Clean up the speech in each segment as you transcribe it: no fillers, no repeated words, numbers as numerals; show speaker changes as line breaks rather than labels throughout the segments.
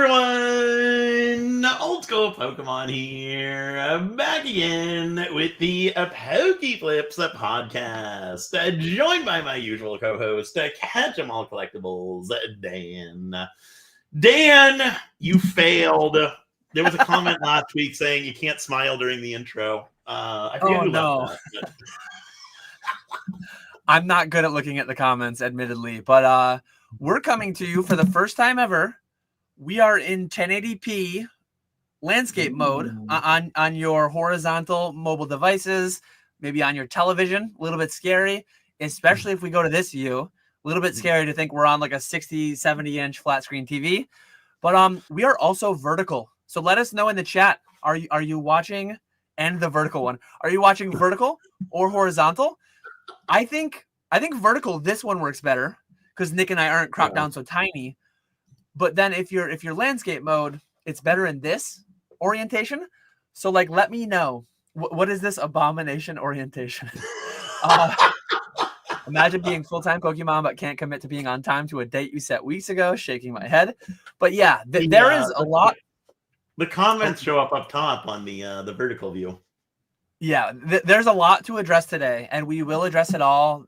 everyone! Old School Pokemon here, back again with the Pokeflipz podcast, joined by my usual co-host, KetchumAllCollectibles Dan. Dan, you failed. There was a comment last week saying you can't smile during the intro. I forget who left that. But...
I'm not good at looking at the comments, admittedly, but we're coming to you for the first time ever. We are in 1080p landscape mode on your horizontal mobile devices, maybe on your television. A little bit scary, especially if we go to this view. A little bit scary to think we're on like a 60, 70-inch flat screen TV. But we are also vertical. So let us know in the chat. Are you watching, and the vertical one, are you watching vertical or horizontal? I think vertical, this one works better because Nick and I aren't cropped down so tiny. But then if you're landscape mode, it's better in this orientation. So like, let me know, what is this abomination orientation? Imagine being full-time Pokemon but can't commit to being on time to a date you set weeks ago. Shaking my head. But yeah, there is a lot.
The comments show up top on the vertical view.
Yeah, there's a lot to address today, and we will address it all.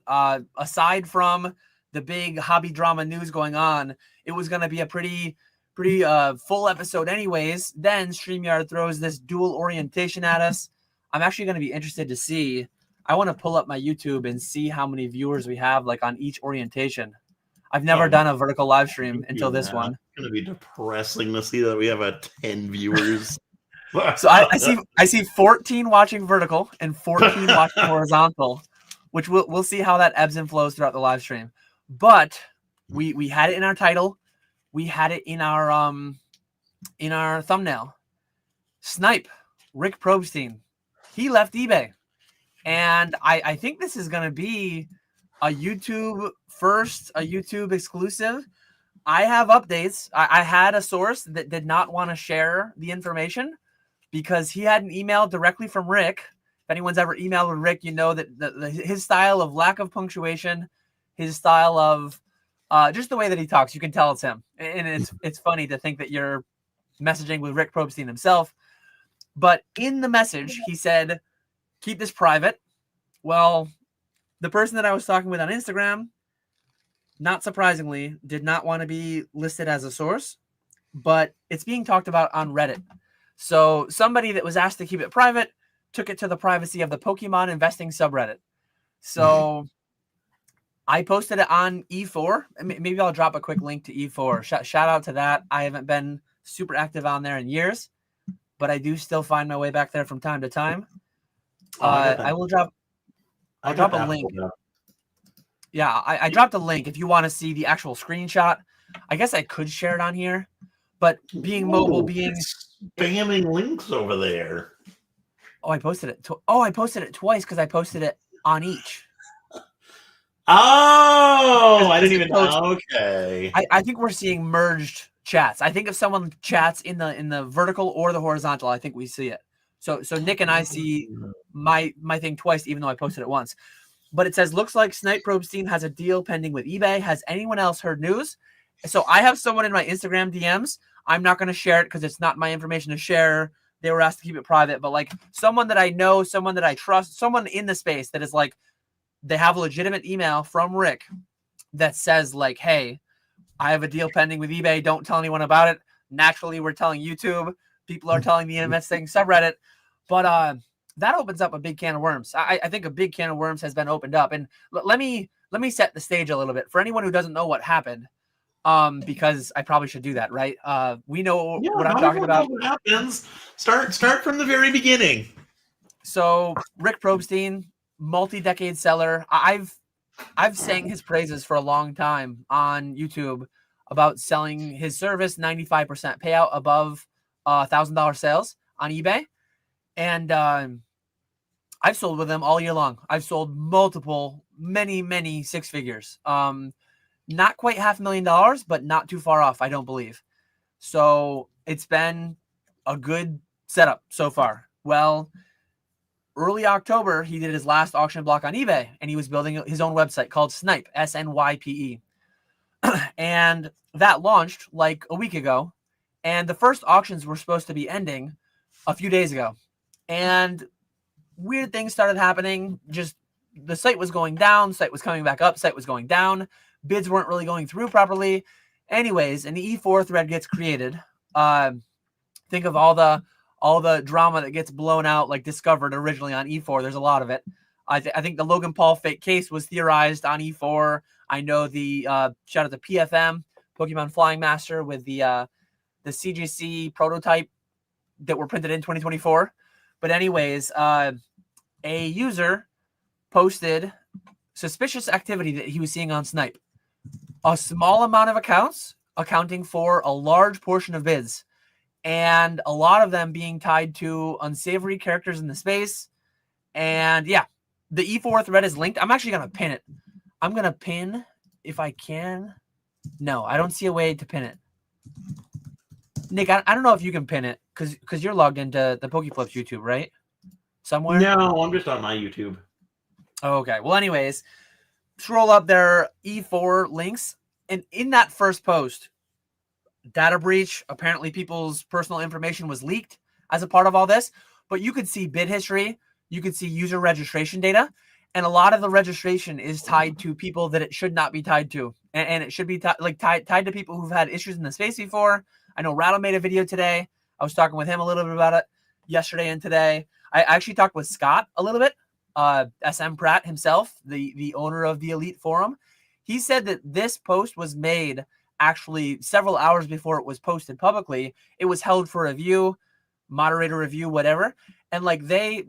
Aside from the big hobby drama news going on, it was going to be a pretty full episode anyways. Then StreamYard throws this dual orientation at us. I'm actually going to be interested to see. I want to pull up my YouTube and see how many viewers we have like on each orientation. I've never done a vertical live stream until this one.
It's going to be depressing to see that we have 10 viewers.
So I see 14 watching vertical and 14 watching horizontal, which we'll see how that ebbs and flows throughout the live stream. But we had it in our title, we had it in our thumbnail. Snype, Rick Probstein, he left eBay, and I think this is going to be a YouTube first, a YouTube exclusive. I have updates. I had a source that did not want to share the information because he had an email directly from Rick. If anyone's ever emailed with Rick, you know that his style of lack of punctuation, his style of just the way that he talks, you can tell it's him. And it's funny to think that you're messaging with Rick Probstein himself. But in the message, he said, keep this private. Well, the person that I was talking with on Instagram, not surprisingly, did not want to be listed as a source, but it's being talked about on Reddit. So somebody that was asked to keep it private took it to the privacy of the Pokemon investing subreddit. So I posted it on E4. Maybe I'll drop a quick link to E4. Shout out to that. I haven't been super active on there in years, but I do still find my way back there from time to time. I'll drop a link. Yeah, I dropped a link if you want to see the actual screenshot. I guess I could share it on here, but being mobile, being
spamming links over there.
Oh, I posted it. I posted it twice because I posted it on each.
Oh, I didn't even know. Okay.
I think we're seeing merged chats. I think if someone chats in the vertical or the horizontal, I think we see it. So Nick and I see my thing twice, even though I posted it once. But it says, looks like Snype Probstein has a deal pending with eBay. Has anyone else heard news? So I have someone in my Instagram DMs. I'm not going to share it because it's not my information to share. They were asked to keep it private. But like someone that I know, someone that I trust, someone in the space that is like, they have a legitimate email from Rick that says like, hey, I have a deal pending with eBay. Don't tell anyone about it. Naturally, we're telling YouTube. People are telling the investing subreddit. But that opens up a big can of worms. I think a big can of worms has been opened up. And let me set the stage a little bit for anyone who doesn't know what happened. Because I probably should do that, right? We know what I'm talking about.
What happens? Start from the very beginning.
So Rick Probstein, multi-decade seller. I've sang his praises for a long time on YouTube about selling his service, 95% payout above $1,000 sales on eBay. And I've sold with him all year long. I've sold many six figures. Not quite $500,000, but not too far off, I don't believe. So it's been a good setup so far. Well, early October, he did his last auction block on eBay, and he was building his own website called Snype, SNYPE. And that launched like a week ago. And the first auctions were supposed to be ending a few days ago. And weird things started happening. Just the site was going down, site was coming back up, site was going down. Bids weren't really going through properly. Anyways, an E4 thread gets created. Think of all the drama that gets blown out, like discovered originally on E4. There's a lot of it. I think the Logan Paul fake case was theorized on E4. I know the shout out to PFM, Pokemon Flying Master, with the CGC prototype that were printed in 2024. But anyways, a user posted suspicious activity that he was seeing on Snype. A small amount of accounts accounting for a large portion of bids, and a lot of them being tied to unsavory characters in the space. And yeah, the E4 thread is linked. I'm actually going to pin it. I'm going to pin if I can. No, I don't see a way to pin it. Nick, I don't know if you can pin it because you're logged into the Pokeflipz YouTube, right? Somewhere?
No, I'm just on my YouTube.
Oh, okay. Well, anyways, scroll up their E4 links. And in that first post, data breach, apparently people's personal information was leaked as a part of all this. But you could see bid history. You could see user registration data. And a lot of the registration is tied to people that it should not be tied to. And it should be tied to people who've had issues in the space before. I know Rattle made a video today. I was talking with him a little bit about it yesterday and today. I actually talked with Scott a little bit, SM Pratt himself, the owner of the Elite Forum. He said that this post was made actually several hours before it was posted publicly. It was held for review, moderator review, whatever. And like they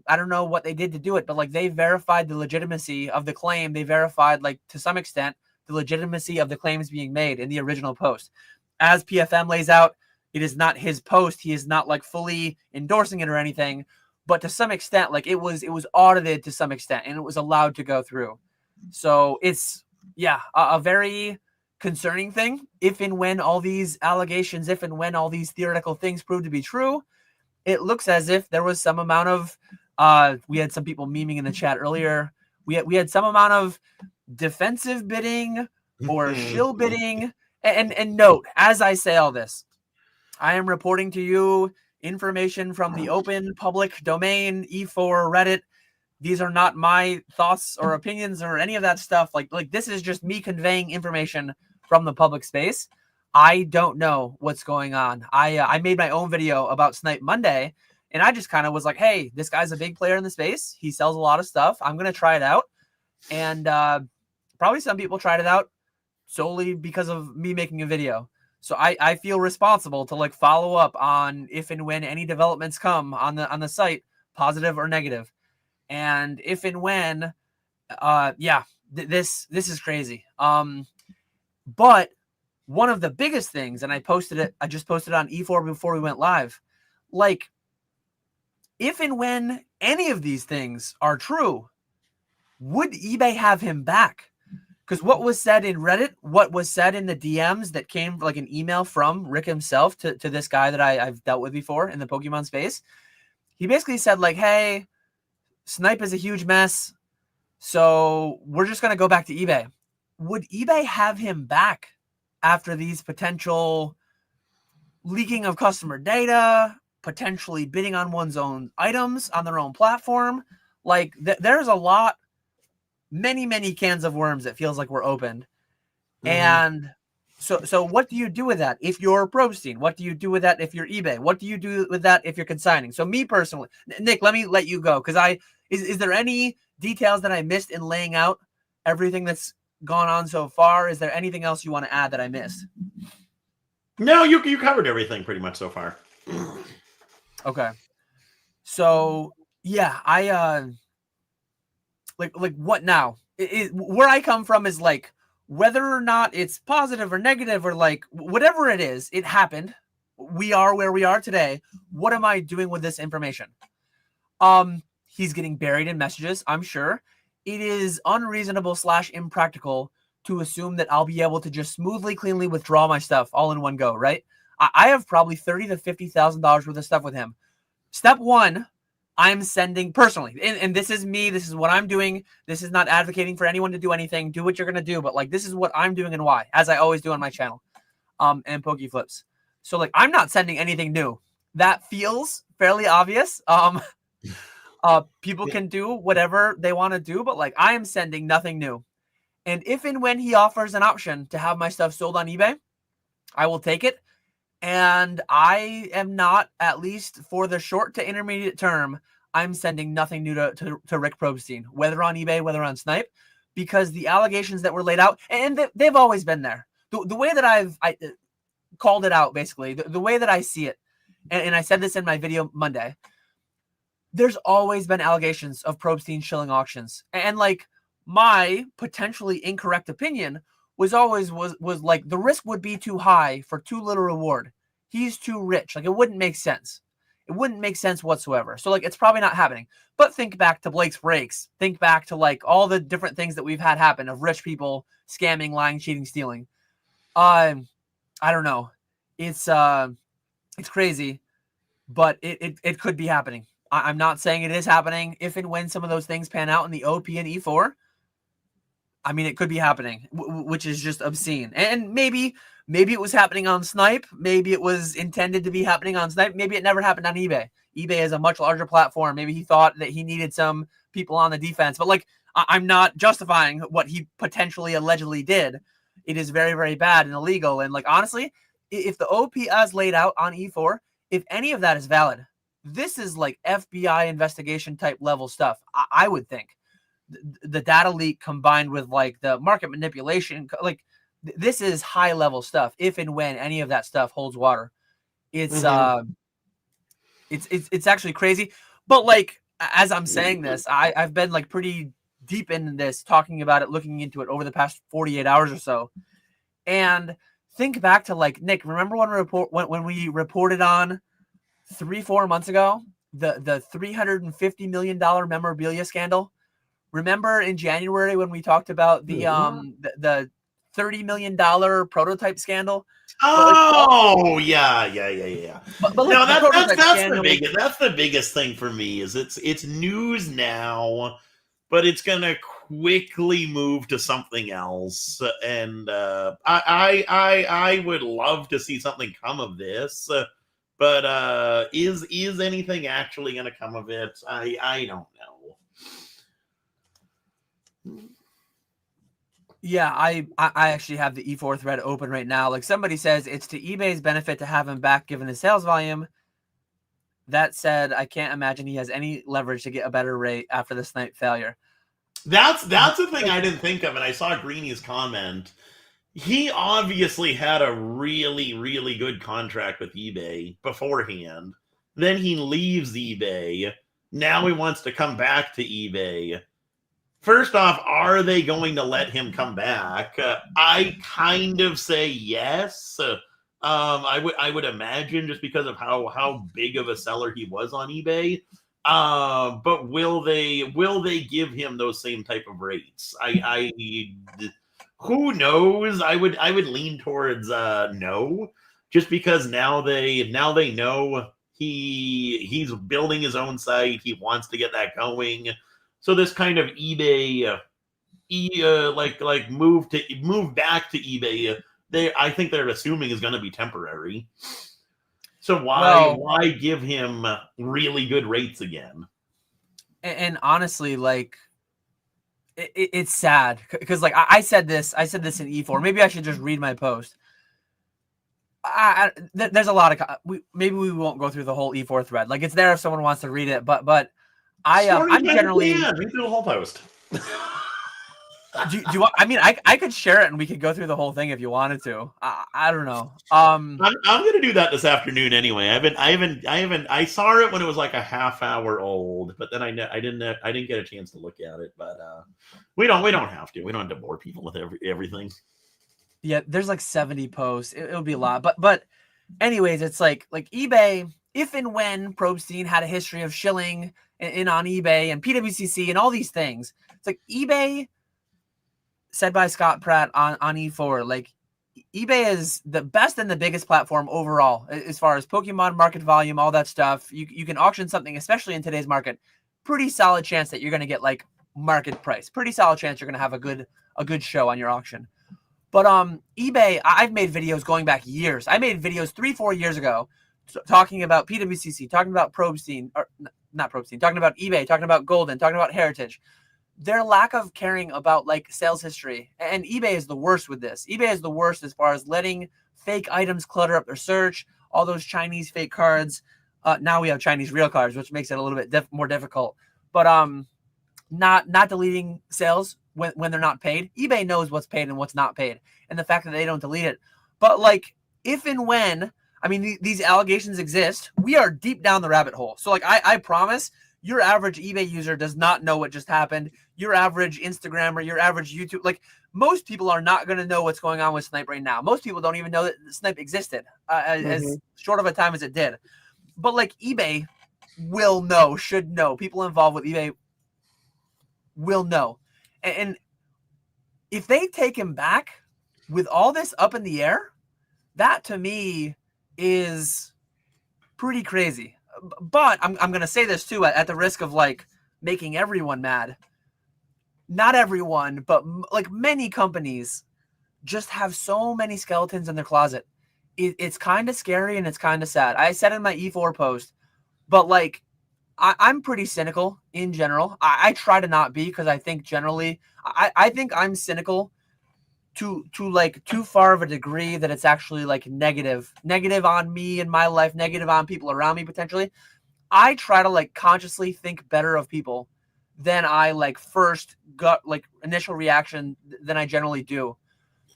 I don't know what they did to do it, but like they verified the legitimacy of the claim. They verified, like, to some extent, the legitimacy of the claims being made in the original post. As PFM lays out, it is not his post. He is not like fully endorsing it or anything, but to some extent, like it was audited to some extent and it was allowed to go through. So it's, yeah, a very concerning thing. If and when all these allegations, if and when all these theoretical things prove to be true, it looks as if there was some amount of, we had some people memeing in the chat earlier. We had some amount of defensive bidding or shill bidding. And note, as I say all this, I am reporting to you information from the open public domain, E4, Reddit. These are not my thoughts or opinions or any of that stuff. Like this is just me conveying information from the public space. I don't know what's going on. I made my own video about Snype Monday, and I just kind of was like, hey, this guy's a big player in the space. He sells a lot of stuff. I'm going to try it out. And probably some people tried it out solely because of me making a video. So I feel responsible to like follow up on if and when any developments come on the site, positive or negative. And if and when, this is crazy. But one of the biggest things, and I just posted it on E4 before we went live, like if and when any of these things are true, would eBay have him back? Because what was said in Reddit, what was said in the DMs that came like an email from Rick himself to this guy that I've dealt with before in the Pokemon space, he basically said like, hey, Snype is a huge mess, so we're just going to go back to eBay. Would eBay have him back after these potential leaking of customer data, potentially bidding on one's own items on their own platform? Like there's a lot, many cans of worms it feels like were opened. Mm-hmm. And so what do you do with that if you're Probstein? What do you do with that if you're eBay? What do you do with that if you're consigning? So me personally, Nick, let me let you go, because is there any details that I missed in laying out everything that's gone on so far? Is there anything else you want to add that I missed?
No, you covered everything pretty much so far.
Okay. So yeah, I like what now? Where I come from is like, whether or not it's positive or negative or like whatever it is, it happened. We are where we are today. What am I doing with this information? He's getting buried in messages, I'm sure. It is unreasonable / impractical to assume that I'll be able to just smoothly, cleanly withdraw my stuff all in one go, right? I have probably $30,000 to $50,000 worth of stuff with him. Step one, I'm sending personally, and this is me. This is what I'm doing. This is not advocating for anyone to do anything. Do what you're going to do. But like, this is what I'm doing and why, as I always do on my channel, and Pokeflipz. So like I'm not sending anything new. That feels fairly obvious. People can do whatever they want to do, but like I am sending nothing new. And if and when he offers an option to have my stuff sold on eBay, I will take it. And I am not, at least for the short to intermediate term, I'm sending nothing new to Rick Probstein, whether on eBay, whether on Snype, because the allegations that were laid out, and they've always been there. The way that I called it out, basically, the way that I see it, and I said this in my video Monday, there's always been allegations of Probstein shilling auctions. And like my potentially incorrect opinion was always like the risk would be too high for too little reward. He's too rich. Like it wouldn't make sense. It wouldn't make sense whatsoever. So like it's probably not happening. But think back to Blake's breaks. Think back to like all the different things that we've had happen of rich people scamming, lying, cheating, stealing. I don't know. It's crazy, but it could be happening. I'm not saying it is happening. If and when some of those things pan out in the OP and E4, I mean, it could be happening, which is just obscene. And maybe it was happening on Snype. Maybe it was intended to be happening on Snype. Maybe it never happened on eBay. eBay is a much larger platform. Maybe he thought that he needed some people on the defense. But like, I'm not justifying what he potentially allegedly did. It is very, very bad and illegal. And like, honestly, if the OP as laid out on E4, if any of that is valid, this is like FBI investigation type level stuff, I would think. The data leak combined with like the market manipulation, like this is high level stuff. If and when any of that stuff holds water, it's actually crazy. But like as I'm saying this, I've been like pretty deep in this, talking about it, looking into it over the past 48 hours or so. And think back to like Nick. Remember when we reported on 3-4 months ago the $350 million memorabilia scandal? Remember in January when we talked about the $30 million prototype scandal?
Oh, yeah.
But
No,
like,
that's the biggest thing for me is it's news now, but it's gonna quickly move to something else. And I would love to see something come of this, but is anything actually gonna come of it? I don't know.
Yeah, I actually have the E4 thread open right now. Like somebody says, it's to eBay's benefit to have him back given his sales volume. That said, I can't imagine he has any leverage to get a better rate after the Snype failure.
That's the thing I didn't think of, and I saw Greeny's comment. He obviously had a really, really good contract with eBay beforehand. Then he leaves eBay. Now he wants to come back to eBay. First off, are they going to let him come back? I kind of say yes. I would imagine, just because of how big of a seller he was on eBay. But will they give him those same type of rates? Who knows? I would lean towards no, just because now they know he's building his own site. He wants to get that going. So this kind of eBay, like move back to eBay, I think they're assuming is going to be temporary. So why give him really good rates again?
And honestly, like it's sad because like I said this in E4. Maybe I should just read my post. There's a lot of maybe we won't go through the whole E4 thread. Like it's there if someone wants to read it, but I'm generally
read through the whole post.
do you want? I mean, I could share it and we could go through the whole thing if you wanted to. I don't know.
I'm gonna do that this afternoon anyway. I saw it when it was like a half hour old, but then I didn't get a chance to look at it. But we don't have to. We don't have to bore people with everything.
Yeah, there's like 70 posts. It'll be a lot, but anyways, it's like eBay. If and when Probstein had a history of shilling in on eBay and PWCC and all these things, it's like eBay, said by Scott Pratt on E4, like eBay is the best and the biggest platform overall as far as Pokemon market volume, all that stuff. You can auction something, especially in today's market, pretty solid chance that you're going to get like market price. Pretty solid chance you're going to have a good show on your auction. But eBay, I've made videos going back years. I made videos 3-4 years ago talking about PWCC, talking about Probstein, or not Probstein, talking about eBay, talking about Golden, talking about Heritage. Their lack of caring about like sales history, and eBay is the worst with this. eBay is the worst as far as letting fake items clutter up their search, all those Chinese fake cards. Now we have Chinese real cards, which makes it a little bit more difficult. But not deleting sales when they're not paid. eBay knows what's paid and what's not paid, and the fact that they don't delete it. But like, if and when, I mean, these allegations exist, we are deep down the rabbit hole. So like, I promise your average eBay user does not know what just happened. Your average Instagrammer, your average YouTube, like most people are not going to know what's going on with Snype right now. Most people don't even know that Snype existed as short of a time as it did. But like eBay will know, should know. People involved with eBay will know. And if they take him back with all this up in the air, that to me is pretty crazy. But I'm going to say this too, at the risk of like making everyone mad. Not everyone, but like many companies just have so many skeletons in their closet. It's kind of scary and it's kind of sad. I said in my E4 post, but like I'm pretty cynical in general. I try to not be, because I think generally I think I'm cynical to like too far of a degree that it's actually like negative on me and my life, negative on people around me potentially. I try to like consciously think better of people than I like first got like initial reaction than I generally do.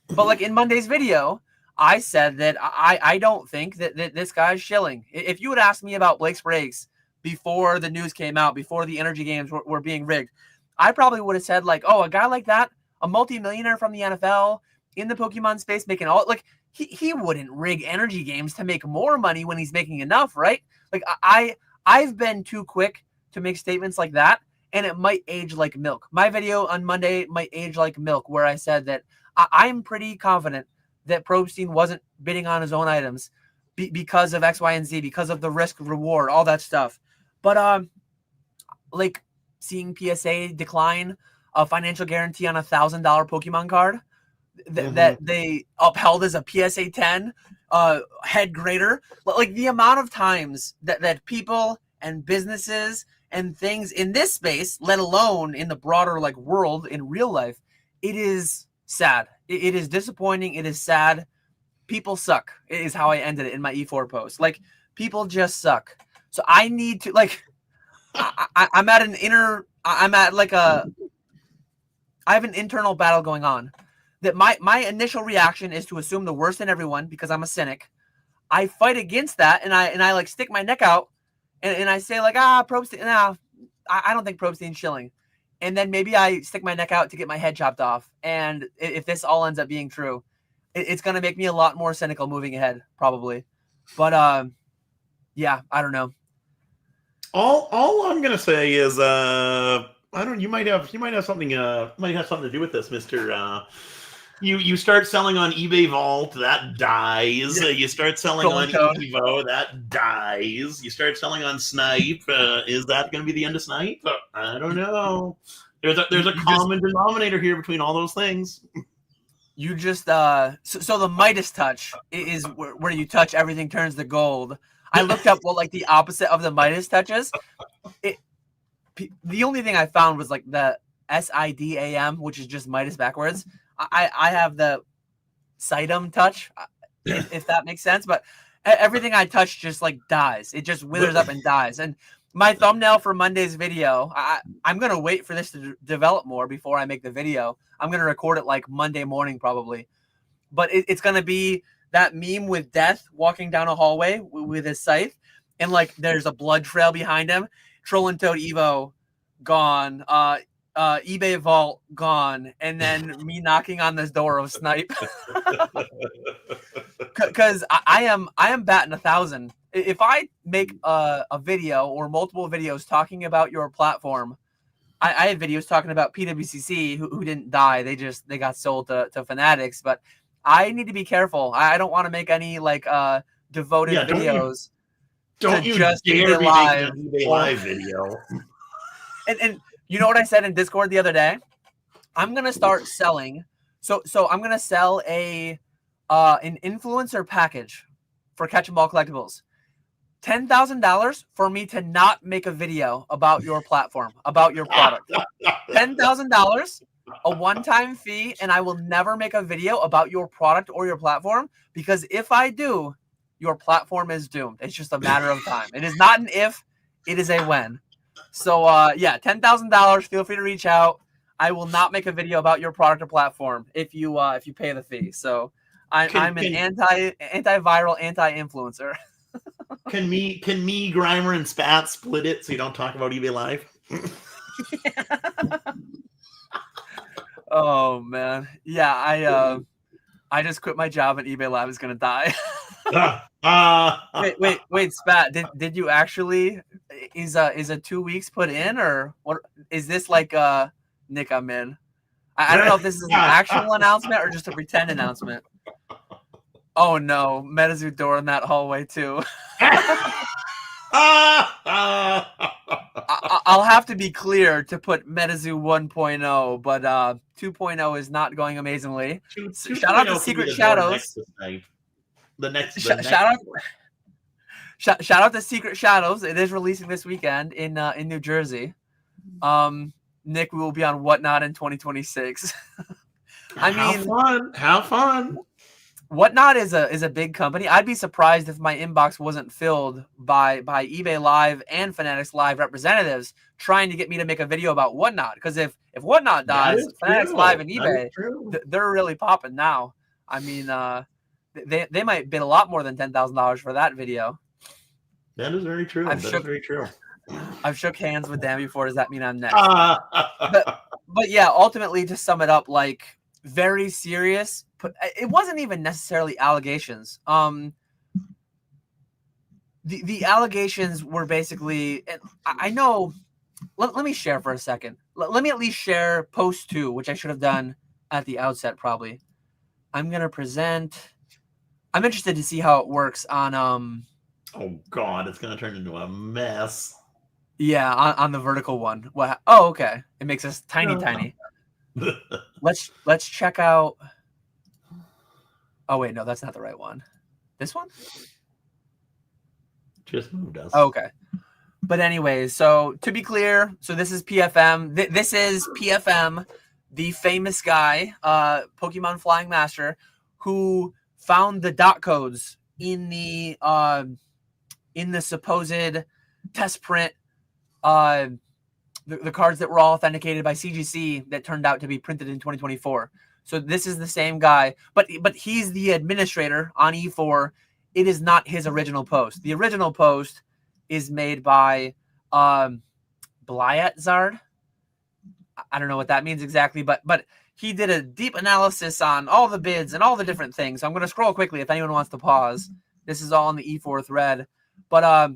But like in Monday's video, I said that I don't think that this guy's shilling. If you had asked me about Blake Sprague's before the news came out, before the energy games were being rigged, I probably would have said like, oh, a guy like that, a multimillionaire from the NFL in the Pokemon space, making all like he wouldn't rig energy games to make more money when he's making enough, right? Like I've been too quick to make statements like that, and it might age like milk. My video on Monday might age like milk, where I said that I'm pretty confident that Probstein wasn't bidding on his own items because of X, Y, and Z, because of the risk reward, all that stuff. But like seeing PSA decline a financial guarantee on $1,000 Pokemon card that they upheld as a PSA 10 head grader, like the amount of times that people and businesses and things in this space, let alone in the broader like world in real life, it is sad. It is disappointing. It is sad. People suck is how I ended it in my E4 post. Like, people just suck. So I need to like, I'm at an inner, I'm at like I have an internal battle going on that my initial reaction is to assume the worst in everyone because I'm a cynic. I fight against that and I like stick my neck out and I say like, Probstein, no, I don't think Probstein's shilling. And then maybe I stick my neck out to get my head chopped off. And if this all ends up being true, it's going to make me a lot more cynical moving ahead, probably. But yeah, I don't know.
All I'm gonna say is I don't. You might have something to do with this, Mister. You start selling on eBay Vault, that dies. You start selling on Evo, that dies. You start selling on Snype. Is that going to be the end of Snype? I don't know. There's a common denominator here between all those things.
You just so the Midas touch is where you touch everything turns to gold. I looked up what like the opposite of the Midas touch is. The only thing I found was like the SIDAM, which is just Midas backwards. I have the Sidam touch, if that makes sense. But everything I touch just like dies. It just withers up and dies. And my thumbnail for Monday's video, I'm going to wait for this to develop more before I make the video. I'm going to record it like Monday morning probably. But it's going to be that meme with Death walking down a hallway with his scythe. And like there's a blood trail behind him. Troll and Toad Evo, gone. eBay Vault, gone. And then me knocking on this door of Snype. Because I am batting 1,000. If I make a video or multiple videos talking about your platform, I have videos talking about PWCC who didn't die. They got sold to Fanatics. But I need to be careful. I don't want to make any like devoted videos.
Don't you just dare be making an eBay Live video.
And you know what I said in Discord the other day? I'm gonna start selling So I'm gonna sell an influencer package for KetchumAllCollectibles. $10,000 for me to not make a video about your platform, about your product. $10,000, a one-time fee, and I will never make a video about your product or your platform, because if I do, your platform is doomed. It's just a matter of time. It is not an if, it is a when. So yeah, $10,000. Feel free to reach out. I will not make a video about your product or platform if you pay the fee. So I'm an antiviral, anti-influencer.
Can me, Grimer, and Spat split it so you don't talk about eBay Live?
Oh man, yeah. I just quit my job and eBay Live is gonna die. Wait, Spat. Did you actually? Is a 2 weeks put in, or what? Is this like Nick? I'm in. I don't know if this is an actual announcement or just a pretend announcement. Oh no, Metazoo door in that hallway too. I'll have to be clear to put Metazoo 1.0, but 2.0 is not going amazingly. Shout out to Secret Shadows. Shout out to Secret Shadows. It is releasing this weekend in New Jersey. Nick, we will be on Whatnot in 2026.
Have fun.
Whatnot is a big company. I'd be surprised if my inbox wasn't filled by eBay Live and Fanatics Live representatives trying to get me to make a video about Whatnot. Because if Whatnot dies, Fanatics Live and eBay, they're really popping now. I mean, they might bid a lot more than $10,000 for that video.
That is very true. Very true.
I've shook hands with them before. Does that mean I'm next? But yeah, ultimately, to sum it up, like, very serious. It wasn't even necessarily allegations. The allegations were basically, and I know. Let me share for a second. Let me at least share post 2, which I should have done at the outset. Probably. I'm gonna present. I'm interested to see how it works on.
Oh God, it's gonna turn into a mess.
Yeah, on the vertical one. What? Oh, okay. It makes us tiny. Let's check out. Oh wait, no, that's not the right one. This one?
Just moved us.
Okay. But anyways, so to be clear, so this is PFM. This is PFM, the famous guy, Pokemon Flying Master, who found the dot codes in the supposed test print, the cards that were all authenticated by CGC that turned out to be printed in 2024. So this is the same guy, but he's the administrator on E4. It is not his original post. The original post is made by Blyat-Zard. I don't know what that means exactly, but he did a deep analysis on all the bids and all the different things. So I'm going to scroll quickly if anyone wants to pause. This is all in the E4 thread. But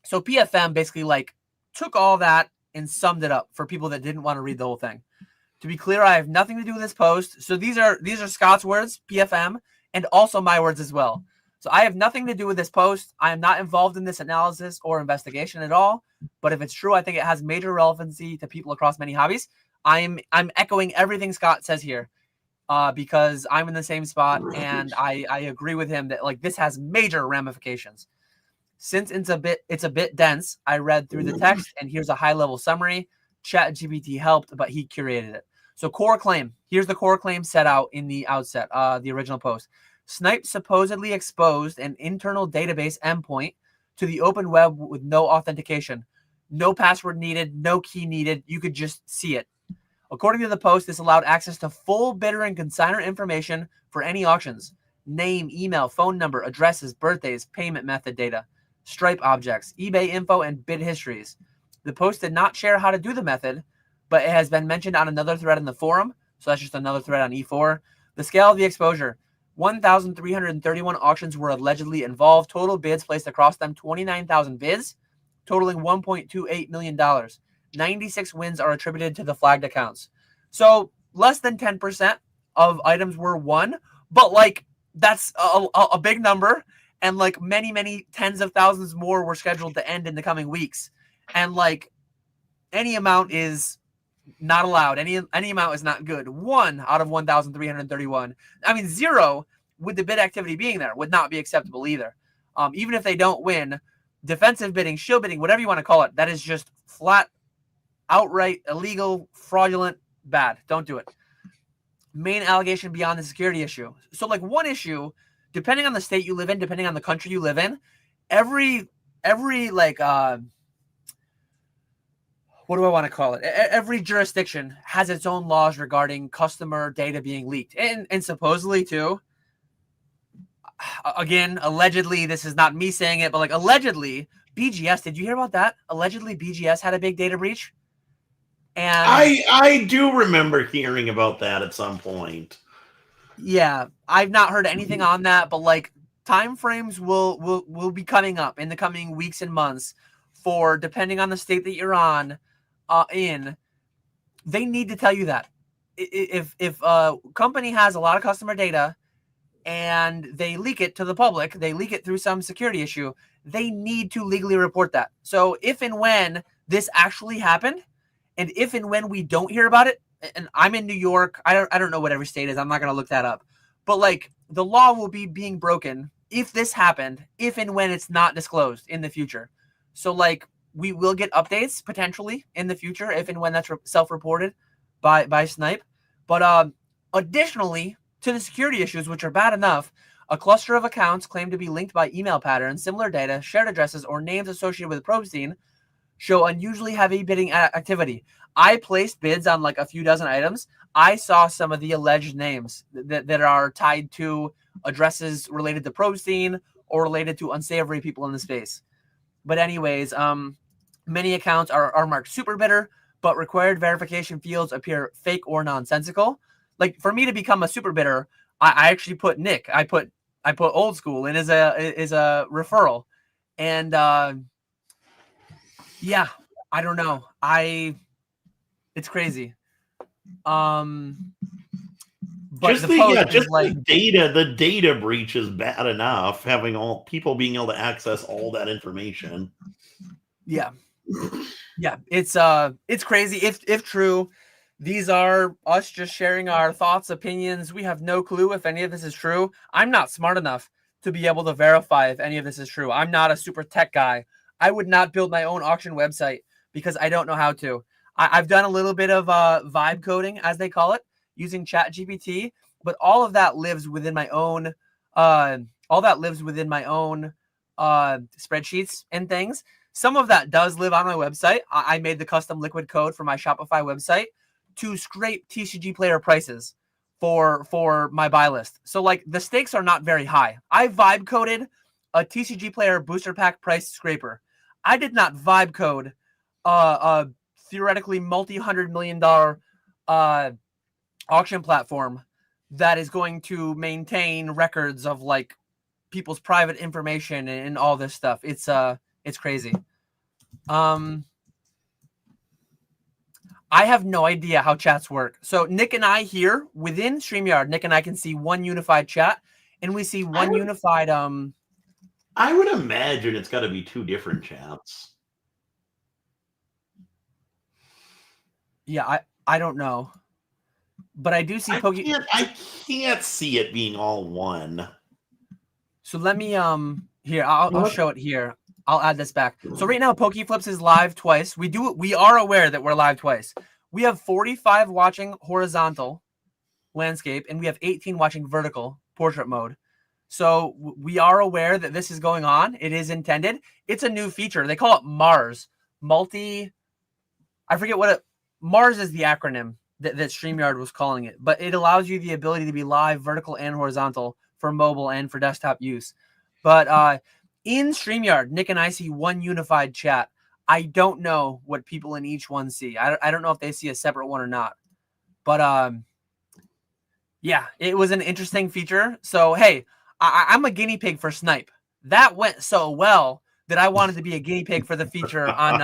so PFM basically like took all that and summed it up for people that didn't want to read the whole thing. To be clear, I have nothing to do with this post. So these are Scott's words, PFM, and also my words as well. So I have nothing to do with this post. I am not involved in this analysis or investigation at all. But if it's true, I think it has major relevancy to people across many hobbies. I'm echoing everything Scott says here because I'm in the same spot, and I agree with him that like this has major ramifications. Since it's a bit dense, I read through the text, and here's a high-level summary. ChatGPT helped, but he curated it. So core claim. Here's the core claim set out in the outset, the original post. Snype supposedly exposed an internal database endpoint to the open web with no authentication. No password needed, no key needed. You could just see it. According to the post, this allowed access to full bidder and consignor information for any auctions. Name, email, phone number, addresses, birthdays, payment method data, Stripe objects, eBay info, and bid histories. The post did not share how to do the method, but it has been mentioned on another thread in the forum. So that's just another thread on E4. The scale of the exposure. 1,331 auctions were allegedly involved. Total bids placed across them, 29,000 bids, totaling $1.28 million. 96 wins are attributed to the flagged accounts. So less than 10% of items were won, but like that's a big number. And like many, many tens of thousands more were scheduled to end in the coming weeks. And like any amount is not allowed. Any amount is not good. 1 out of 1,331. I mean, 0 with the bid activity being there would not be acceptable either. Even if they don't win, defensive bidding, shield bidding, whatever you want to call it, that is just flat, outright, illegal, fraudulent, bad. Don't do it. Main allegation beyond the security issue. So like one issue, depending on the state you live in, depending on the country you live in, every like what do I want to call it? Every jurisdiction has its own laws regarding customer data being leaked. And supposedly too, again, allegedly, this is not me saying it, but like allegedly, BGS, did you hear about that? Allegedly, BGS had a big data breach. And
I do remember hearing about that at some point.
Yeah, I've not heard anything on that, but like timeframes will be coming up in the coming weeks and months for, depending on the state that you're on, they need to tell you that if a company has a lot of customer data and they leak it to the public, they leak it through some security issue, they need to legally report that. So if and when this actually happened, and if and when we don't hear about it, and I'm in New York, I don't know what every state is, I'm not going to look that up, but like the law will be being broken if this happened, if and when it's not disclosed in the future. So like we will get updates potentially in the future if and when that's self-reported by Snype. But additionally to the security issues, which are bad enough, a cluster of accounts claimed to be linked by email patterns, similar data, shared addresses, or names associated with Probstein show unusually heavy bidding activity. I placed bids on like a few dozen items. I saw some of the alleged names that are tied to addresses related to Probstein or related to unsavory people in the space. But anyways, many accounts are marked super bidder, but required verification fields appear fake or nonsensical. Like for me to become a super bidder, I actually put Nick. I put Old School in as a referral, and yeah, I don't know. It's crazy. But
Just
the
data breach is bad enough. Having all people being able to access all that information.
Yeah, it's crazy. If true, these are us just sharing our thoughts, opinions. We have no clue if any of this is true. I'm not smart enough to be able to verify if any of this is true. I'm not a super tech guy. I would not build my own auction website because I don't know how to. I've done a little bit of vibe coding, as they call it, using ChatGPT, but all of that lives within my own. Spreadsheets and things. Some of that does live on my website. I made the custom liquid code for my Shopify website to scrape TCG player prices for my buy list. So like the stakes are not very high. I vibe coded a TCG player booster pack price scraper. I did not vibe code a theoretically multi-$100 million auction platform that is going to maintain records of like people's private information and all this stuff. It's crazy. I have no idea how chats work. So Nick and I here within StreamYard, Nick and I can see one unified chat, and we see one unified.
I would imagine it's got to be two different chats.
Yeah, I don't know, but I do see
I can't see it being all one.
So let me here I'll show it here. I'll add this back. So right now Pokeflipz is live twice. We are aware that we're live twice. We have 45 watching horizontal landscape and we have 18 watching vertical portrait mode. So we are aware that this is going on. It is intended. It's a new feature. They call it Mars. I forget what Mars is the acronym that StreamYard was calling it, but it allows you the ability to be live vertical and horizontal for mobile and for desktop use. But in StreamYard, Nick and I see one unified chat. I don't know what people in each one see. I don't know if they see a separate one or not. But yeah, it was an interesting feature. So hey, I'm a guinea pig for Snype. That went so well that I wanted to be a guinea pig for the feature on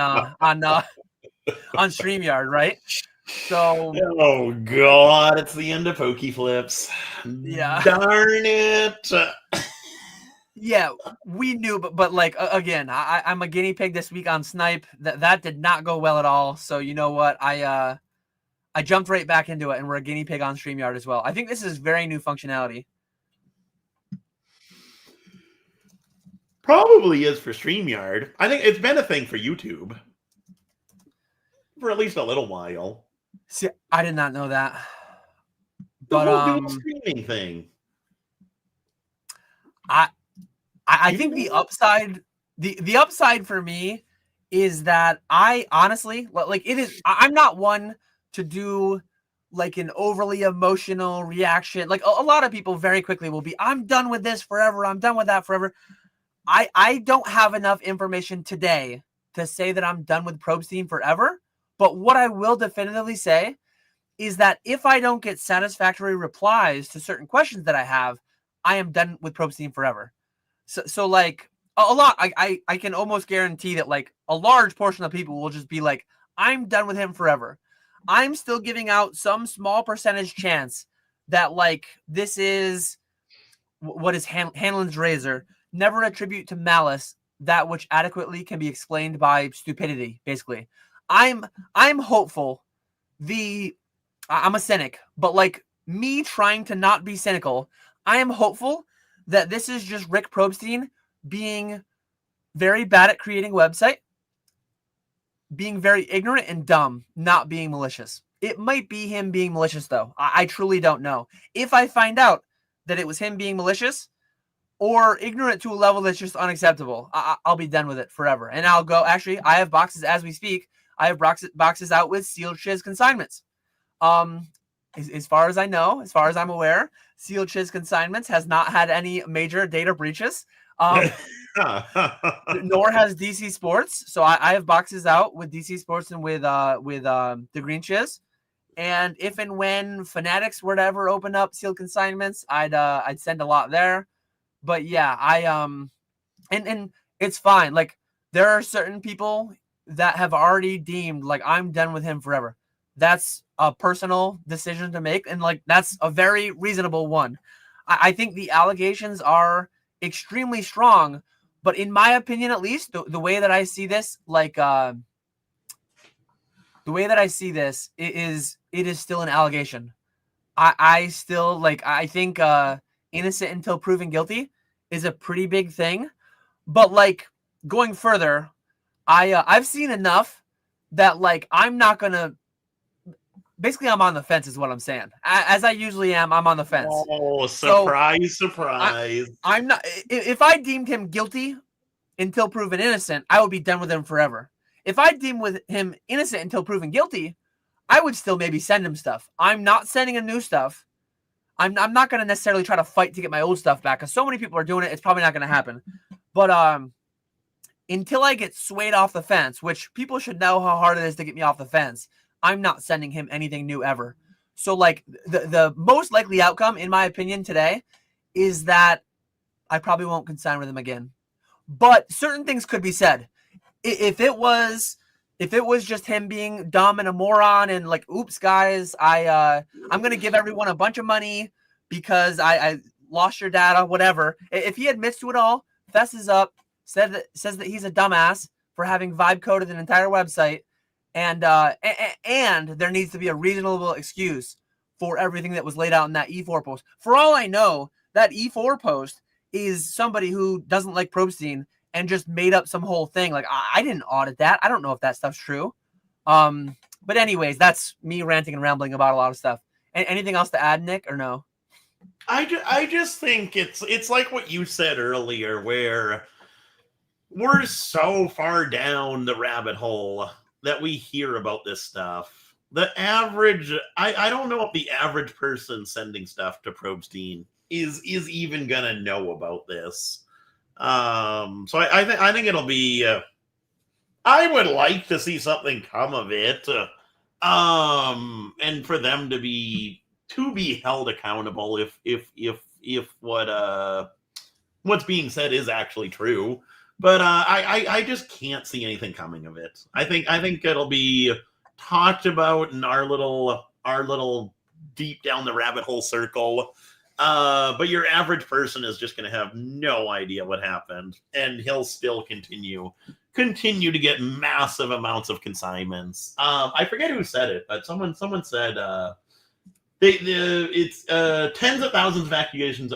StreamYard, right? So
oh god, it's the end of Pokeflipz.
Yeah.
Darn it.
Yeah, we knew, but like again, I'm a guinea pig this week on Snype. That did not go well at all. So you know what? I I jumped right back into it, and we're a guinea pig on StreamYard as well. I think this is very new functionality.
Probably is for StreamYard. I think it's been a thing for YouTube for at least a little while.
See, I did not know that.
The
But
whole dual streaming thing.
I think the upside, the upside for me is that I honestly like it is. I'm not one to do like an overly emotional reaction. Like a lot of people very quickly will be, I'm done with this forever. I'm done with that forever. I don't have enough information today to say that I'm done with Probstein forever. But what I will definitively say is that if I don't get satisfactory replies to certain questions that I have, I am done with Probstein forever. So like a lot, I can almost guarantee that like a large portion of people will just be like, I'm done with him forever. I'm still giving out some small percentage chance that like this is what is Hanlon's razor. Never attribute to malice that which adequately can be explained by stupidity. Basically, I'm hopeful. I'm a cynic, but like me trying to not be cynical, I am hopeful that this is just Rick Probstein being very bad at creating a website, being very ignorant and dumb, not being malicious. It might be him being malicious, though. I truly don't know. If I find out that it was him being malicious or ignorant to a level that's just unacceptable, I'll be done with it forever. And I'll go, actually, I have boxes as we speak. I have boxes out with sealed Chiz consignments. As far as I know, as far as I'm aware, sealed Chiz consignments has not had any major data breaches. Nor has DC Sports. So I have boxes out with DC Sports and with the Green Chiz. And if and when Fanatics were to ever open up sealed consignments, I'd send a lot there. But yeah, and it's fine. Like there are certain people that have already deemed like I'm done with him forever. That's a personal decision to make, and like that's a very reasonable one. I think the allegations are extremely strong, but in my opinion, at least the way that I see this, like the way that I see this, it is still an allegation. I still like I think innocent until proven guilty is a pretty big thing, but like going further, I've seen enough that like I'm not gonna. Basically, I'm on the fence is what I'm saying. As I usually am, I'm on the fence.
Oh, surprise, surprise.
I'm not. If I deemed him guilty until proven innocent, I would be done with him forever. If I deemed with him innocent until proven guilty, I would still maybe send him stuff. I'm not sending him new stuff. I'm not going to necessarily try to fight to get my old stuff back because so many people are doing it. It's probably not going to happen. But until I get swayed off the fence, which people should know how hard it is to get me off the fence, I'm not sending him anything new ever. So like the most likely outcome, in my opinion, today is that I probably won't consign with him again. But certain things could be said. If it was just him being dumb and a moron and like, oops, guys, I'm gonna give everyone a bunch of money because I lost your data, whatever. If he admits to it all, fesses up, says that he's a dumbass for having vibe coded an entire website. And there needs to be a reasonable excuse for everything that was laid out in that E4 post. For all I know, that E4 post is somebody who doesn't like Probstein and just made up some whole thing. Like I didn't audit that. I don't know if that stuff's true. But anyways, that's me ranting and rambling about a lot of stuff. Anything else to add, Nick, or no?
I just think it's like what you said earlier, where we're so far down the rabbit hole that we hear about this stuff. The average, I don't know if the average person sending stuff to Probstein is even gonna know about this. So I think it'll be. I would like to see something come of it, and for them to be held accountable if what's being said is actually true. But I just can't see anything coming of it. I think it'll be talked about in our little deep down the rabbit hole circle. But your average person is just going to have no idea what happened, and he'll still continue continue to get massive amounts of consignments. I forget who said it, but someone said it's tens of thousands of accusations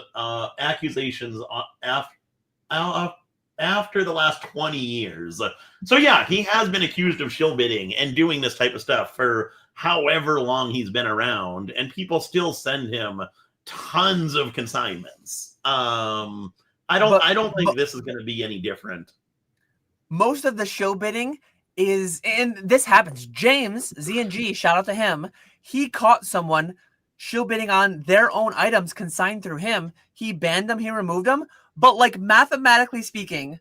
after the last 20 years. So yeah, he has been accused of shill bidding and doing this type of stuff for however long he's been around, and people still send him tons of consignments. I don't think this is going to be any different.
Most of the shill bidding is, and this happens. James Z&G, shout out to him. He caught someone shill bidding on their own items consigned through him. He banned them. He removed them. But like mathematically speaking,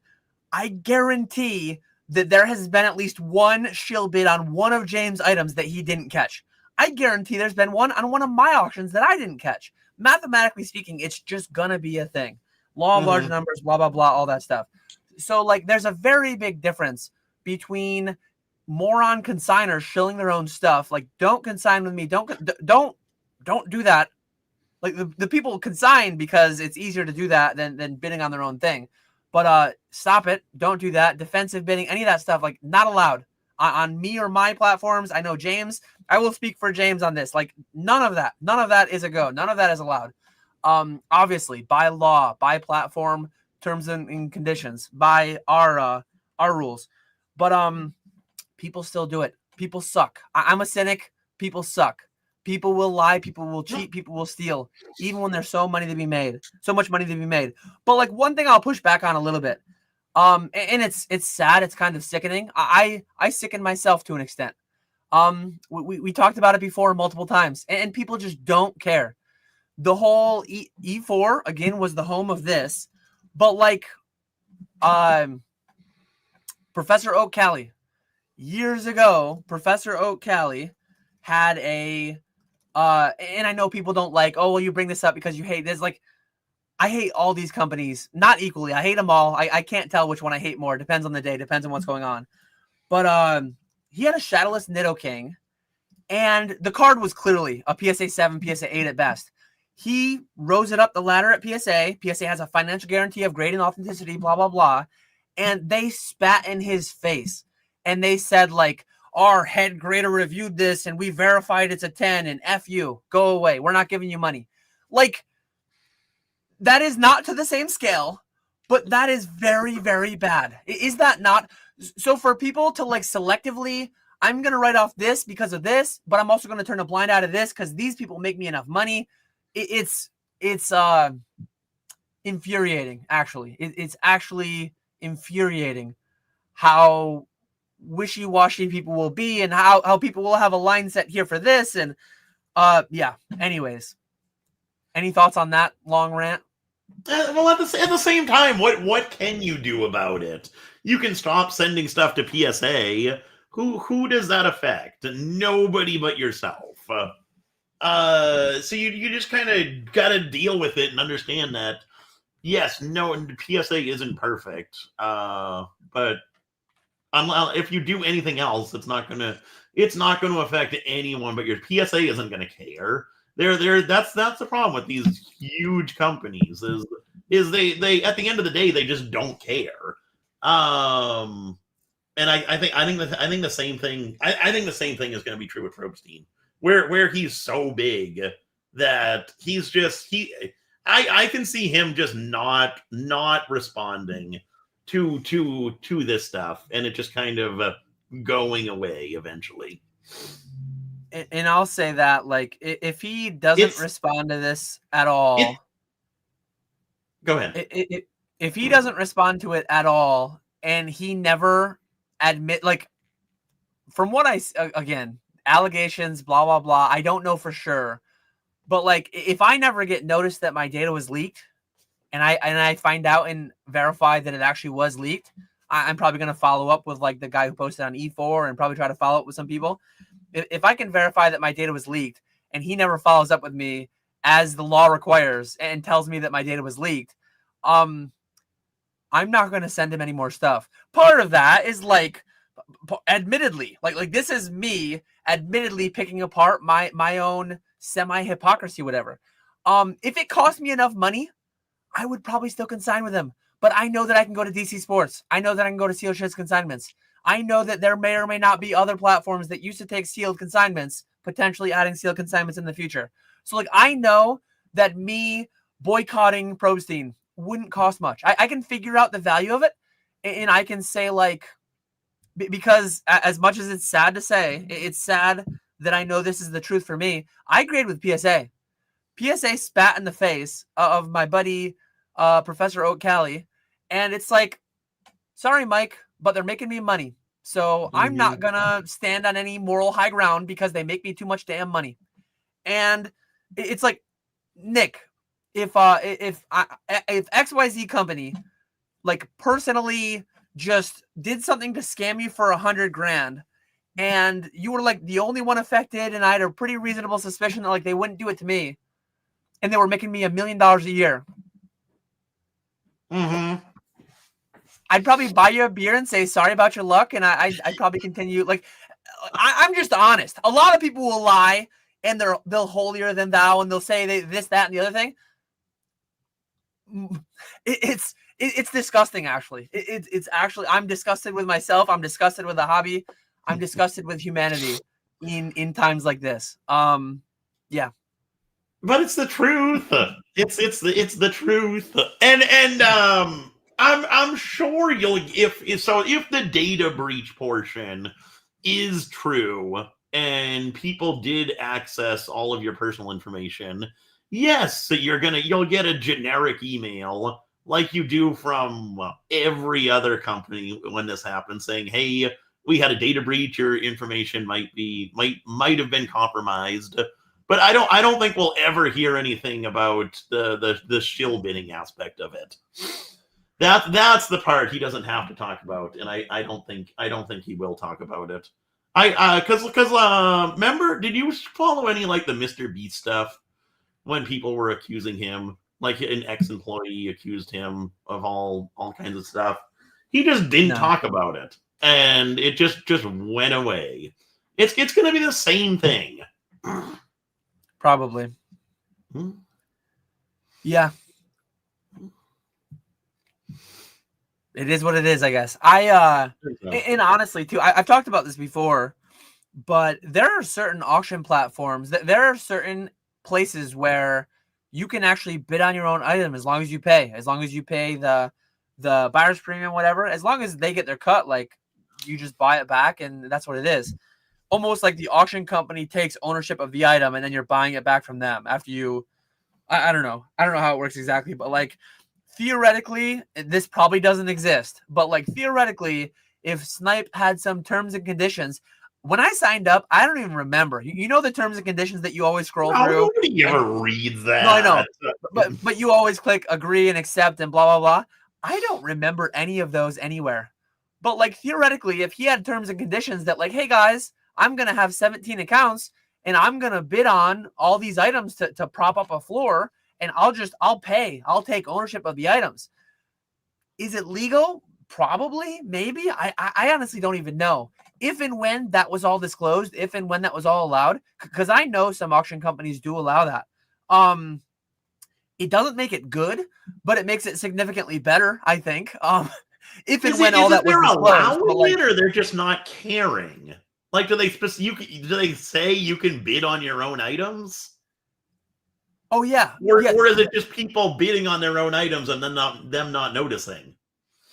I guarantee that there has been at least one shill bid on one of James' items that he didn't catch. I guarantee there's been one on one of my auctions that I didn't catch. Mathematically speaking, it's just going to be a thing. Law of large numbers, blah, blah, blah, all that stuff. So like there's a very big difference between moron consigners shilling their own stuff. Like, don't consign with me. Don't do that. Like the people consign because it's easier to do that than bidding on their own thing. But stop it. Don't do that. Defensive bidding, any of that stuff, like not allowed on me or my platforms. I know James, I will speak for James on this. Like none of that is a go. None of that is allowed. Obviously by law, by platform terms and conditions, by our rules. But people still do it. People suck. I'm a cynic. People suck. People will lie. People will cheat. People will steal, even when there's so much money to be made. But like one thing I'll push back on a little bit, and it's sad. It's kind of sickening. I sicken myself to an extent. We talked about it before multiple times, and people just don't care. The whole E4 again was the home of this, but like, Professor Oak Cali years ago, Professor Oak Cali had a. And I know people don't like, oh, well, you bring this up because you hate this. Like, I hate all these companies, not equally. I hate them all. I can't tell which one I hate more. It depends on the day, depends on what's going on. But he had a Shadowless Nidoking, and the card was clearly a PSA 7, PSA 8 at best. He rose it up the ladder at PSA. PSA has a financial guarantee of grade and authenticity, blah, blah, blah. And they spat in his face. And they said, like, our head grader reviewed this and we verified it's a 10 and F you, go away. We're not giving you money. Like, that is not to the same scale, but that is very, very bad. Is that not? So for people to like selectively, I'm going to write off this because of this, but I'm also going to turn a blind eye to this because these people make me enough money. It's infuriating, actually. It's actually infuriating how wishy-washy people will be and how people will have a line set here for this. And yeah, anyways, any thoughts on that long rant?
Well, at the same time, what can you do about it? You can stop sending stuff to PSA. Who does that affect? Nobody but yourself. So you just kind of got to deal with it and understand that, yes, no, PSA isn't perfect. But if you do anything else, it's not gonna affect anyone but your PSA isn't gonna care. That's the problem with these huge companies is they at the end of the day they just don't care. And I think the same thing. I think the same thing is going to be true with Probstein, where he's so big that he's just I can see him just not responding to this stuff, and it just kind of going away eventually.
And I'll say that, like, if he doesn't respond to this at all,
go ahead.
If he doesn't respond to it at all, and he never admit, like, from what again, allegations, blah blah blah, I don't know for sure, but like, if I never get noticed that my data was leaked, and I find out and verify that it actually was leaked, I'm probably going to follow up with like the guy who posted on E4 and probably try to follow up with some people. If I can verify that my data was leaked and he never follows up with me as the law requires and tells me that my data was leaked, I'm not going to send him any more stuff. Part of that is like, admittedly, like this is me admittedly picking apart my own semi-hypocrisy, whatever. If it cost me enough money, I would probably still consign with him. but I know that I can go to DC Sports. I know that I can go to Sealed Sheds Consignments. I know that there may or may not be other platforms that used to take sealed consignments, potentially adding sealed consignments in the future. So like, I know that me boycotting Probstein wouldn't cost much. I can figure out the value of it, and I can say like, because as much as it's sad to say, it's sad that I know this is the truth for me. I grade with PSA. PSA spat in the face of my buddy, Professor Oak Cali, and it's like, sorry, Mike, but they're making me money. So I'm not going to stand on any moral high ground because they make me too much damn money. And it's like, Nick, if XYZ company, like, personally just did something to scam you for $100,000 and you were like the only one affected, and I had a pretty reasonable suspicion that like they wouldn't do it to me, and they were making me $1 million a year, I'd probably buy you a beer and say sorry about your luck, and I'd probably continue. Like, I'm just honest. A lot of people will lie, and they'll holier than thou, and they'll say this, that, and the other thing. It's disgusting, actually. It's actually, I'm disgusted with myself. I'm disgusted with the hobby. I'm disgusted with humanity in times like this. Yeah.
But it's the truth. It's the truth. And I'm sure you'll, if the data breach portion is true and people did access all of your personal information, yes, you'll get a generic email like you do from every other company when this happens, saying, hey, we had a data breach, your information might have been compromised. But I don't think we'll ever hear anything about the shill bidding aspect of it. That's the part he doesn't have to talk about, and I don't think he will talk about it. Because remember, did you follow any like the Mr. Beast stuff when people were accusing him, like an ex-employee accused him of all kinds of stuff? He just didn't talk about it, and it just went away. It's going to be the same thing.
Probably. Yeah. It is what it is, I guess. And honestly, too, I've talked about this before, but there are certain auction platforms there are certain places where you can actually bid on your own item as long as you pay the buyer's premium, whatever. As long as they get their cut, like, you just buy it back, and that's what it is. Almost like the auction company takes ownership of the item, and then you're buying it back from them after you. I don't know how it works exactly, but like, theoretically, this probably doesn't exist. But like, theoretically, if Snype had some terms and conditions, when I signed up, I don't even remember. You know the terms and conditions that you always scroll through.
Nobody ever reads that.
No, I know, but you always click agree and accept and blah blah blah. I don't remember any of those anywhere. But like, theoretically, if he had terms and conditions that like, hey guys, I'm going to have 17 accounts and I'm going to bid on all these items to prop up a floor, and I'll pay. I'll take ownership of the items. Is it legal? Probably, maybe. I honestly don't even know. If and when that was all disclosed, if and when that was all allowed, because I know some auction companies do allow that. It doesn't make it good, but it makes it significantly better, I think. If and when all that was disclosed.
Allowing it, or they're just not caring? Like, do they say you can bid on your own items?
Oh yeah.
Or is it just people bidding on their own items and then them not noticing?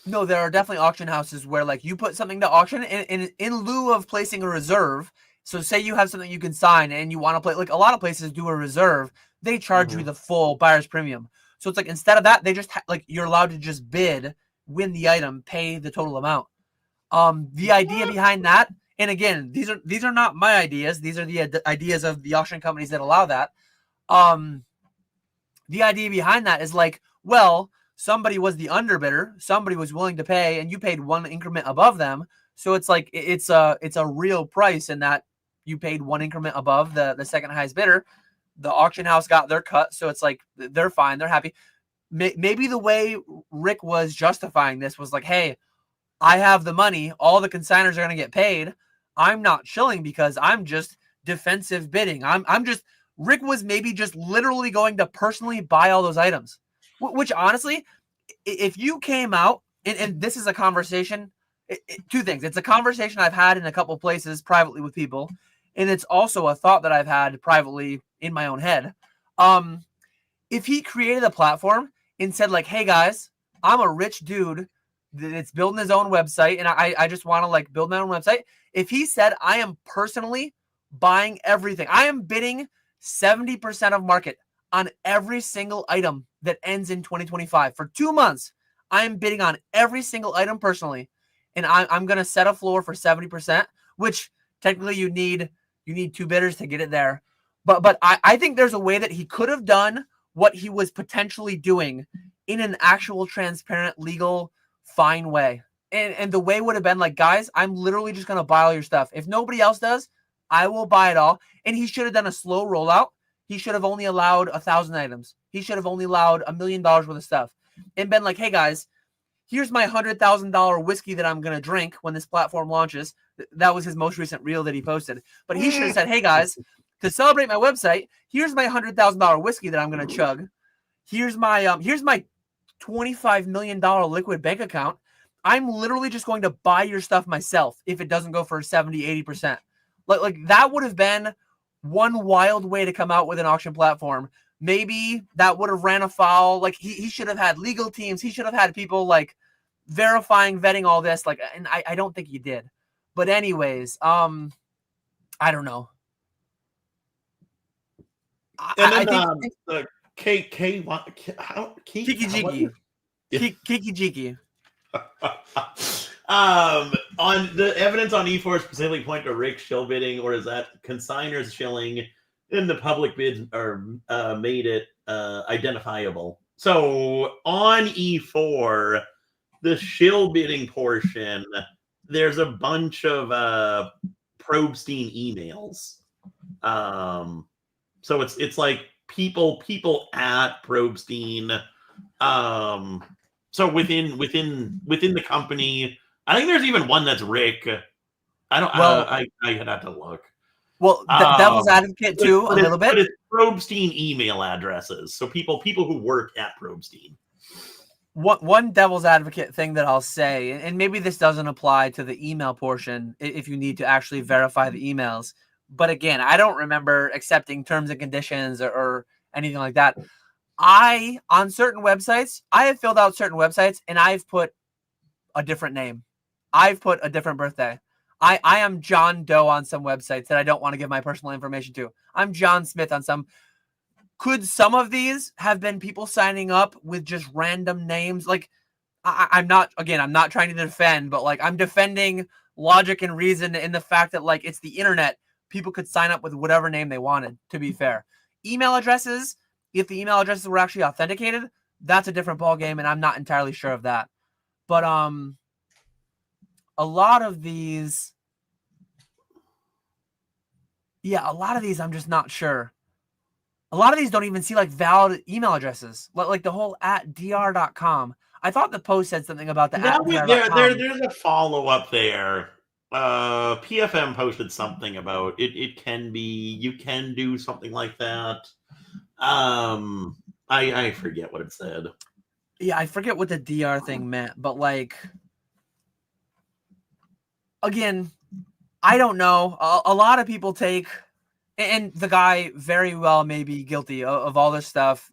No, there are definitely auction houses where like you put something to auction and in lieu of placing a reserve. So say you have something you can sign and you want to play, like a lot of places do a reserve, they charge you the full buyer's premium. So it's like, instead of that, they just like, you're allowed to just bid, win the item, pay the total amount. The idea behind that, and again, these are not my ideas. These are the ideas of the auction companies that allow that. The idea behind that is like, well, somebody was the underbidder, somebody was willing to pay, and you paid one increment above them. So it's like, it's a real price in that you paid one increment above the second highest bidder. The auction house got their cut. So it's like, they're fine. They're happy. Maybe the way Rick was justifying this was like, hey, I have the money. All the consigners are going to get paid. I'm not chilling because I'm just defensive bidding. Rick was maybe just literally going to personally buy all those items, which honestly, if you came out, and this is a conversation, two things. It's a conversation I've had in a couple places privately with people, and it's also a thought that I've had privately in my own head. If he created a platform and said like, hey guys, I'm a rich dude that's building his own website, and I just want to like build my own website. If he said, I am personally buying everything, I am bidding 70% of market on every single item that ends in 2025 for 2 months, I am bidding on every single item personally, and I'm going to set a floor for 70%, which technically you need 2 bidders to get it there. But I think there's a way that he could have done what he was potentially doing in an actual transparent, legal, fine way. And the way would have been like, guys, I'm literally just going to buy all your stuff. If nobody else does, I will buy it all. And he should have done a slow rollout. He should have only allowed 1,000 items. He should have only allowed $1 million worth of stuff. And been like, hey guys, here's my $100,000 whiskey that I'm going to drink when this platform launches. That was his most recent reel that he posted. But he should have said, hey guys, to celebrate my website, here's my $100,000 whiskey that I'm going to chug. Here's my $25 million liquid bank account. I'm literally just going to buy your stuff myself if it doesn't go for 70, 80%. Like that would have been one wild way to come out with an auction platform. Maybe that would have ran afoul. Like he should have had legal teams. He should have had people like verifying, vetting all this. Like, and I don't think he did. But anyways, I don't know.
And then the Kiki
Jiki.
On the evidence on E4 specifically point to Rick shill bidding, or is that consigners shilling in the public bids are made it identifiable? So on E4, the shill bidding portion, there's a bunch of Probstein emails. So it's like people at Probstein. So within the company, I think there's even one that's Rick. I don't. Well, I had to look.
Well, devil's advocate too, a little bit.
But it's Probstein email addresses. So people who work at Probstein.
One devil's advocate thing that I'll say, and maybe this doesn't apply to the email portion if you need to actually verify the emails. But again, I don't remember accepting terms and conditions or anything like that. On certain websites, I have filled out certain websites and I've put a different name. I've put a different birthday. I am John Doe on some websites that I don't want to give my personal information to. I'm John Smith on some. Could some of these have been people signing up with just random names? Like, I'm not trying to defend, but like I'm defending logic and reason in the fact that like it's the internet. People could sign up with whatever name they wanted, to be fair. Email addresses, if the email addresses were actually authenticated, that's a different ballgame, and I'm not entirely sure of that. But a lot of these, I'm just not sure. A lot of these don't even see like valid email addresses, like the whole @dr.com. I thought the post said something about the
@dr.com. There's a follow-up there. PFM posted something about it. You can do something like that. I forget what it said.
Yeah, I forget what the DR thing meant, but like, again, I don't know. A lot of people take, and the guy very well may be guilty of all this stuff.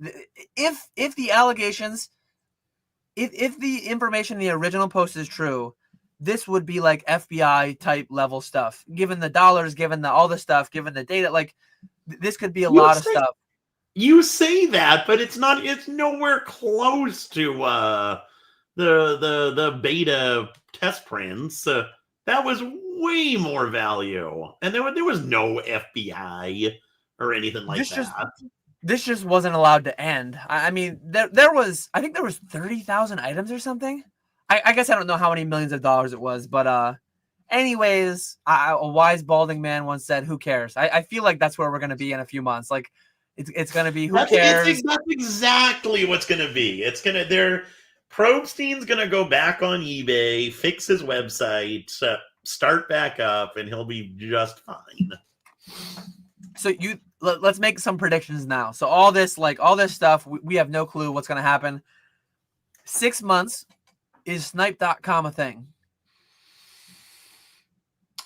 If the allegations, if the information in the original post is true, this would be like FBI type level stuff. Given the dollars, given all the stuff, given the data, like this could be a lot of stuff.
You say that, but it's not. It's nowhere close to the beta test prints. That was way more value, and there was no FBI or anything like that.
This just wasn't allowed to end. I mean, there was 30,000 items or something. I guess I don't know how many millions of dollars it was, but anyways, a wise balding man once said, "Who cares?" I feel like that's where we're gonna be in a few months. Like, it's gonna be who cares.
That's exactly what's gonna be. Probstein's gonna go back on eBay, fix his website, start back up, and he'll be just fine.
So let's make some predictions now. So all this stuff, we have no clue what's gonna happen. 6 months, is Snype.com a thing?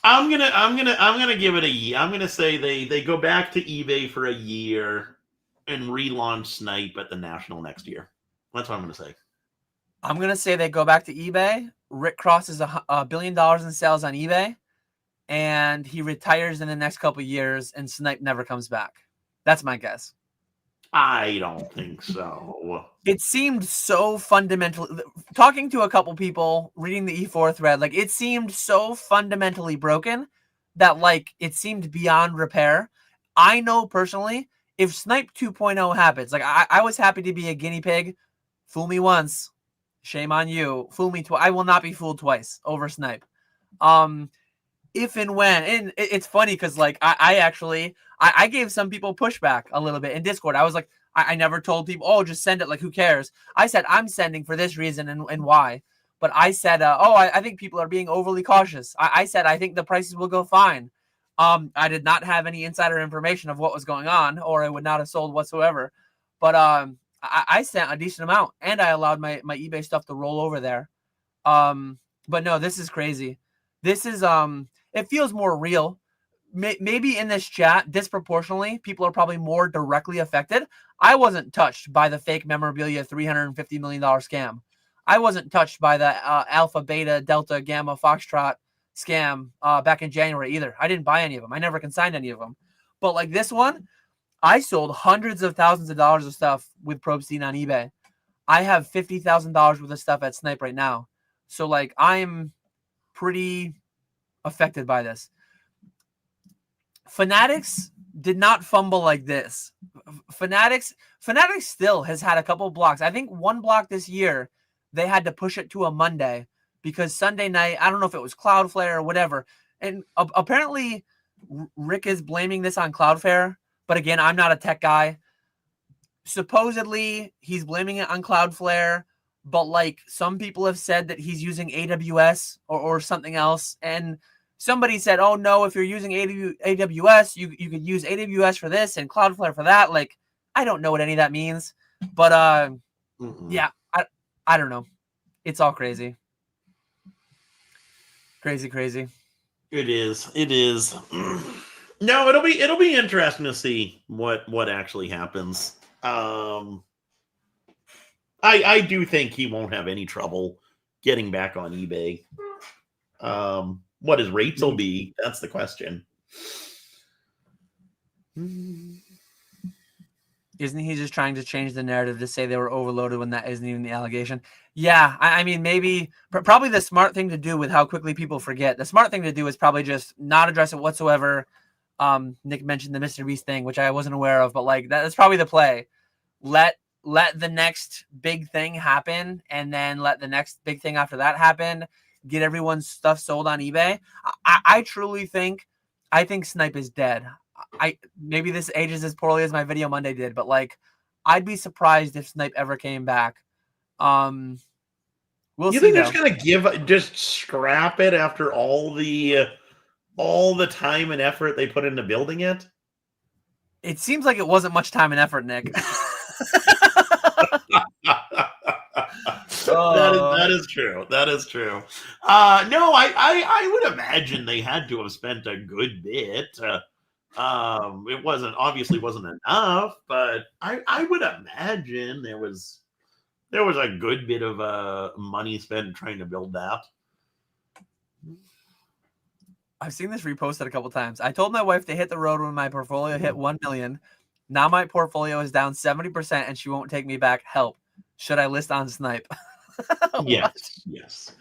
I'm gonna give it a year. I'm gonna say they go back to eBay for a year and relaunch Snype at the National next year. That's what I'm gonna say.
I'm gonna say they go back to eBay. Rick crosses $1 billion in sales on eBay, and he retires in the next couple of years, and Snype never comes back. That's my guess.
I don't think so.
It seemed so fundamental. Talking to a couple people, reading the E4 thread, like it seemed so fundamentally broken that like it seemed beyond repair. I know personally, if Snype 2.0 happens, like I was happy to be a guinea pig. Fool me once, shame on you. Fool me twice. I will not be fooled twice over Snype. If and when, and it's funny because like I actually gave some people pushback a little bit in Discord. I was like, I never told people, oh, just send it. Like, who cares? I said, I'm sending for this reason and why. But I said, I think people are being overly cautious. I said, I think the prices will go fine. I did not have any insider information of what was going on, or I would not have sold whatsoever. But I sent a decent amount, and I allowed my eBay stuff to roll over there. But no, this is crazy. This is it feels more real. Maybe in this chat, disproportionately, people are probably more directly affected. I wasn't touched by the fake memorabilia $350 million scam. I wasn't touched by the Alpha, Beta, Delta, Gamma, Foxtrot scam back in January either. I didn't buy any of them. I never consigned any of them. But like this one, I sold hundreds of thousands of dollars of stuff with Probstein on eBay. I have $50,000 worth of stuff at Snype right now. So like I'm pretty affected by this. Fanatics did not fumble like this. Fanatics still has had a couple blocks. I think one block this year, they had to push it to a Monday because Sunday night, I don't know if it was Cloudflare or whatever. And apparently Rick is blaming this on Cloudflare. But again, I'm not a tech guy. Supposedly, he's blaming it on Cloudflare. But like some people have said that he's using AWS or something else. And somebody said, oh, no, if you're using AWS, you could use AWS for this and Cloudflare for that. Like, I don't know what any of that means. But, yeah, I don't know. It's all crazy. Crazy.
It is. No, it'll be interesting to see what actually happens. I do think he won't have any trouble getting back on eBay. What his rates will be, that's the question.
Isn't he just trying to change the narrative to say they were overloaded when that isn't even the allegation? Yeah, I mean, maybe, probably the smart thing to do with how quickly people forget. The smart thing to do is probably just not address it whatsoever. Nick mentioned the Mr. Beast thing, which I wasn't aware of, but like that's probably the play. Let the next big thing happen, and then let the next big thing after that happen. Get everyone's stuff sold on eBay. I truly think, Snype is dead. Maybe this ages as poorly as my video Monday did, but like, I'd be surprised if Snype ever came back. We'll
you
see.
Think they're just gonna just scrap it after all the time and effort they put into building it?
It seems like it wasn't much time and effort, Nick.
That is true. That is true. No, I would imagine they had to have spent a good bit. It obviously wasn't enough, but I would imagine there was a good bit of money spent trying to build that.
I've seen this reposted a couple times. I told my wife to hit the road when my portfolio hit 1 million. Now my portfolio is down 70% and she won't take me back. Help. Should I list on Snype?
Yes.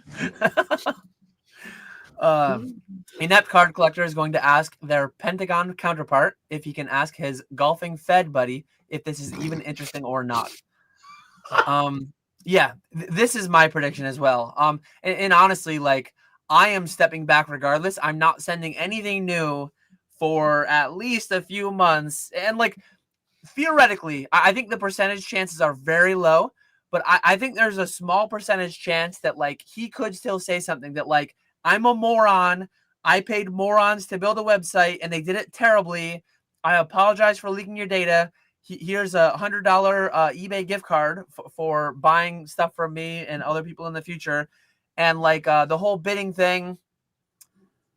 Inept card collector is going to ask their Pentagon counterpart if he can ask his golfing Fed buddy if this is even interesting or not. Yeah, this is my prediction as well. And honestly, like, I am stepping back regardless. I'm not sending anything new for at least a few months. And like, theoretically, I think the percentage chances are very low, but I think there's a small percentage chance that like he could still say something that like, I'm a moron. I paid morons to build a website and they did it terribly. I apologize for leaking your data. here's a $100 eBay gift card for buying stuff from me and other people in the future. And like the whole bidding thing,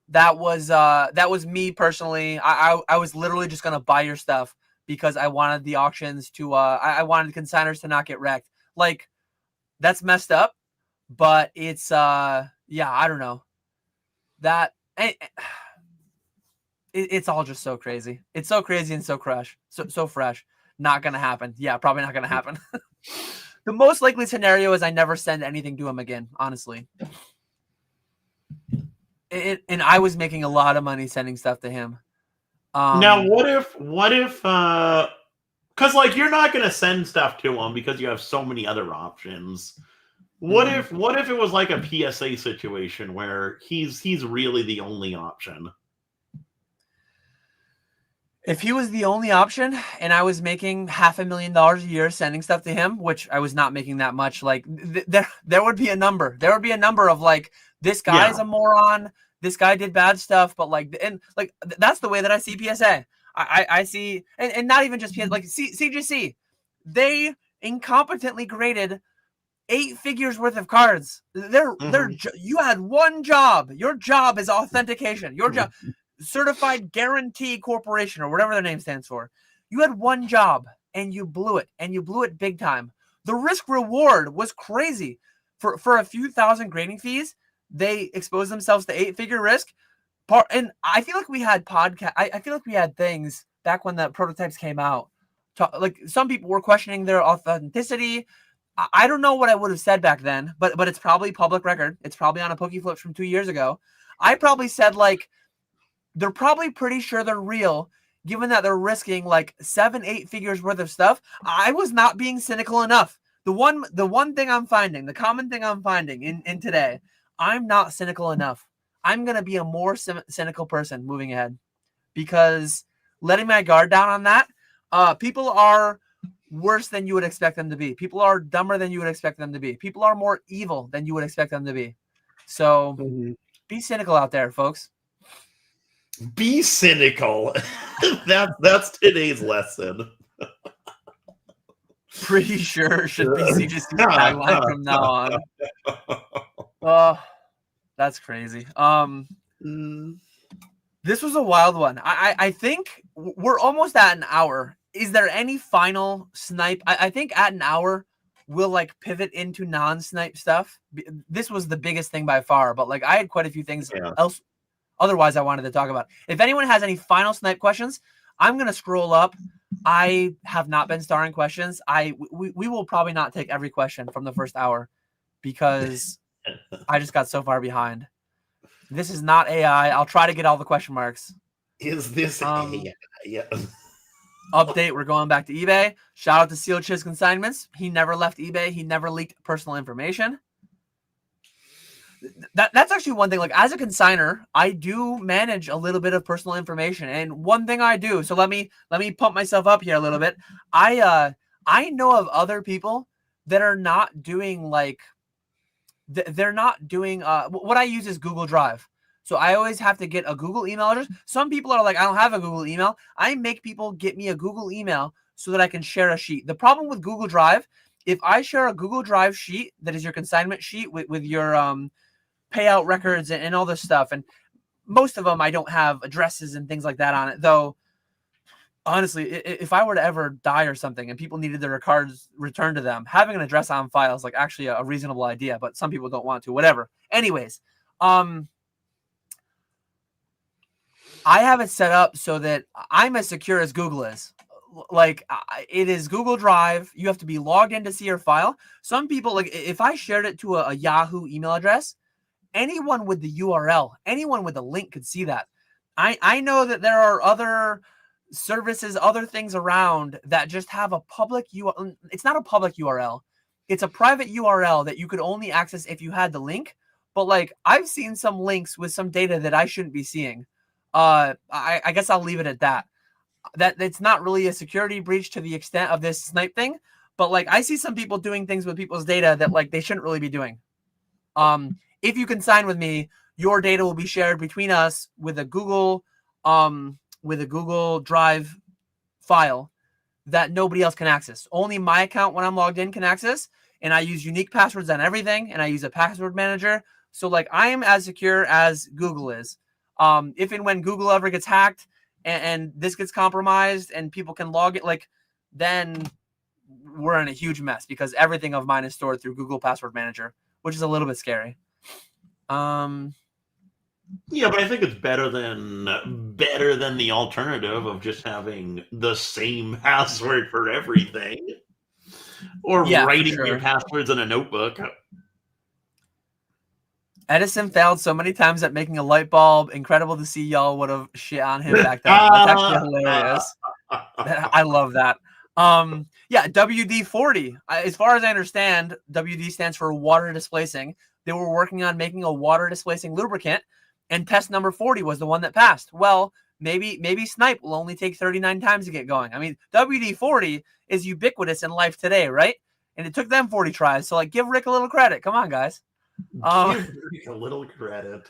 that was me personally. I was literally just gonna buy your stuff because I wanted the auctions to I wanted consigners to not get wrecked. Like, that's messed up, but it's yeah, I don't know. That it's all just so crazy. It's so crazy and so fresh. Not gonna happen. Yeah, probably not gonna happen. The most likely scenario is I never send anything to him again, honestly. And I was making a lot of money sending stuff to him.
Now, what if, because like you're not gonna send stuff to him because you have so many other options. What if it was like a PSA situation where he's really the only option?
If he was the only option and I was making $500,000 a year sending stuff to him, which I was not making that much, like there would be a number. There would be a number of like, this guy's a moron. This guy did bad stuff, but like, and like, that's the way that I see PSA. I see, and not even just PSA, like CGC, they incompetently graded 8 figures worth of cards. You had one job. Your job is authentication. Your job, Certified Guarantee Corporation or whatever their name stands for. You had one job and you blew it, and you blew it big time. The risk reward was crazy. For a few thousand grading fees, they exposed themselves to 8-figure risk. And I feel like we had I feel like we had things back when the prototypes came out. Like, some people were questioning their authenticity. I don't know what I would have said back then, but it's probably public record. It's probably on a Pokeflipz from 2 years ago. I probably said like, they're probably pretty sure they're real, given that they're risking like 7-8 figures worth of stuff. I was not being cynical enough. The one thing I'm finding, the common thing I'm finding in today, I'm not cynical enough. I'm going to be a more cynical person moving ahead, because letting my guard down on that, people are worse than you would expect them to be. People are dumber than you would expect them to be. People are more evil than you would expect them to be. So be cynical out there, folks.
Be cynical. That's today's lesson.
Pretty sure should be CGC's tagline from now on. Oh, that's crazy. This was a wild one. I think we're almost at an hour. Is there any final Snype? I think at an hour we'll like pivot into non-Snype stuff. This was the biggest thing by far, but like I had quite a few things else. Otherwise, I wanted to talk about. If anyone has any final Snype questions, I'm gonna scroll up. I have not been starring questions. We will probably not take every question from the first hour, because I just got so far behind. This is not AI. I'll try to get all the question marks.
Is this AI? Yeah.
Update, we're going back to eBay. Shout out to Seal Chiz Consignments. He never left eBay. He never leaked personal information. That's actually one thing. Like, as a consigner, I do manage a little bit of personal information. And one thing I do, so let me pump myself up here a little bit. I know of other people that are not doing like, they're not doing what I use is Google Drive. So I always have to get a Google email address. Some people are like, I don't have a Google email. I make people get me a Google email so that I can share a sheet. The problem with Google Drive, if I share a Google Drive sheet that is your consignment sheet with your payout records and all this stuff, and most of them I don't have addresses and things like that on it, though honestly, if I were to ever die or something and people needed their cards returned to them, having an address on file is like actually a reasonable idea, but some people don't want to. Whatever. Anyways, I have it set up so that I'm as secure as Google is. Like, it is Google Drive. You have to be logged in to see your file. Some people, like, if I shared it to a Yahoo email address, anyone with the URL, anyone with the link could see that. I know that there are other services, other things around that just have a public URL. It's not a public URL. It's a private URL that you could only access if you had the link. But like, I've seen some links with some data that I shouldn't be seeing. I guess I'll leave it at that. That it's not really a security breach to the extent of this Snype thing, but like, I see some people doing things with people's data that like they shouldn't really be doing. If you can sign with me, your data will be shared between us with a Google Drive file that nobody else can access. Only my account when I'm logged in can access, and I use unique passwords on everything, and I use a password manager. So like I am as secure as Google is. If and when Google ever gets hacked and this gets compromised and people can log it, like then we're in a huge mess because everything of mine is stored through Google Password Manager, which is a little bit scary.
Yeah, but I think it's better than the alternative of just having the same password for everything, or writing your passwords in a notebook.
Edison failed so many times at making a light bulb. Incredible to see y'all would have shit on him back then. That's actually hilarious. I love that. Yeah, WD-40. As far as I understand, WD stands for water displacing. They were working on making a water displacing lubricant, and test number 40 was the one that passed. Well, maybe Snype will only take 39 times to get going. I mean, WD-40 is ubiquitous in life today, right? And it took them 40 tries. So like, give Rick a little credit. Come on, guys.
Give Rick a little credit.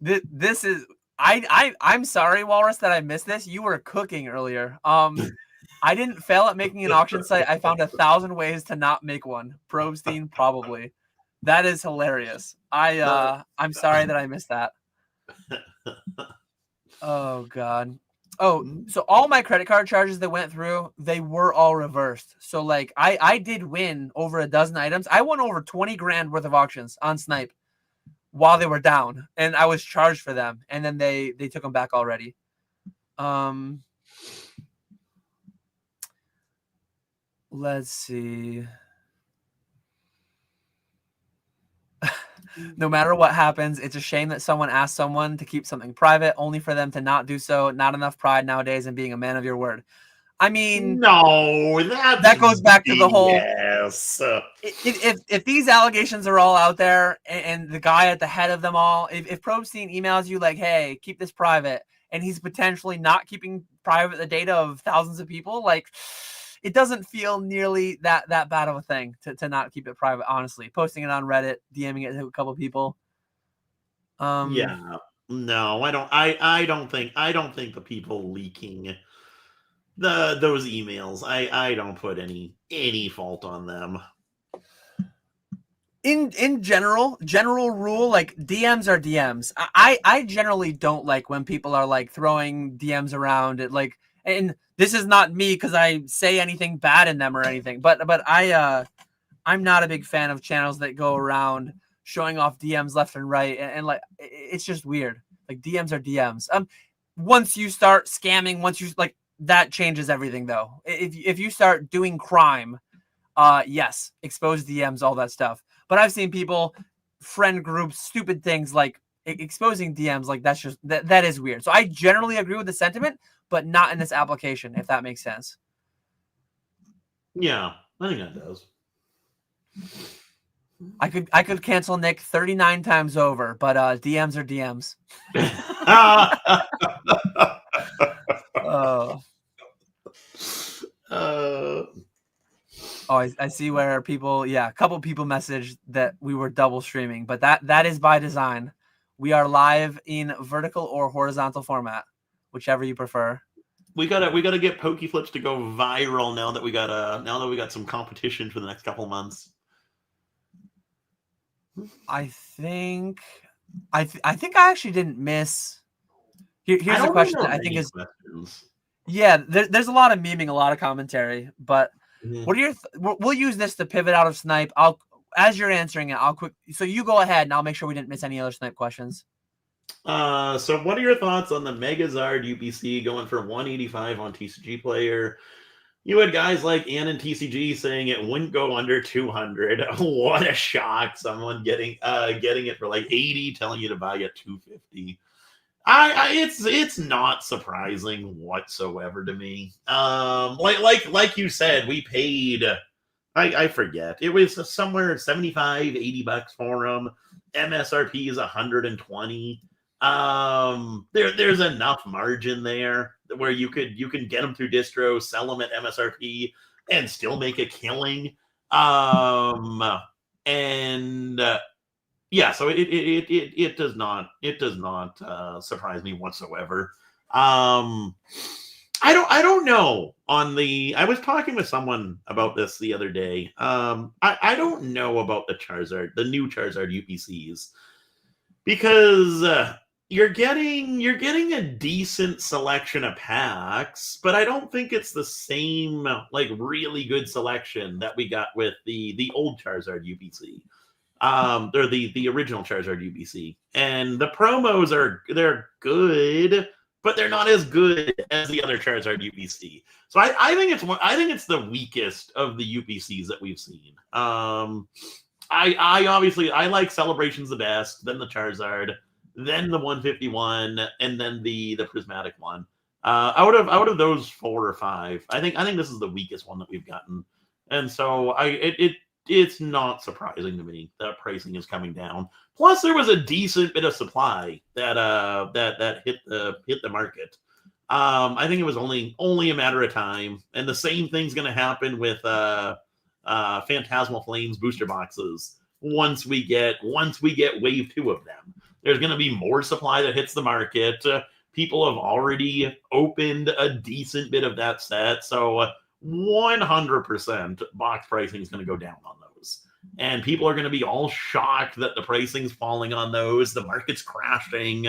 This is I'm sorry, Walrus, that I missed this. You were cooking earlier. I didn't fail at making an auction site. I found 1,000 ways to not make one. Probstein, probably. That is hilarious. I'm sorry that I missed that. Oh God. Oh, so all my credit card charges that went through, they were all reversed. So like I did win over a dozen items. I won over 20 grand worth of auctions on Snype while they were down, and I was charged for them, and then they took them back already. Let's see. No matter what happens, it's a shame that someone asked someone to keep something private only for them to not do so. Not enough pride nowadays in being a man of your word. I mean,
no,
that goes back to the whole.
Yes.
If these allegations are all out there, and the guy at the head of them all, if Probstein emails you like, "Hey, keep this private," and he's potentially not keeping private the data of thousands of people, like, it doesn't feel nearly that bad of a thing to not keep it private. Honestly, posting it on Reddit, DMing it to a couple of people.
Yeah, no, I don't think the people leaking those emails, I don't put any fault on them.
In general rule, like, DMs are DMs. I generally don't like when people are like throwing DMs around it, like, and this is not me because I say anything bad in them or anything, but I'm not a big fan of channels that go around showing off DMs left and right, and like, it's just weird. Like, DMs are DMs. Once you start scamming, once you like, that changes everything though. If you start doing crime, yes, expose DMs, all that stuff. But I've seen people, friend groups, stupid things like exposing DMs. Like, that's just that is weird. So I generally agree with the sentiment, but not in this application, if that makes sense.
Yeah, I think that does.
I could cancel Nick 39 times over, but DMs are DMs. Oh, I see where people, a couple people messaged that we were double streaming, but that is by design. We are live in vertical or horizontal format, whichever you prefer.
We gotta get Pokeflipz to go viral now that we got some competition for the next couple months.
I think I actually didn't miss. Here's a question that I think is questions. Yeah, there's a lot of memeing, a lot of commentary, but what are your we'll use this to pivot out of Snype. As you're answering it, so you go ahead and I'll make sure we didn't miss any other Snype questions.
So what are your thoughts on the Megazard UPC going for 185 on TCG Player? You had guys like Ann and TCG saying it wouldn't go under 200. What a shock! Someone getting it for like 80, telling you to buy it 250. It's not surprising whatsoever to me. Like you said, we paid, I forget, it was somewhere 75, 80 bucks for them. MSRP is 120. There's enough margin there where you can get them through distro, sell them at MSRP, and still make a killing. Yeah, so it does not surprise me whatsoever. I I don't know on the. I was talking with someone about this the other day. I don't know about the new Charizard UPCs, because you're getting a decent selection of packs, but I don't think it's the same like really good selection that we got with the old Charizard UPC. They're the original Charizard UPC, and the promos they're good, but they're not as good as the other Charizard UPC. So I think it's the weakest of the UPCs that we've seen. I obviously I like Celebrations the best, then the Charizard, then the 151, and then the prismatic one. Out of those 4 or 5, I think this is the weakest one that we've gotten, and so it's not surprising to me that pricing is coming down. Plus, there was a decent bit of supply that hit the market. I think it was only a matter of time, and the same thing's going to happen with Phantasmal Flames booster boxes. Once we get wave 2 of them, there's going to be more supply that hits the market. People have already opened a decent bit of that set, so 100% box pricing is going to go down on those, and people are going to be all shocked that the pricing's falling on those. The market's crashing,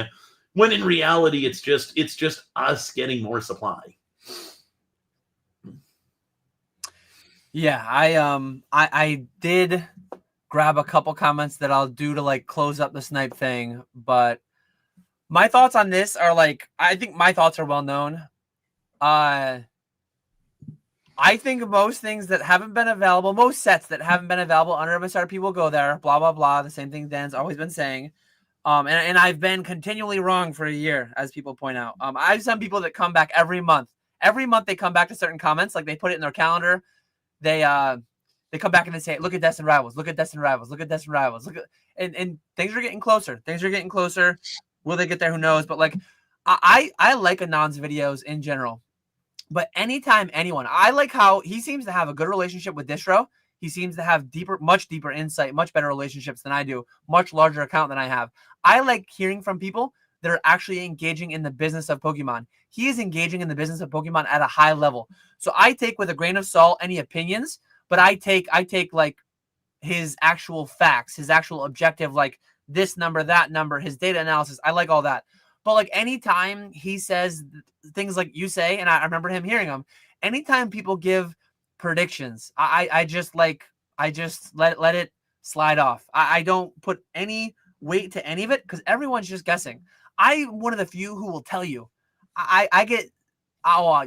when in reality it's just us getting more supply.
Yeah, I did grab a couple comments that I'll do to like close up the Snype thing, but my thoughts on this are like, I think my thoughts are well known. I think most things that haven't been available, most sets that haven't been available under MSRP will go there, blah, blah, blah. The same thing Dan's always been saying. And I've been continually wrong for a year, as people point out. I have some people that come back every month. Every month they come back to certain comments, like they put it in their calendar. They come back and they say, look at Destined Rivals, look at Destined Rivals, look at Destined Rivals, look at, and things are getting closer. Things are getting closer. Will they get there? Who knows? But like, I like Anon's videos in general. But anytime anyone, I like how he seems to have a good relationship with Distro. He seems to have much deeper insight, much better relationships than I do, much larger account than I have. I like hearing from people that are actually engaging in the business of Pokemon. He is engaging in the business of Pokemon at a high level. So I take with a grain of salt any opinions, but I take like his actual facts, his actual objective, like this number, that number, his data analysis. I like all that. But like anytime he says things like you say, and I remember him hearing them, anytime people give predictions, I just let it slide off. I don't put any weight to any of it because everyone's just guessing. I'm one of the few who will tell you. I get,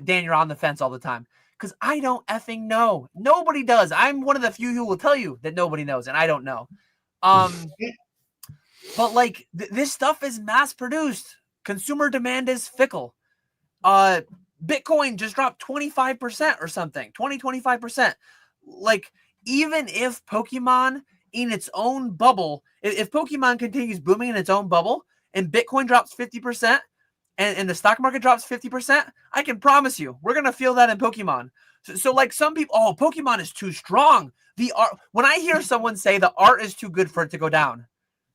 Dan, you're on the fence all the time because I don't effing know. Nobody does. I'm one of the few who will tell you that nobody knows, and I don't know. But like this stuff is mass produced. Consumer demand is fickle. Bitcoin just dropped 25% or something, 25%. Like, even if Pokemon in its own bubble, if Pokemon continues booming in its own bubble and Bitcoin drops 50% and the stock market drops 50%, I can promise you we're going to feel that in Pokemon. So like some people, oh, Pokemon is too strong. The art, when I hear someone say the art is too good for it to go down,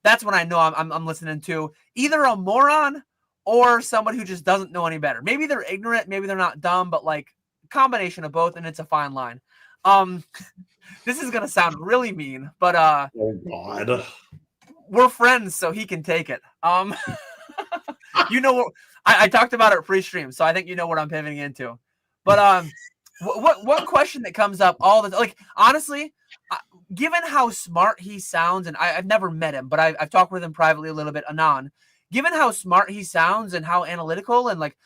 that's when I know I'm listening to either a moron or someone who just doesn't know any better. Maybe they're ignorant, maybe they're not dumb, but like combination of both, and it's a fine line. This is gonna sound really mean, but
oh God,
we're friends, so he can take it. You know what I talked about it pre-stream, so I think you know what I'm pivoting into. But what question that comes up all the like honestly, given how smart he sounds, and I've never met him, but I've talked with him privately a little bit, Anon. Given how smart he sounds and how analytical, and like,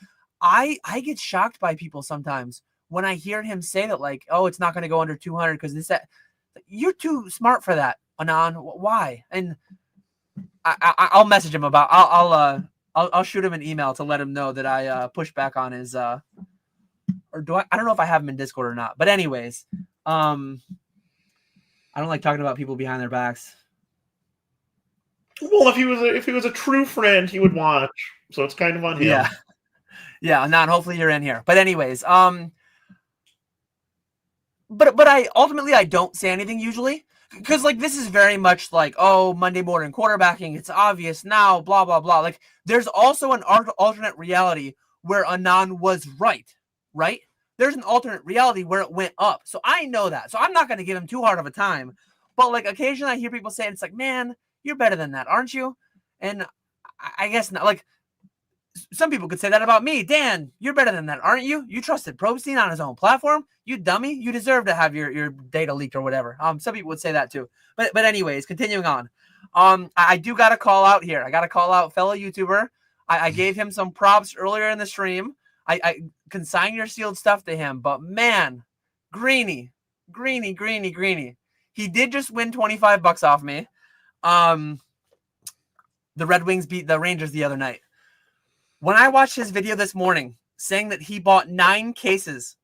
I get shocked by people sometimes when I hear him say that, like, oh, it's not going to go under 200 because this, that. You're too smart for that, Anon. Why? And I'll message him about. I'll shoot him an email to let him know that I push back on his. Or do I? I don't know if I have him in Discord or not. But anyways, I don't like talking about people behind their backs.
Well, if he was a true friend, he would watch. So it's kind of on him.
Yeah. Not. Hopefully you're in here. But anyways, but I ultimately I don't say anything usually because like this is very much like, oh, Monday morning quarterbacking. It's obvious now. Blah blah blah. Like there's also an alternate reality where Anon was right. right? There's an alternate reality where it went up. So I know that. So I'm not going to give him too hard of a time. But like occasionally I hear people say, it's like, man, you're better than that, aren't you? And I guess not. Like some people could say that about me. Dan, you're better than that, aren't you? You trusted Probstein on his own platform. You dummy. You deserve to have your data leaked or whatever. Some people would say that too. But anyways, continuing on. I do got to call out here. I got to call out fellow YouTuber. I gave him some props earlier in the stream. I consign your sealed stuff to him. But man, Greeny. He did just win $25 off me. The Red Wings beat the Rangers the other night. When I watched his video this morning saying that he bought 9 cases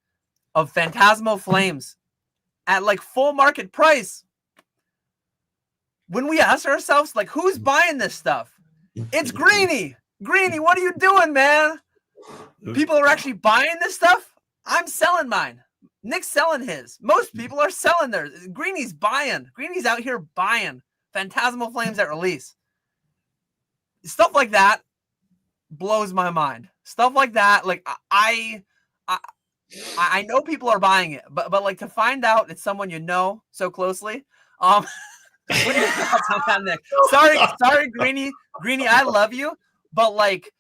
of Phantasmal Flames at like full market price, when we ask ourselves, like, who's buying this stuff? It's Greeny. Greeny, what are you doing, man? People are actually buying this stuff. I'm selling mine. Nick's selling his. Most people are selling theirs. Greeny's buying. Greeny's out here buying Phantasmal Flames at release. Stuff like that blows my mind. Stuff like that, like I know people are buying it, but like to find out it's someone you know so closely. What are your thoughts on that, Nick? Sorry, Greeny, I love you, but like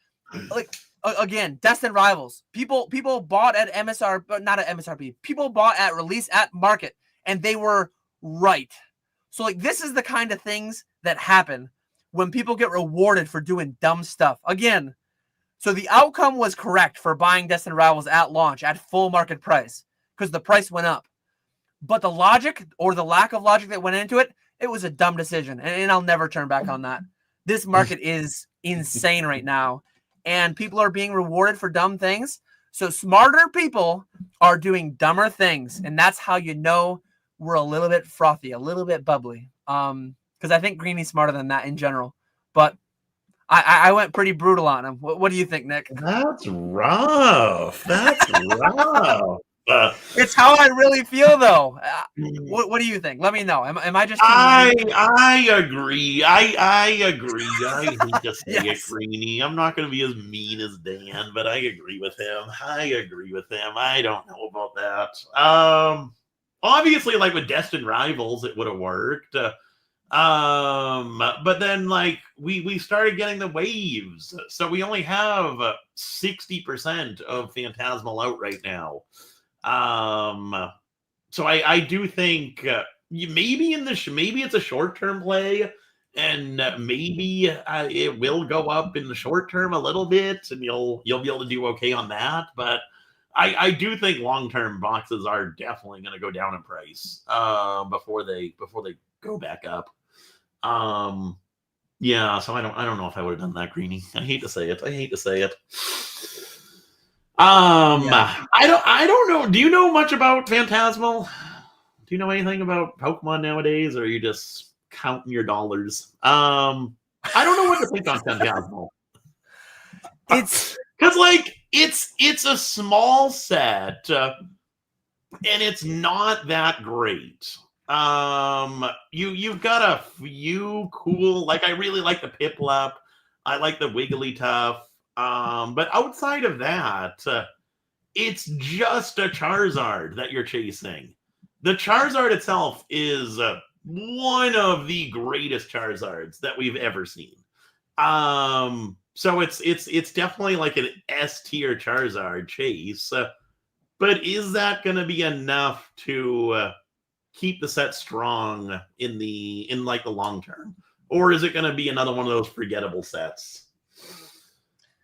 again, Destined Rivals. People bought at MSRP, but not at MSRP. People bought at release at market, and they were right. So like this is the kind of things that happen when people get rewarded for doing dumb stuff. Again, so the outcome was correct for buying Destined Rivals at launch at full market price because the price went up. But the logic or the lack of logic that went into it, it was a dumb decision. And I'll never turn back on that. This market is insane right now. And people are being rewarded for dumb things. So smarter people are doing dumber things. And that's how you know we're a little bit frothy, a little bit bubbly. Because I think Greeny's smarter than that in general. But I went pretty brutal on him. What do you think, Nick?
That's rough. That's rough.
It's how I really feel, though. What do you think? Let me know. Am I just?
I agree. I agree. I hate to say it, Greeny. I'm not going to be as mean as Dan, but I agree with him. I don't know about that. Obviously, like with Destined Rivals, it would have worked. But then like we started getting the waves, so we only have 60% of Phantasmal out right now. So I do think maybe maybe it's a short-term play, and maybe it will go up in the short term a little bit, and you'll be able to do okay on that. But I do think long-term boxes are definitely going to go down in price before they go back up. Yeah, so I don't know if I would have done that, Greeny. I hate to say it. I don't know. Do you know much about Phantasmal? Do you know anything about Pokemon nowadays, or are you just counting your dollars? I don't know what to think on Phantasmal.
It's
because like it's a small set, and it's not that great. You've got a few cool, like I really like the Piplup, I like the Wigglytuff, but outside of that, it's just a Charizard that you're chasing. The Charizard itself is one of the greatest Charizards that we've ever seen. So it's definitely like an S tier Charizard chase, but is that going to be enough to keep the set strong in like the long term, or is it going to be another one of those forgettable sets?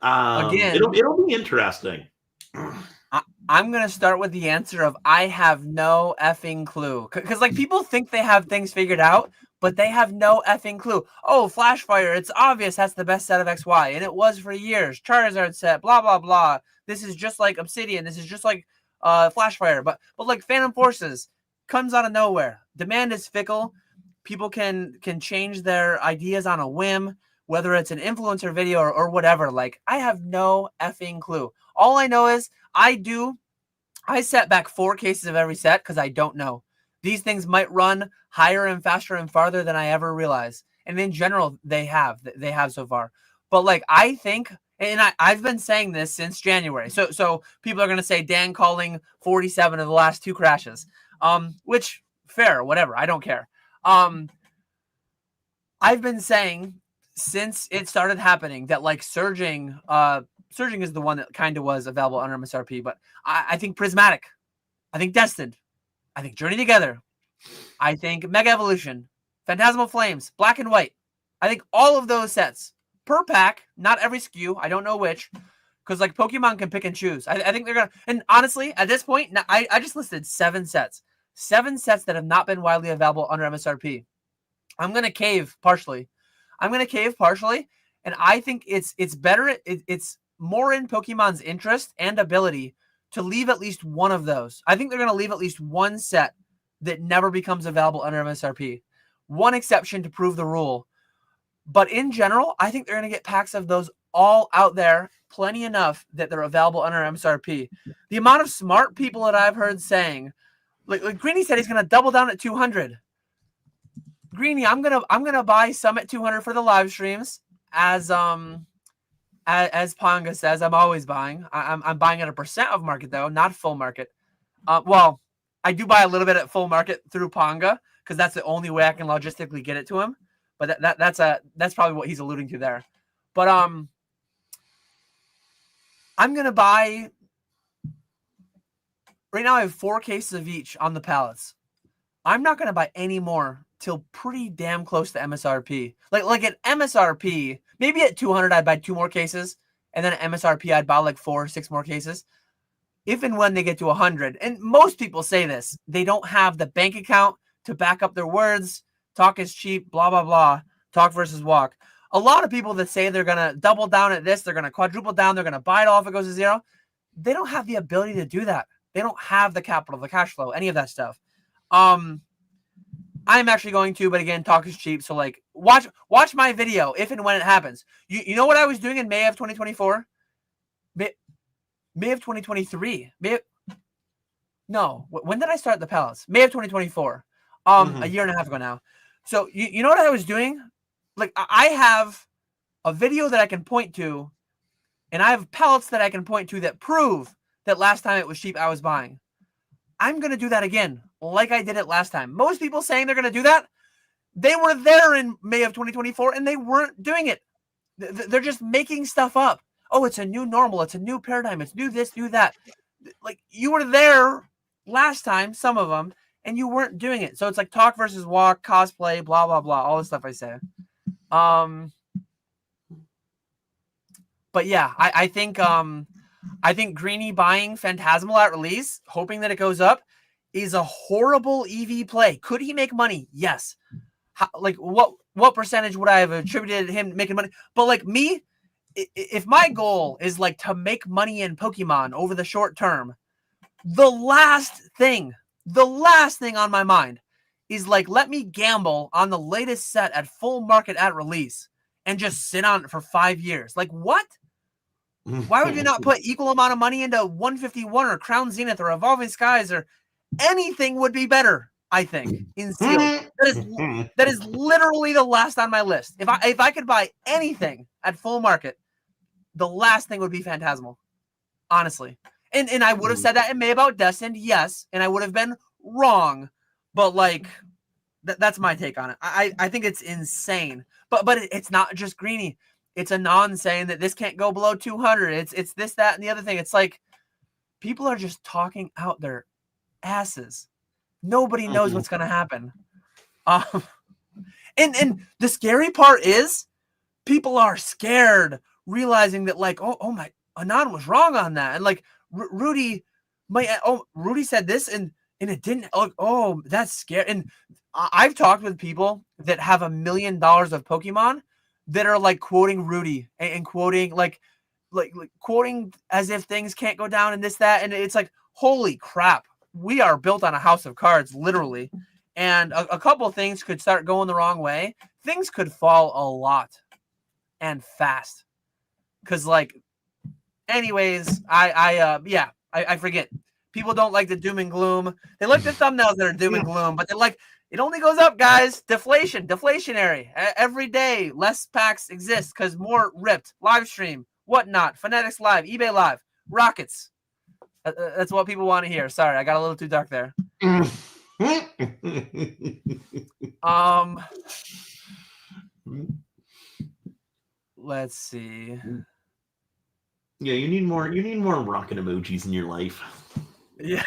Again, it'll be interesting.
I'm going to start with the answer of I have no effing clue, because like people think they have things figured out, but they have no effing clue. Oh, Flashfire, it's obvious that's the best set of XY, and it was for years. Charizard set, blah blah blah. This is just like Obsidian. This is just like Flashfire, but like Phantom Forces comes out of nowhere. Demand is fickle. People can change their ideas on a whim, whether it's an influencer video or whatever. Like, I have no effing clue. All I know is I set back 4 cases of every set because I don't know. These things might run higher and faster and farther than I ever realized. And in general, they have so far. But like, I think And I've been saying this since January. So people are going to say Dan calling 47 of the last 2 crashes. Which, fair, whatever. I don't care. I've been saying since it started happening that like Surging is the one that kind of was available under MSRP, but I think Prismatic, I think Destined, I think Journey Together, I think Mega Evolution, Phantasmal Flames, Black and White, I think all of those sets per pack, not every SKU, I don't know which, because like Pokemon can pick and choose. I think they're gonna, and honestly, at this point, I just listed 7 sets that have not been widely available under MSRP. I'm gonna cave partially. And I think it's better. It's more in Pokemon's interest and ability to leave at least one of those. I think they're gonna leave at least one set that never becomes available under MSRP. One exception to prove the rule. But in general, I think they're gonna get packs of those all out there, plenty enough that they're available under MSRP. The amount of smart people that I've heard saying, like Greeny said, he's gonna double down at 200. Greeny, I'm gonna buy some at 200 for the live streams, as Ponga says. I'm always buying. I'm buying at a % of market though, not full market. Well, I do buy a little bit at full market through Ponga because that's the only way I can logistically get it to him. But that's probably what he's alluding to there. But I'm gonna buy. Right now, I have 4 cases of each on the pallets. I'm not gonna buy any more till pretty damn close to MSRP. Like at MSRP, maybe at 200 I'd buy 2 more cases, and then at MSRP I'd buy like 4 or 6 more cases. If and when they get to 100, and most people say this, they don't have the bank account to back up their words. Talk is cheap, blah blah blah. Talk versus walk. A lot of people that say they're gonna double down at this, they're gonna quadruple down, they're gonna buy it all if it goes to 0. They don't have the ability to do that. They don't have the capital, the cash flow, any of that stuff. I'm actually going to, but again, talk is cheap. So like, watch my video if and when it happens. You know what I was doing in May of 2024? May of 2023. No, when did I start the pallets? May of 2024. A year and a half ago now. So you know what I was doing? Like I have a video that I can point to, and I have pallets that I can point to that prove that last time it was cheap I was buying. I'm going to do that again, like I did it last time. Most people saying they're going to do that, they were there in May of 2024, and they weren't doing it. They're just making stuff up. Oh, it's a new normal. It's a new paradigm. It's new this, new that. Like, you were there last time, some of them, and you weren't doing it. So it's like talk versus walk, cosplay, blah, blah, blah, all the stuff I say. But yeah, I think Greeny buying Phantasmal at release, hoping that it goes up, is a horrible EV play. Could he make money? Yes. Like what percentage would I have attributed him making money? But like me, if my goal is like to make money in Pokemon over the short term, the last thing on my mind is like, let me gamble on the latest set at full market at release and just sit on it for 5 years. Like what? Why would you not put equal amount of money into 151 or Crown Zenith or Evolving Skies or anything would be better, I think, in sealed. That is literally the last on my list. If I could buy anything at full market, the last thing would be Phantasmal. Honestly. And I would have said that in May about Destined, yes, and I would have been wrong. But like that's my take on it. I think it's insane. But it's not just Greeny. It's a non saying that this can't go below 200. It's this, that, and the other thing. It's like people are just talking out their asses. Nobody knows what's going to happen. And the scary part is people are scared, realizing that like, oh my, Anon was wrong on that. And like Rudy said this and it didn't. Oh, that's scary. And I've talked with people that have $1 million of Pokemon that are like quoting Rudy and quoting like quoting as if things can't go down and this, that. And it's like, holy crap, we are built on a house of cards, literally. And a couple of things could start going the wrong way. Things could fall a lot and fast. Cause like, anyways, I forget. People don't like the doom and gloom. They like the thumbnails that are doom and gloom, but they're like, it only goes up, guys. Deflationary. Every day, less packs exist because more ripped. Live stream, whatnot, Fanatics Live, eBay Live, Rockets. That's what people want to hear. Sorry, I got a little too dark there. Let's see.
Yeah, you need more rocket emojis in your life.
Yeah.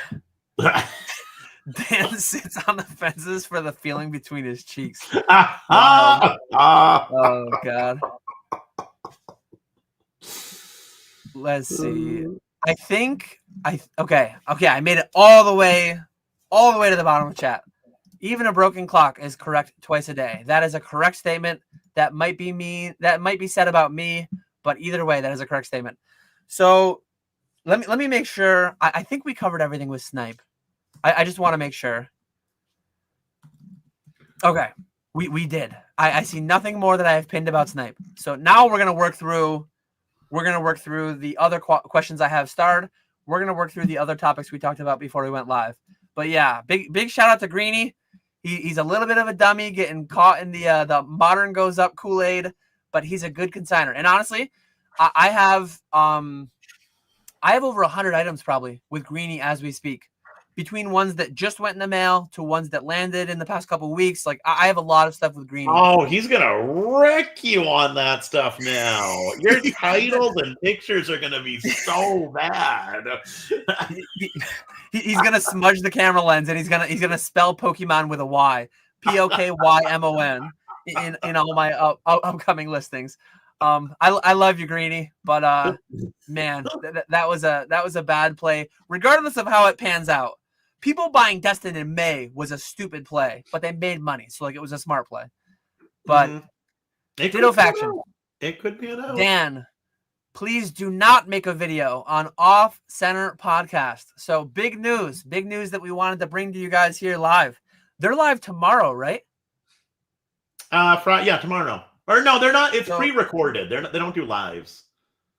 Dan sits on the fences for the feeling between his cheeks. Oh God. Let's see. I think okay. I made it all the way to the bottom of the chat. Even a broken clock is correct twice a day. That is a correct statement. That might be me. That might be said about me, but either way, that is a correct statement. So let me make sure. I think we covered everything with Snype. I just want to make sure. Okay, we did. I see nothing more that I have pinned about Snype. So now we're gonna work through. We're gonna work through the other questions I have starred. We're gonna work through the other topics we talked about before we went live. But yeah, big shout out to Greeny. He's a little bit of a dummy getting caught in the modern goes up Kool-Aid, but he's a good consigner. And honestly, I have over 100 items probably with Greeny as we speak, between ones that just went in the mail to ones that landed in the past couple of weeks. Like I have a lot of stuff with Greeny.
Oh, he's gonna wreck you on that stuff now. Your titles and pictures are gonna be so bad.
He's gonna smudge the camera lens, and he's gonna spell Pokemon with a Y, Pokeymon, in all my upcoming listings. I love you, Greeny, but man, that was a bad play. Regardless of how it pans out, people buying Destin in May was a stupid play, but they made money, so like it was a smart play. But Ditto Faction,
it could be an out.
Dan, please do not make a video on Off Center Podcast. So big news that we wanted to bring to you guys here live. They're live tomorrow, right?
Yeah, tomorrow. Or no, they're not. It's pre-recorded. They don't do lives.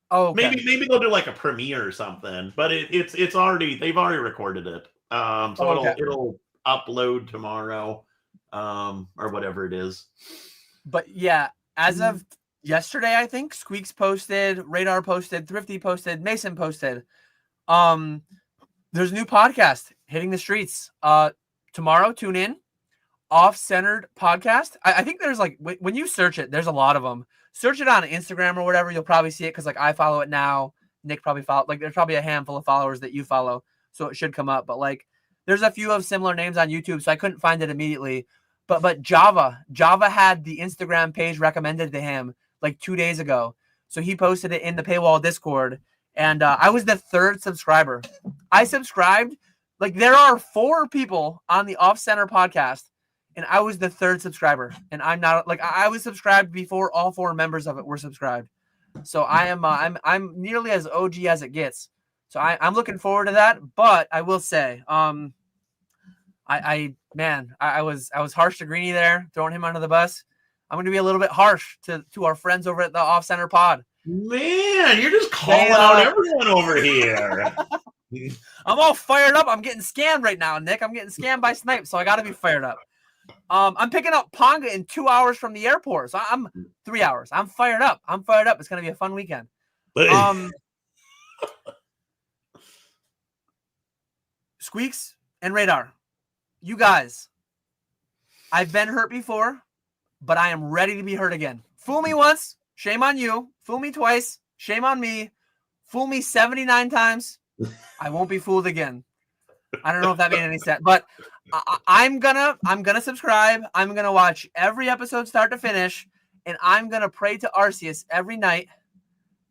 Oh, okay.
Maybe they'll do like a premiere or something. But it's already, they've already recorded it. So it'll upload tomorrow, or whatever it is.
But yeah, as of yesterday, I think Squeaks posted, Radar posted, Thrifty posted, Mason posted. There's a new podcast hitting the streets. Tomorrow, tune in. Off-Centered Podcast. I think there's like, when you search it, there's a lot of them. Search it on Instagram or whatever, you'll probably see it because like I follow it now. Nick probably follow. Like there's probably a handful of followers that you follow, so it should come up. But like there's a few of similar names on YouTube, so I couldn't find it immediately. But Java had the Instagram page recommended to him like 2 days ago, so he posted it in the paywall Discord, and I was the 3rd subscriber. I subscribed. Like there are 4 people on the Off Center Podcast. And I was the 3rd subscriber, and I'm not like I was subscribed before all 4 members of it were subscribed. So I am I'm nearly as OG as it gets. So I'm looking forward to that. But I will say, I was harsh to Greeny there, throwing him under the bus. I'm going to be a little bit harsh to our friends over at the Off Center Pod.
Man, you're just calling out everyone over here.
I'm all fired up. I'm getting scammed right now, Nick. I'm getting scammed by Snype, so I got to be fired up. I'm picking up Ponga in 2 hours from the airport. So I'm 3 hours. I'm fired up. It's going to be a fun weekend. Squeaks and Radar, you guys, I've been hurt before, but I am ready to be hurt again. Fool me once, shame on you. Fool me twice, shame on me. Fool me 79 times, I won't be fooled again. I don't know if that made any sense, but I'm gonna subscribe. I'm gonna watch every episode start to finish, and I'm gonna pray to Arceus every night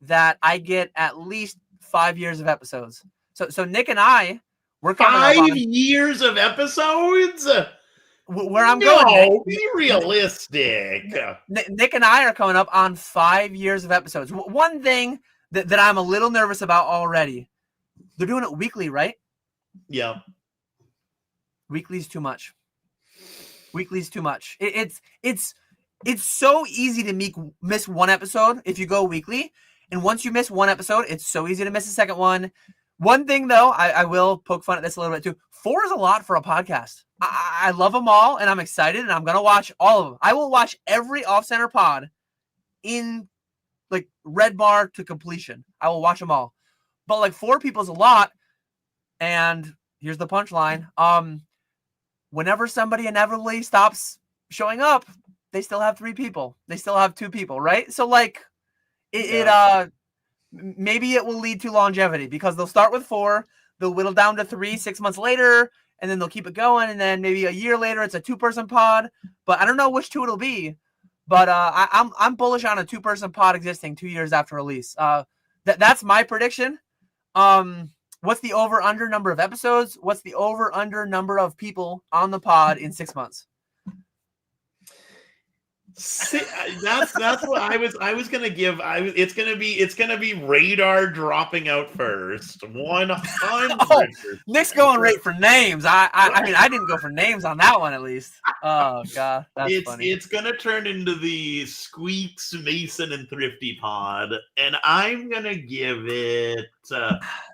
that I get at least 5 years of episodes. So Nick and I, we're coming
5 years of episodes.
Where I'm going, Nick,
be realistic.
Nick and I are coming up on 5 years of episodes. One thing that I'm a little nervous about already, they're doing it weekly, right?
Yeah.
Weekly's too much. It's so easy to miss one episode if you go weekly. And once you miss one episode, it's so easy to miss a second one. One thing, though, I will poke fun at this a little bit, too. 4 is a lot for a podcast. I love them all, and I'm excited, and I'm going to watch all of them. I will watch every Off-Center pod in like red bar to completion. I will watch them all. But like 4 people is a lot. And here's the punchline. Whenever somebody inevitably stops showing up, they still have 3 people. They still have 2 people, right? So like maybe it will lead to longevity because they'll start with 4, they'll whittle down to 3 6 months later, and then they'll keep it going, and then maybe a year later it's a 2-person pod. But I don't know which 2 it'll be. But I'm bullish on a 2-person pod existing 2 years after release. That's my prediction. What's the over/under number of episodes? What's the over/under number of people on the pod in 6 months?
That's what I was gonna give. It's gonna be radar dropping out first. 100.
Oh, Nick's going right for names. I mean I didn't go for names on that one at least. Oh god, that's funny.
It's gonna turn into the Squeaks, Mason, and Thrifty pod, and I'm gonna give it.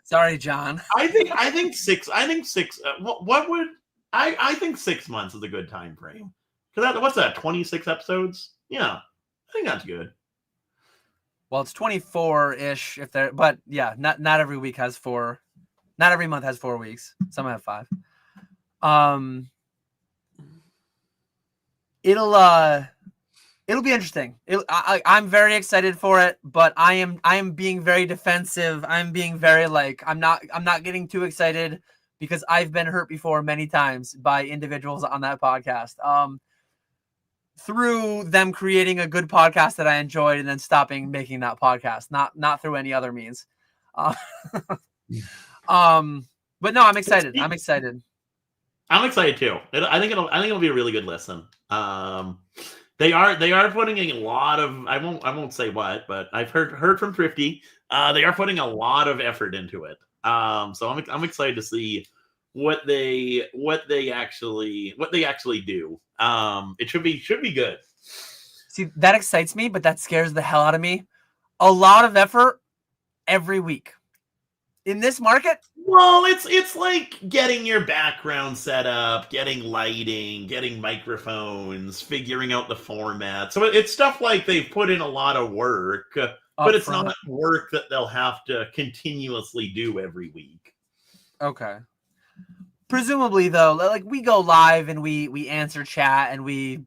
Sorry, John.
I think 6. I think 6. What would I think 6 months is a good time frame. What's that? 26 episodes? Yeah, I think that's good.
Well, it's 24-ish if they're, but yeah, not every week has 4. Not every month has 4 weeks. Some have 5. It'll be interesting. I'm very excited for it, but I am being very defensive. I'm being very like I'm not getting too excited because I've been hurt before many times by individuals on that podcast. Through them creating a good podcast that I enjoyed and then stopping making that podcast, not through any other means. But no, I'm excited. I'm excited.
I'm excited too. I think it'll be a really good listen. They are putting a lot of I won't say what, but I've heard from Thrifty. They are putting a lot of effort into it. So I'm excited to see what they actually do. It should be good.
See, that excites me, but that scares the hell out of me. A lot of effort every week in this market.
Well, it's like getting your background set up, getting lighting, getting microphones, figuring out the format. So it's stuff like they've put in a lot of work, but it's not work that they'll have to continuously do every week.
Okay. Presumably, though, like we go live and we answer chat and we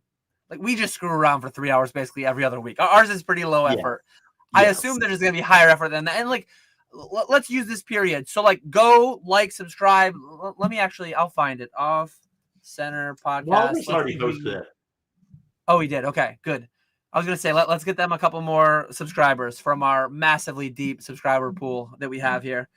just screw around for 3 hours basically every other week. Ours is pretty low effort. Yes. I assume there's going to be higher effort than that. And like, let's use this period. So like, go like, subscribe. Let me I'll find it. Off Center Podcast.
Well, we already posted it.
Oh, we did. Okay, good. I was going to say let's get them a couple more subscribers from our massively deep subscriber pool that we have here.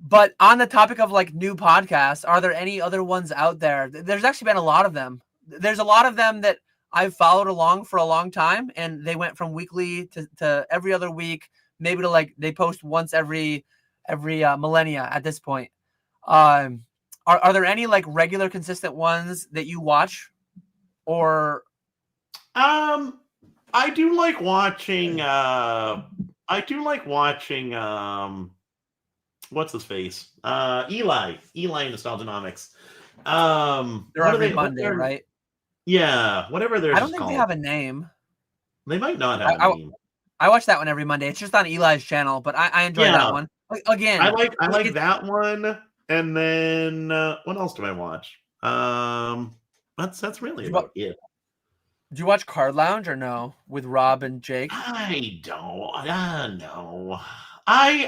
But on the topic of like new podcasts, are there any other ones out there? There's actually been a lot of them. There's a lot of them that I've followed along for a long time, and they went from weekly to every other week, maybe to like they post once every millennia at this point. Are there any like regular consistent ones that you watch, or?
I do like watching. What's his face? Eli Nostalgianomics.
They're every Monday, right?
Yeah, whatever they're.
I don't think they have a name.
They might not have a name.
I watch that one every Monday. It's just on Eli's channel, but I enjoy that one. Again,
I like that one. And then what else do I watch? That's really about it.
Do you watch Card Lounge or no? With Rob and Jake?
I don't know. I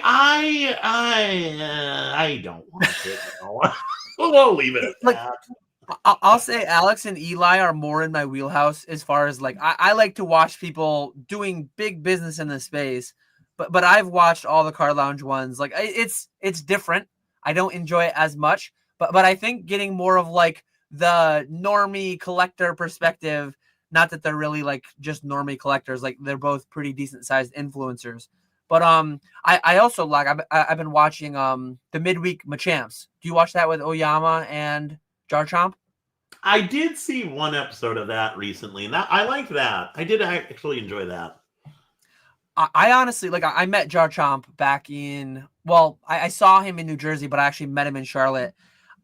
don't watch it. No. We'll leave it at that.
I'll say Alex and Eli are more in my wheelhouse as far as like I like to watch people doing big business in this space, but I've watched all the Card Lounge ones. Like it's different. I don't enjoy it as much, but I think getting more of like the normie collector perspective. Not that they're really like just normie collectors. Like they're both pretty decent sized influencers. But I also like I've been watching the midweek Machamps. Do you watch that with Oyama and Jarchomp?
I did see one episode of that recently, and I liked that. I did actually enjoy that.
I honestly like I met Jarchomp back in I saw him in New Jersey, but I actually met him in Charlotte.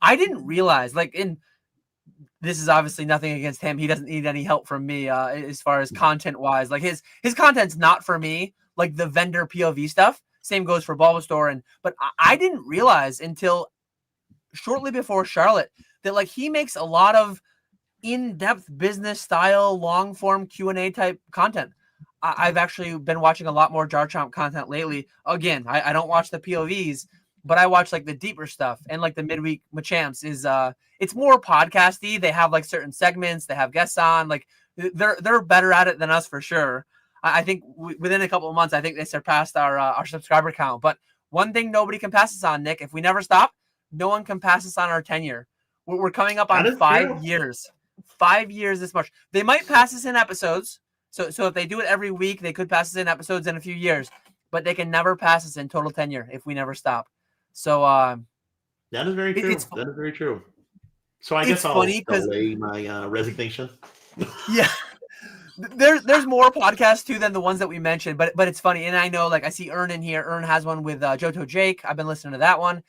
I didn't realize this is obviously nothing against him. He doesn't need any help from me as far as content wise. Like his content's not for me. Like the vendor POV stuff. Same goes for Bulbasaur. But I didn't realize until shortly before Charlotte that like he makes a lot of in-depth business style, long form Q&A type content. I've actually been watching a lot more Garchomp content lately. Again, I don't watch the POVs, but I watch like the deeper stuff, and like the midweek Machamps is it's more podcasty. They have like certain segments, they have guests on, like they're better at it than us for sure. I think within a couple of months, I think they surpassed our subscriber count. But one thing nobody can pass us on, Nick, if we never stop, no one can pass us on our tenure. We're coming up on 5 years. 5 years this much. They might pass us in episodes. So if they do it every week, they could pass us in episodes in a few years, but they can never pass us in total tenure if we never stop. So
that is very true. That is very true. So I guess I'll delay my resignation.
Yeah. There's more podcasts too than the ones that we mentioned, but it's funny. And I know, like, I see Ern in here. Ern has one with Johto Jake. I've been listening to that one.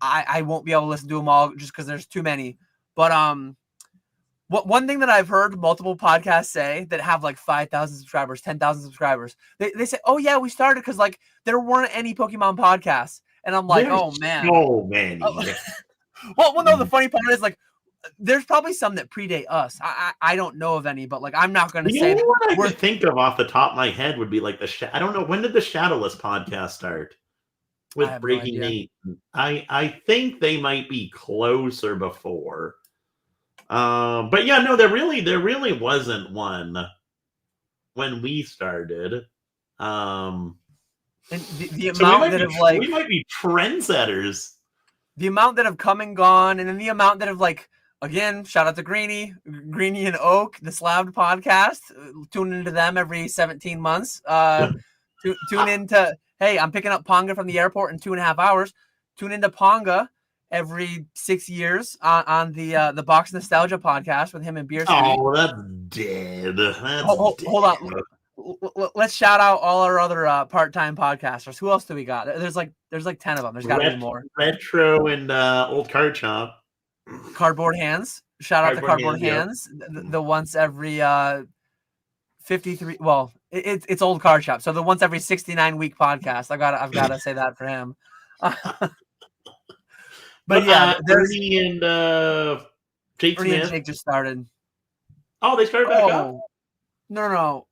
I won't be able to listen to them all just because there's too many. But one thing that I've heard multiple podcasts say that have like 5,000 subscribers, 10,000 subscribers, they say, oh yeah, we started because like there weren't any Pokemon podcasts. And I'm like, oh man.
Oh man.
Well, no, the funny part is like, there's probably some that predate us. I don't know of any, but like, I'm not going to say
that. What I could think of off the top of my head would be like I don't know. When did the Shadowless podcast start? With Breaking Neat. I think they might be closer before. But yeah, no, there really wasn't one when we started.
And the amount that have like,
we might be trendsetters.
The amount that have come and gone, and then the amount that have like, again, shout out to Greeny and Oak, the Slaved podcast. Tune into them every 17 months. Tune into, hey, I'm picking up Ponga from the airport in 2.5 hours. Tune into Ponga every 6 years on the Box Nostalgia podcast with him and Beer City.
Oh, that's dead.
Hold on. Let's shout out all our other part-time podcasters. Who else do we got? There's like 10 of them. There's got to be more.
Retro and Old Card Shop.
Cardboard Hands. Shout out to Cardboard Hands. The once every 53. Well, it's Old Card Shop. So the once every 69 week podcast. I've got to say that for him. But yeah,
Ernie and Jake
Ernie
Smith.
And Jake just started.
Oh, they started back up?
No.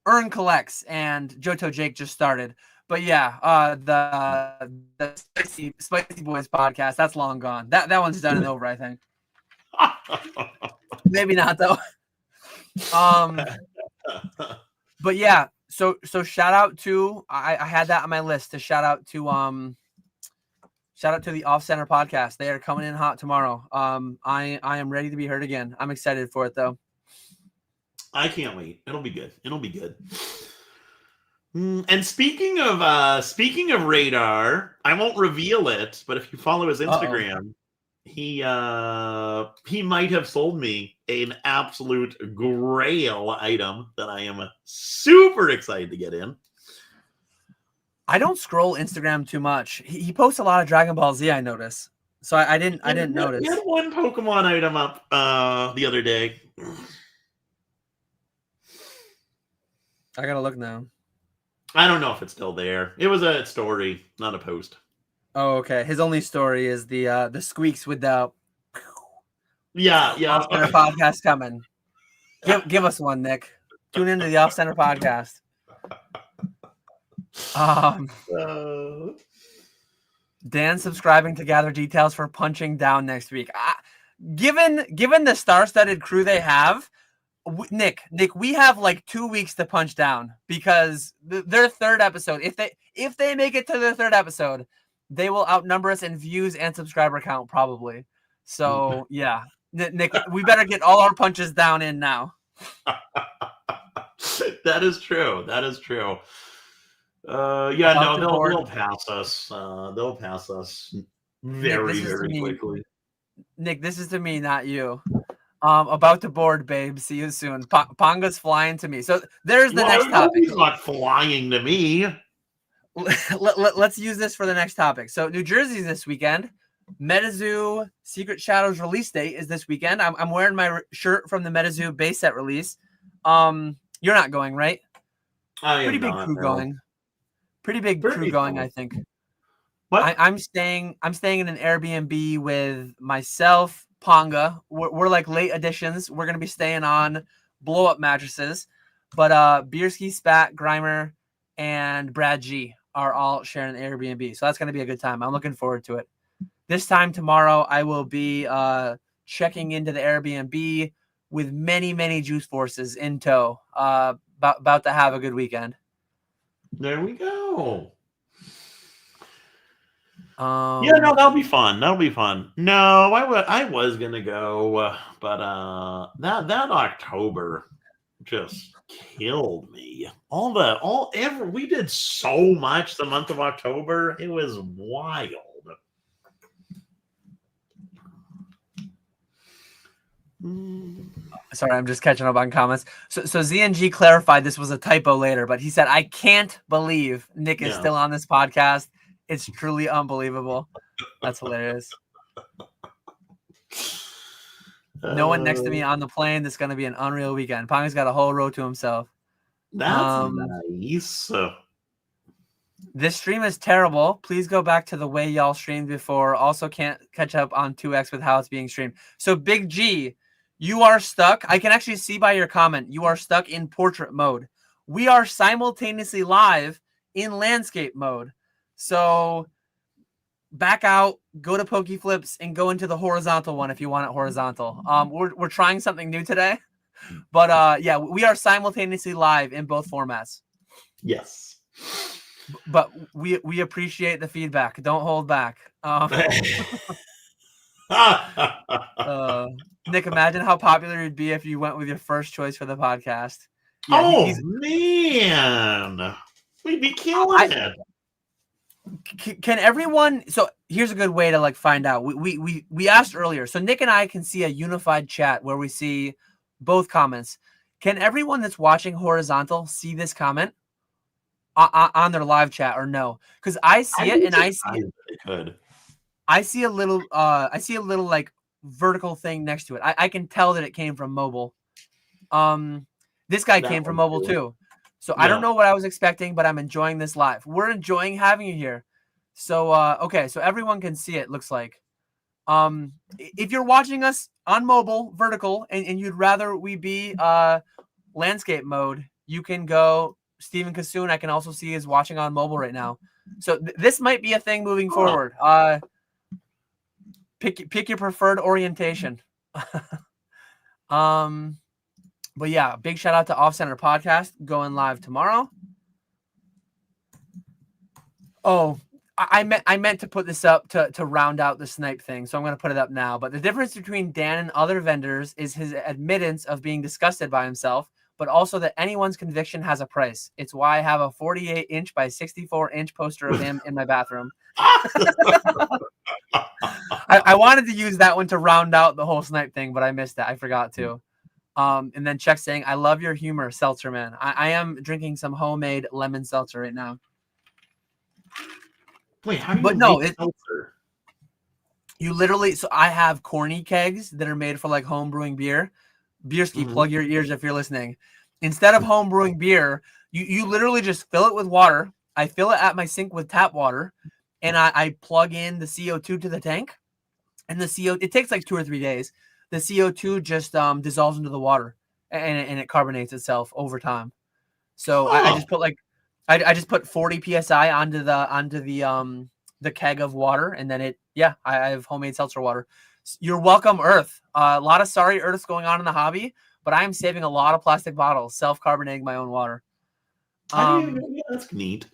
Ern Collects and Johto Jake just started. But yeah, the Spicy Boys podcast, that's long gone. That one's done and over, I think. Maybe not though. But yeah, so shout out to I had that on my list to shout out to the Off Center podcast. They are coming in hot tomorrow. I am ready to be heard again. I'm excited for it though.
I can't wait. It'll be good. And speaking of Radar, I won't reveal it, but if you follow his Instagram, he might have sold me an absolute grail item that I am super excited to get in. I
don't scroll Instagram too much. He posts a lot of Dragon Ball Z, I notice. So I didn't notice.
He had one Pokemon item up the other day.
I gotta look now.
I don't know if it's still there. It was a story, not a post.
Oh, okay. His only story is the squeaks with the
yeah.
Off Center podcast coming. Give us one, Nick. Tune into the Off Center podcast. Dan subscribing to gather details for Punching Down next week. Given the star-studded crew they have, Nick, we have like 2 weeks to punch down because their third episode, if they make it to their third episode, they will outnumber us in views and subscriber count probably. So yeah, Nick, we better get all our punches down in now.
That is true. They'll pass us. They'll pass us very quickly.
Nick, this is to me, not you. About to board, babe. See you soon. Ponga's flying to me. So there's the next topic.
He's not flying to me.
Let's use this for the next topic. So New Jersey's this weekend. MetaZoo Secret Shadows release date is this weekend. I'm wearing my shirt from the MetaZoo base set release. You're not going, right? Pretty big crew going. Pretty big crew going, I think.
What?
I'm staying in an Airbnb with myself, Ponga. We're like late additions. We're gonna be staying on blow up mattresses. But Bierski, Spat, Grimer, and Brad G are all sharing the Airbnb. So that's gonna be a good time. I'm looking forward to it. This time tomorrow, I will be checking into the Airbnb with many Juice Forces in tow. About to have a good weekend.
There we go.
Yeah,
no, that'll be fun. That'll be fun. No, I was gonna go, but that October just killed me. We did so much the month of October. It was wild.
Sorry, I'm just catching up on comments. So ZNG clarified this was a typo later, but he said, I can't believe Nick is still on this podcast. It's truly unbelievable. That's hilarious. No one next to me on the plane. This is going to be an unreal weekend. Pong's got a whole row to himself.
That's nice.
This stream is terrible. Please go back to the way y'all streamed before. Also can't catch up on 2x with how it's being streamed. So Big G, you are stuck. I can actually see by your comment. You are stuck in portrait mode. We are simultaneously live in landscape mode. So back out, go to Pokeflipz, and go into the horizontal one if you want it horizontal. We're trying something new today. But yeah, we are simultaneously live in both formats.
Yes.
But we appreciate the feedback. Don't hold back. Nick, imagine how popular you'd be if you went with your first choice for the podcast. Yeah,
man. We'd be killing it.
Can everyone? So here's a good way to like find out. We asked earlier, so Nick and I can see a unified chat where we see both comments. Can everyone that's watching horizontal see this comment on their live chat or no? Because I see it and I see a little like vertical thing next to it. I can tell that it came from mobile. This guy came from mobile too. So I don't know what I was expecting, but I'm enjoying this live. We're enjoying having you here. So, okay. So everyone can see it, looks like. If you're watching us on mobile, vertical, and you'd rather we be landscape mode, you can go. Steven Kasoon, I can also see is watching on mobile right now. So this might be a thing moving forward. Pick your preferred orientation. But yeah, big shout out to Off Center Podcast going live tomorrow. Oh, I meant to put this up to round out the Snype thing, so I'm going to put it up now. But the difference between Dan and other vendors is his admittance of being disgusted by himself, but also that anyone's conviction has a price. It's why I have a 48-inch by 64-inch poster of him in my bathroom. I wanted to use that one to round out the whole Snype thing, but I missed it. I forgot to. And then Check saying, I love your humor, Seltzer Man. I am drinking some homemade lemon seltzer right now.
Wait, how do you make seltzer?
You literally, so I have corny kegs that are made for like home brewing beer. Bierski, plug your ears if you're listening. Instead of home brewing beer, you literally just fill it with water. I fill it at my sink with tap water, and I plug in the CO2 to the tank. And the CO, it takes like 2 or 3 days. The CO2 just dissolves into the water, and it carbonates itself over time. So I just put I just put 40 psi onto the keg of water, and then I have homemade seltzer water. You're welcome, Earth. A lot of sorry Earths going on in the hobby, but I am saving a lot of plastic bottles, self-carbonating my own water.
Yeah, that's neat.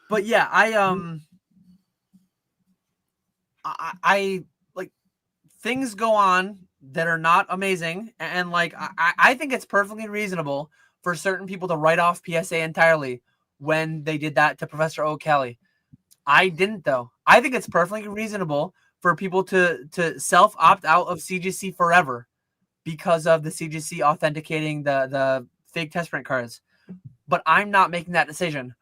But yeah, I like things go on that are not amazing, and like I think it's perfectly reasonable for certain people to write off PSA entirely when they did that to Professor O'Kelly. I didn't, though. I think it's perfectly reasonable for people to self opt out of CGC forever because of the CGC authenticating the fake test print cards. But I'm not making that decision.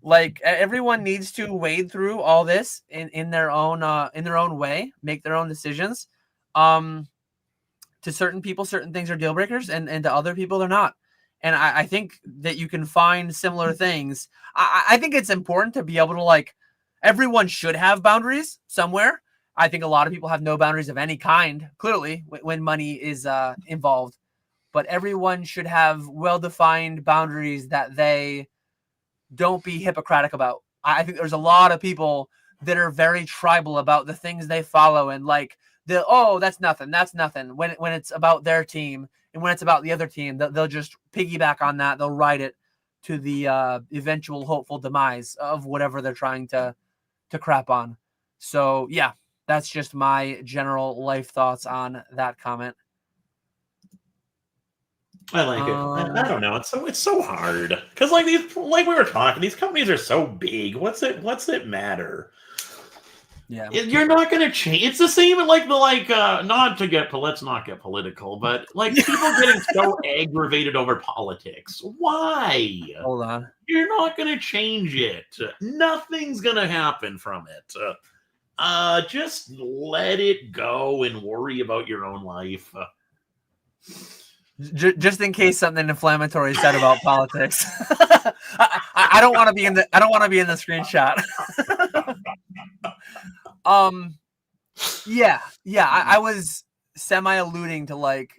Like everyone needs to wade through all this in their own way, make their own decisions. To certain people, certain things are deal breakers, and to other people, they're not. And I think that you can find similar things. I think it's important to be able to, like, everyone should have boundaries somewhere. I think a lot of people have no boundaries of any kind, clearly, when money is involved. But everyone should have well-defined boundaries that they don't be hypocritic about. I think there's a lot of people that are very tribal about the things they follow, and like, that's nothing. That's nothing. When it's about their team, and when it's about the other team, they'll just piggyback on that. They'll ride it to the eventual hopeful demise of whatever they're trying to crap on. So yeah, that's just my general life thoughts on that comment.
I like it. I don't know. It's so hard because like we were talking, these companies are so big. What's it matter?
Yeah,
You're not going to change. It's the same like let's not get political, but like people getting so aggravated over politics. Why?
hold on.
You're not going to change it. Nothing's going to happen from it. Just let it go and worry about your own life.
Just in case something inflammatory is said about politics. I don't want to be in the screenshot. I was semi alluding to, like,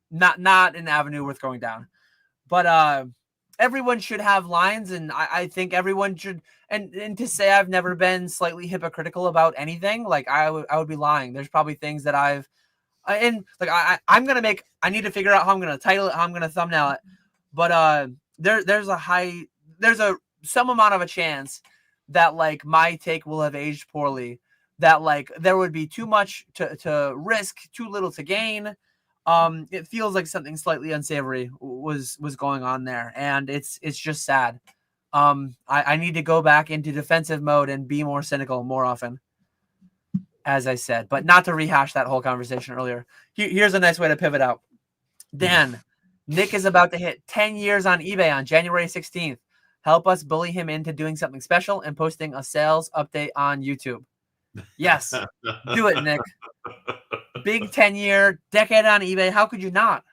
not an avenue worth going down. But everyone should have lines, and I think everyone should, and to say I've never been slightly hypocritical about anything, like I would be lying. There's probably things that I've and like I need to figure out how I'm gonna title it, how I'm gonna thumbnail it. But there's some amount of a chance that like my take will have aged poorly, that like there would be too much to risk, too little to gain. It feels like something slightly unsavory was going on there, and it's just sad. I need to go back into defensive mode and be more cynical more often, as I said, but not to rehash that whole conversation earlier. Here's a nice way to pivot out. Dan, Nick is about to hit 10 years on eBay on January 16th. Help us bully him into doing something special and posting a sales update on YouTube. Yes, do it, Nick. Big 10-year decade on eBay. How could you not?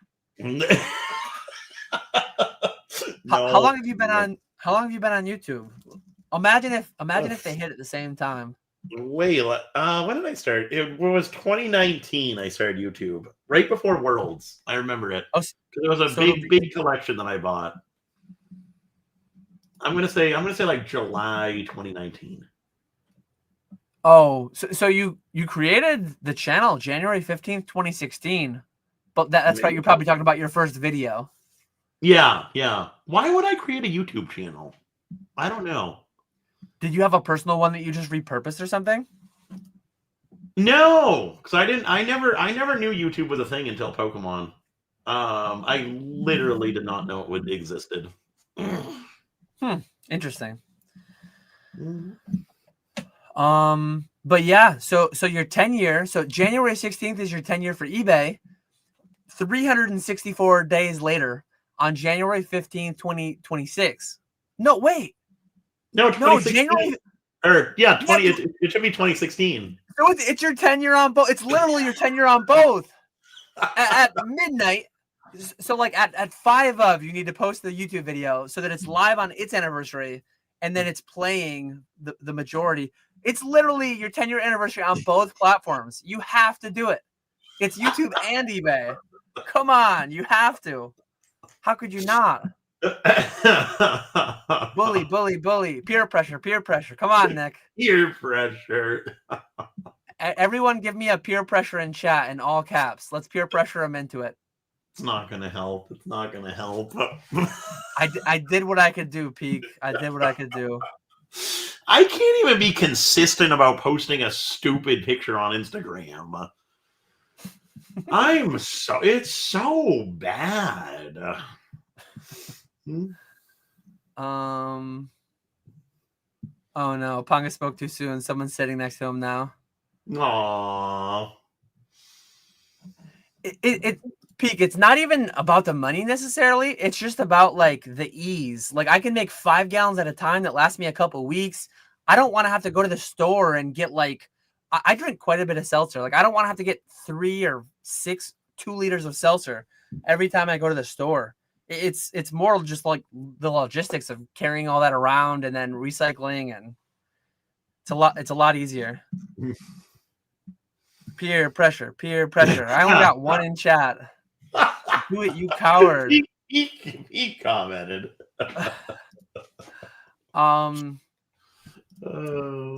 How long have you been on YouTube? Imagine if they hit at the same time.
Wait, when did I start? It was 2019. I started YouTube right before Worlds. I remember it.
Oh,
it was a big collection that I bought. I'm gonna say like July 2019.
Oh, so you created the channel January 15th, 2016, but that's right. You're probably talking about your first video.
Yeah. Why would I create a YouTube channel? I don't know.
Did you have a personal one that you just repurposed or something?
No, because I never knew YouTube was a thing until Pokemon. I literally did not know it existed.
Interesting. But yeah, so your 10 year, so January 16th is your 10 year for eBay. 364 days later, on January 15th, 2026. No, wait.
No, January. It should be 2016.
So it's your 10 year on both. It's literally your 10 year on both. At midnight. So like at 5 of, you need to post the YouTube video so that it's live on its anniversary, and then it's playing the majority. It's literally your 10-year anniversary on both platforms. You have to do it. It's YouTube and eBay. Come on, you have to. How could you not? Bully. Peer pressure. Come on, Nick.
Peer pressure.
Everyone give me a peer pressure in chat in all caps. Let's peer pressure them into it.
It's not going to help.
I did what I could do, Peak. I did what I could do.
I can't even be consistent about posting a stupid picture on Instagram. It's so bad.
Oh no, Ponga spoke too soon. Someone's sitting next to him now.
Aww.
peak, it's not even about the money necessarily. It's just about like the ease. Like I can make 5 gallons at a time that lasts me a couple weeks. I don't want to have to go to the store and get like, I drink quite a bit of seltzer. Like I don't want to have to get 3 or 6 2 liters of seltzer every time I go to the store. It's more just like the logistics of carrying all that around and then recycling, and it's a lot easier. Peer pressure. I only got one in chat. Do it, you coward.
He commented.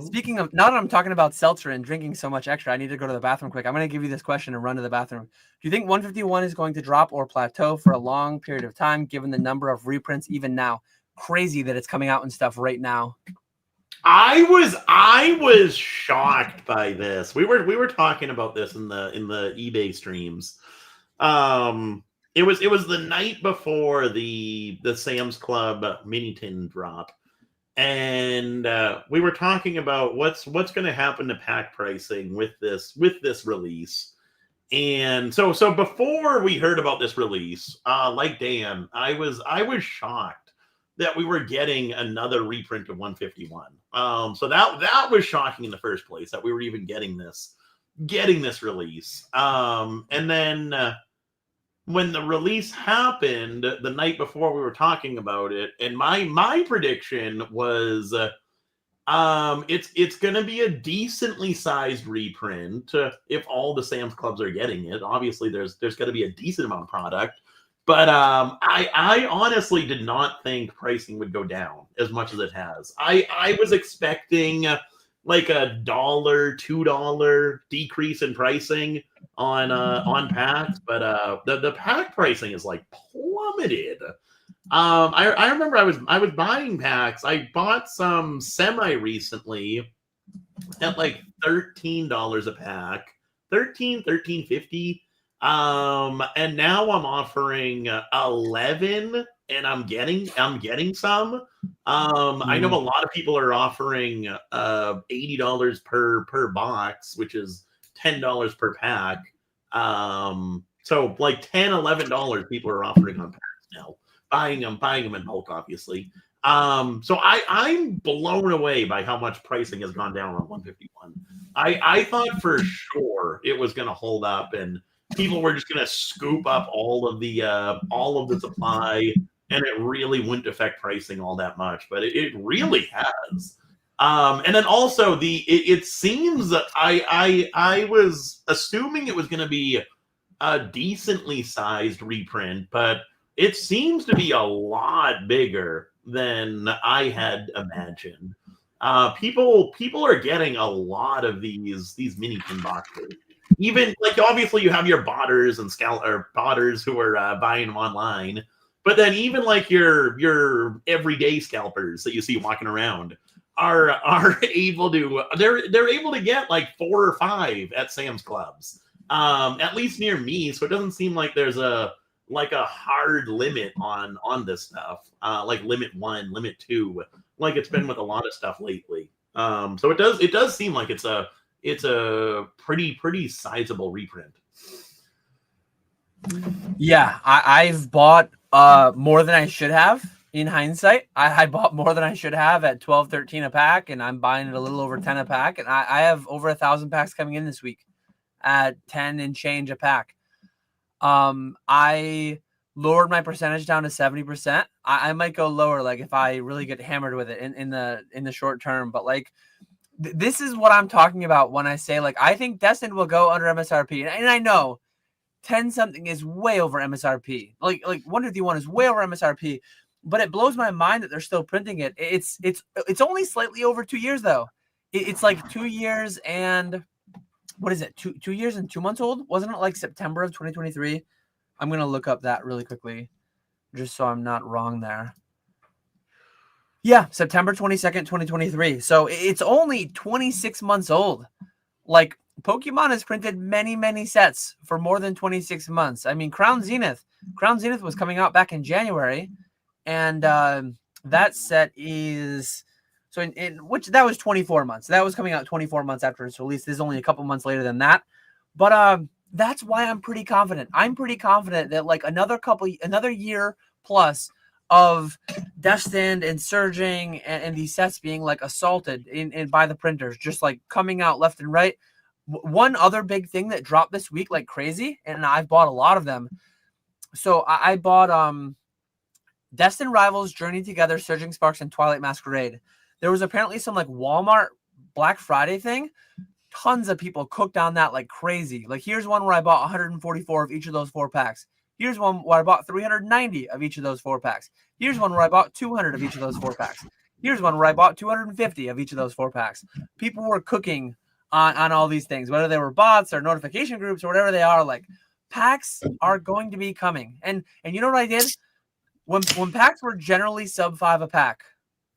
Speaking of, now that I'm talking about seltzer and drinking so much extra, I need to go to the bathroom quick. I'm going to give you this question and run to the bathroom. Do you think 151 is going to drop or plateau for a long period of time, given the number of reprints even now? Crazy that it's coming out and stuff right now.
I was shocked by this. We were talking about this in the eBay streams. It was the night before the Sam's Club mini tin drop. And we were talking about what's going to happen to pack pricing with this release. And so before we heard about this release, like Dan, I was shocked that we were getting another reprint of 151. So that was shocking in the first place, that we were even getting this release. And then when the release happened the night before, we were talking about it, and my prediction was it's going to be a decently sized reprint if all the Sam's Clubs are getting it. Obviously, there's going to be a decent amount of product, but I honestly did not think pricing would go down as much as it has. I was expecting like $1, $2 decrease in pricing on packs, but the pack pricing is like plummeted. I remember I was buying packs. I bought some semi recently at like $13 a pack, $13.50. And now I'm offering 11, and I'm getting some. I know a lot of people are offering $80 per box, which is $10 per pack. So like $10-11 people are offering on packs now, buying them in bulk, obviously. So I'm blown away by how much pricing has gone down on 151. I thought for sure it was going to hold up, and people were just going to scoop up all of the supply, and it really wouldn't affect pricing all that much, but it really has. And then also it seems that I was assuming it was going to be a decently sized reprint, but it seems to be a lot bigger than I had imagined. People are getting a lot of these mini tin boxes. Even like obviously you have your botters and botters who are buying them online, but then even like your everyday scalpers that you see walking around are able to they're able to get like 4 or 5 at Sam's Clubs, at least near me. So it doesn't seem like there's a hard limit on this stuff, like limit 1, limit 2, like it's been with a lot of stuff lately. So it does seem like it's a pretty sizable reprint.
Yeah, I've bought more than I should have. In hindsight, I bought more than I should have at $12-13 a pack, and I'm buying it a little over 10 a pack, and I have over 1,000 packs coming in this week at 10 and change a pack. I lowered my percentage down to 70%. I might go lower, like if I really get hammered with it in the short term. But like this is what I'm talking about when I say like I think Destined will go under MSRP, and I know 10 something is way over MSRP. Like 151 is way over MSRP, but it blows my mind that they're still printing it. It's only slightly over 2 years though. It's like 2 years and what is it? 2 years and 2 months old? Wasn't it like September of 2023? I'm going to look up that really quickly just so I'm not wrong there. Yeah, September 22nd, 2023. So it's only 26 months old. Like Pokemon has printed many sets for more than 26 months. I mean, Crown Zenith was coming out back in January, and that set is so in which that was 24 months. That was coming out 24 months after its release. This is only a couple months later than that. But That's why I'm pretty confident. I'm pretty confident that like another year plus of Destined and Surging and these sets being like assaulted in by the printers, just like coming out left and right. One other big thing that dropped this week like crazy, and I've bought a lot of them. So I bought Destined Rivals, Journey Together, Surging Sparks, and Twilight Masquerade. There was apparently some like Walmart Black Friday thing. Tons of people cooked on that like crazy. Like here's one where I bought 144 of each of those 4-packs. Here's one where I bought 390 of each of those 4-packs. Here's one where I bought 200 of each of those 4-packs. Here's one where I bought 250 of each of those 4-packs. People were cooking on all these things, whether they were bots or notification groups or whatever they are. Like packs are going to be coming. And you know what I did? When packs were generally sub $5 a pack,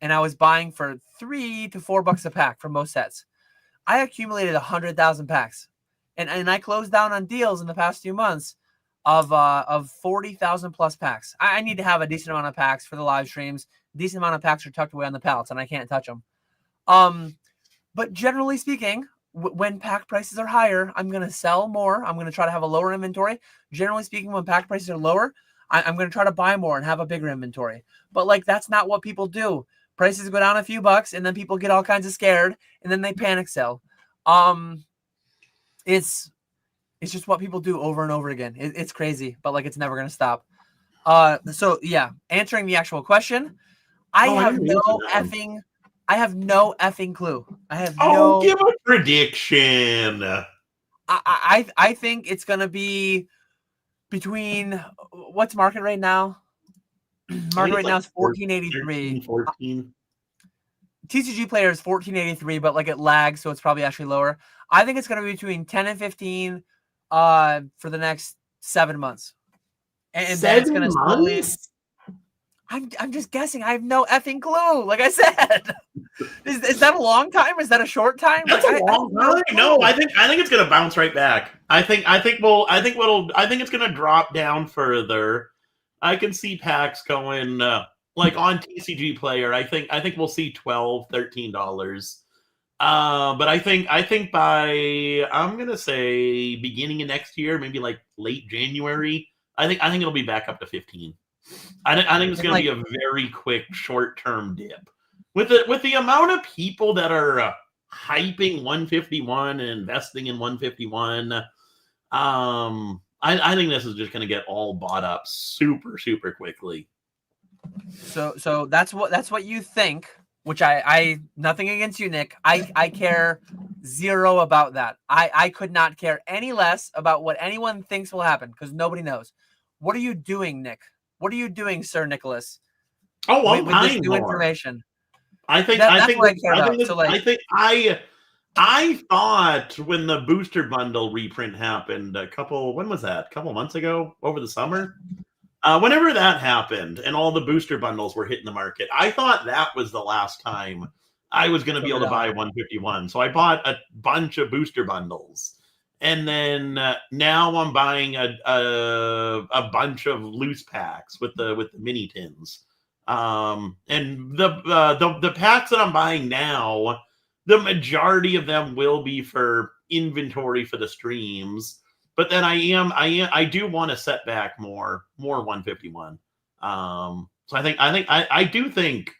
and I was buying for $3 to $4 a pack for most sets, I accumulated 100,000 packs, and I closed down on deals in the past few months of 40,000 plus packs. I need to have a decent amount of packs for the live streams. Decent amount of packs are tucked away on the pallets, and I can't touch them. But generally speaking, when pack prices are higher, I'm going to sell more. I'm going to try to have a lower inventory. Generally speaking, when pack prices are lower, I'm going to try to buy more and have a bigger inventory. But like that's not what people do. Prices go down a few bucks, and then people get all kinds of scared, and then they panic sell. It's just what people do over and over again. It's crazy, but like it's never gonna stop. So yeah, answering the actual question, I have no effing clue. I have no.
Give a prediction.
I think it's gonna be between what's market right now. Market right now is 1483.
14.
TCG player is 1483, but like it lags, so it's probably actually lower. I think it's going to be between 10 and 15 for the next 7 months. And then it's going to slowly. I'm just guessing. I have no effing clue. Like I said, is that a long time? Or is that a short time?
That's a long time. No, I think it's going to bounce right back. I think it's going to drop down further. I can see packs going like on TCG Player. I think we'll see $12, $13. But I think by I'm gonna say beginning of next year, maybe like late January. I think it'll be back up to 15. I think it's gonna be a very quick short term dip with the amount of people that are hyping 151 and investing in 151. I think this is just going to get all bought up super, super quickly.
So that's what you think, which I nothing against you, Nick. I care zero about that. I could not care any less about what anyone thinks will happen because nobody knows. What are you doing, Nick? What are you doing, Sir Nicholas?
Oh, I'm
with this new information.
I thought when the booster bundle reprint happened when was that? A couple months ago over the summer? Whenever that happened and all the booster bundles were hitting the market, I thought that was the last time I was going to be able to buy 151. So I bought a bunch of booster bundles. And then now I'm buying a bunch of loose packs with the mini tins. And the packs that I'm buying now, the majority of them will be for inventory for the streams, but then I do want to set back more 151. So I do think,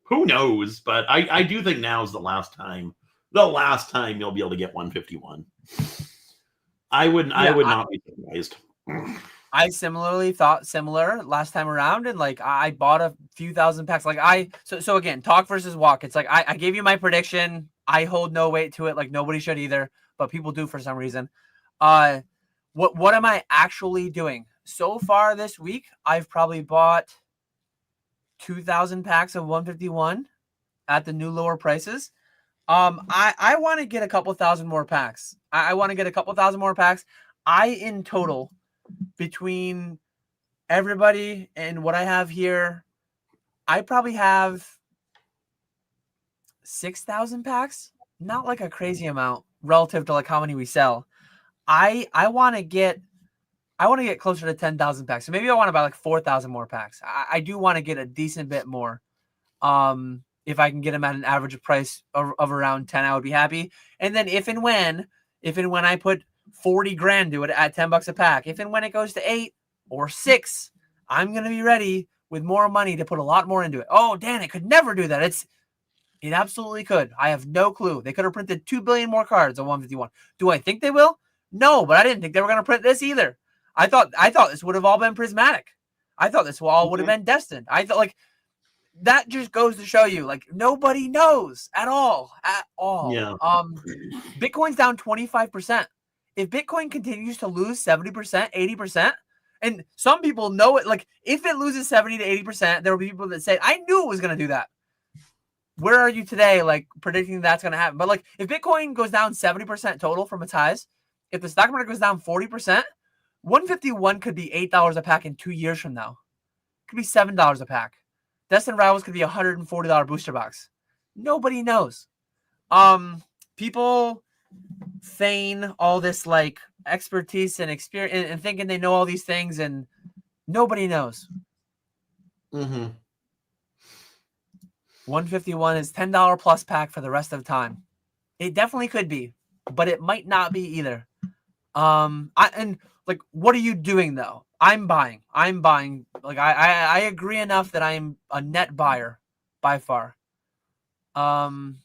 who knows, but I do think now is the last time you'll be able to get 151. I would not be surprised.
I similarly thought similar last time around, and like I bought a few thousand packs. Like so again, talk versus walk. It's like I gave you my prediction. I hold no weight to it. Like nobody should either, but people do for some reason. What am I actually doing? So far this week, I've probably bought 2,000 packs of 151 at the new lower prices. I want to get a couple thousand more packs. I want to get a couple thousand more packs. In total, between everybody and what I have here, I probably have 6,000 packs. Not like a crazy amount relative to like how many we sell. I want to get closer to 10,000 packs. So maybe I want to buy like 4,000 more packs. I do want to get a decent bit more. If I can get them at an average price of around 10, I would be happy. And then if and when I put 40 grand to it at $10 a pack. If and when it goes to 8 or 6, I'm going to be ready with more money to put a lot more into it. Oh, Dan, it could never do that. It absolutely could. I have no clue. They could have printed 2 billion more cards on 151. Do I think they will? No, but I didn't think they were going to print this either. I thought this would have all been prismatic. I thought this all would have been destined. I thought, like, that just goes to show you, like, nobody knows at all.
Yeah.
Bitcoin's down 25%. If Bitcoin continues to lose 70%, 80%, and some people know it, like, if it loses 70 to 80%, there will be people that say, I knew it was going to do that. Where are you today, like, predicting that's going to happen? But, like, if Bitcoin goes down 70% total from its highs, if the stock market goes down 40%, 151 could be $8 a pack in 2 years from now. It could be $7 a pack. Destined Rivals could be a $140 booster box. Nobody knows. People feign all this, like, expertise and experience and thinking they know all these things, and nobody knows. 151 is $10 plus pack for the rest of the time. It definitely could be, but it might not be either. Like, what are you doing though? I'm buying. Like, I agree enough that I'm a net buyer by far. Not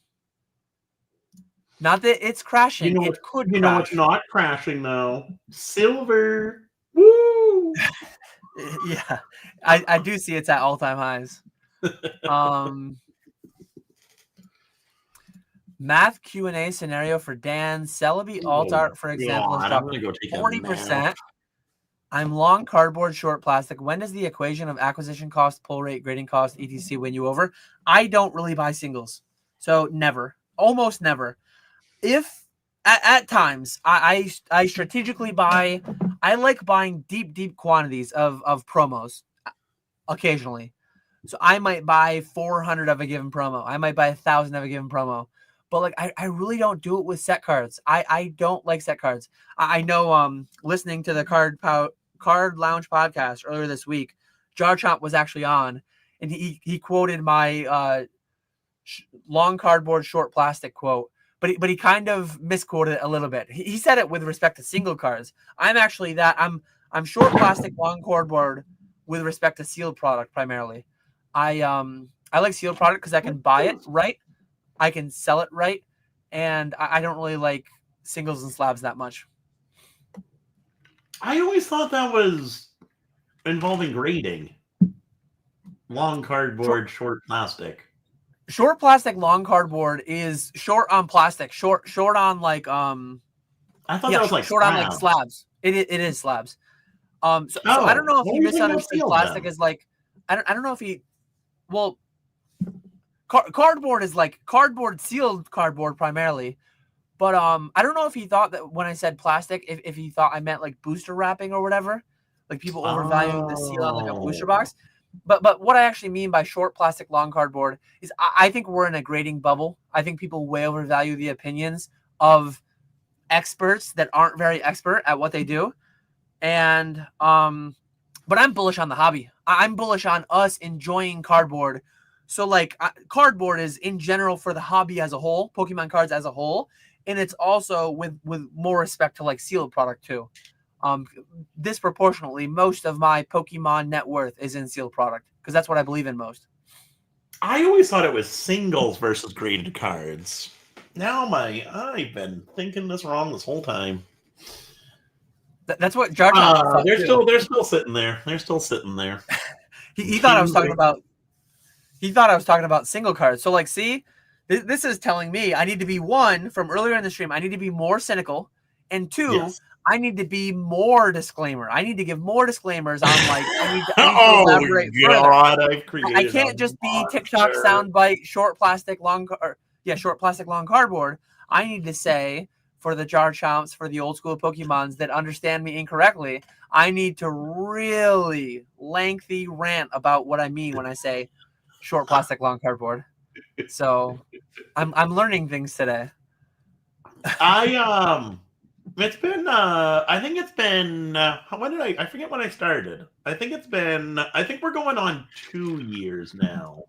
that it's crashing. It could crash.
You know what's not crashing though? Silver. Woo!
Yeah, I do see it's at all-time highs. Math Q&A scenario for Dan. Celebi alt art, for example, is dropped 40%. I'm long cardboard, short plastic. When does the equation of acquisition cost, pull rate, grading cost, etc. win you over? I don't really buy singles. So never. Almost never. If at times I strategically buy, I like buying deep quantities of promos occasionally. So I might buy 400 of a given promo. I might buy 1,000 of a given promo. But, like, I really don't do it with set cards. I don't like set cards. I know listening to the Card Lounge podcast earlier this week, Jar Chomp was actually on, and he quoted my long cardboard, short plastic quote, but he kind of misquoted it a little bit. He said it with respect to single cards. I'm actually that. I'm short plastic, long cardboard with respect to sealed product primarily. I like sealed product because I can buy it right. I can sell it right, and I don't really like singles and slabs that much.
I always thought that was involving grading. Long cardboard, short plastic.
Short plastic, long cardboard is short on plastic. Short on, like,
I thought that was like
short on, like, slabs. It is slabs. So I don't know if he misunderstood plastic as, like, I don't know if he, well, cardboard is like cardboard, sealed cardboard primarily, but I don't know if he thought that when I said plastic, if he thought I meant like booster wrapping or whatever, like people overvaluing the seal on, like, a booster box. But what I actually mean by short plastic, long cardboard is I think we're in a grading bubble. I think people way overvalue the opinions of experts that aren't very expert at what they do, and but I'm bullish on the hobby. I'm bullish on us enjoying cardboard. So, like, cardboard is in general for the hobby as a whole, Pokemon cards as a whole, and it's also with more respect to, like, sealed product too. Disproportionately, most of my Pokemon net worth is in sealed product because that's what I believe in most.
I always thought it was singles versus graded cards. Now I've been thinking this wrong this whole time.
That's what Jar Jar thought
they're
too.
They're still sitting there. They're still sitting there.
he thought I was talking about. He thought I was talking about single cards. So, like, see, this is telling me I need to be, one, from earlier in the stream, I need to be more cynical, and two, yes, I need to be more disclaimer. I need to give more disclaimers on, like, I need to elaborate further. I can't just be TikTok soundbite, short plastic, long cardboard. I need to say, for the Jar Chomps, for the old school Pokemons that understand me incorrectly, I need to really lengthy rant about what I mean when I say short plastic, long cardboard. So I'm learning things today.
It's been I think it's been when did I forget when I started. I think we're going on 2 years now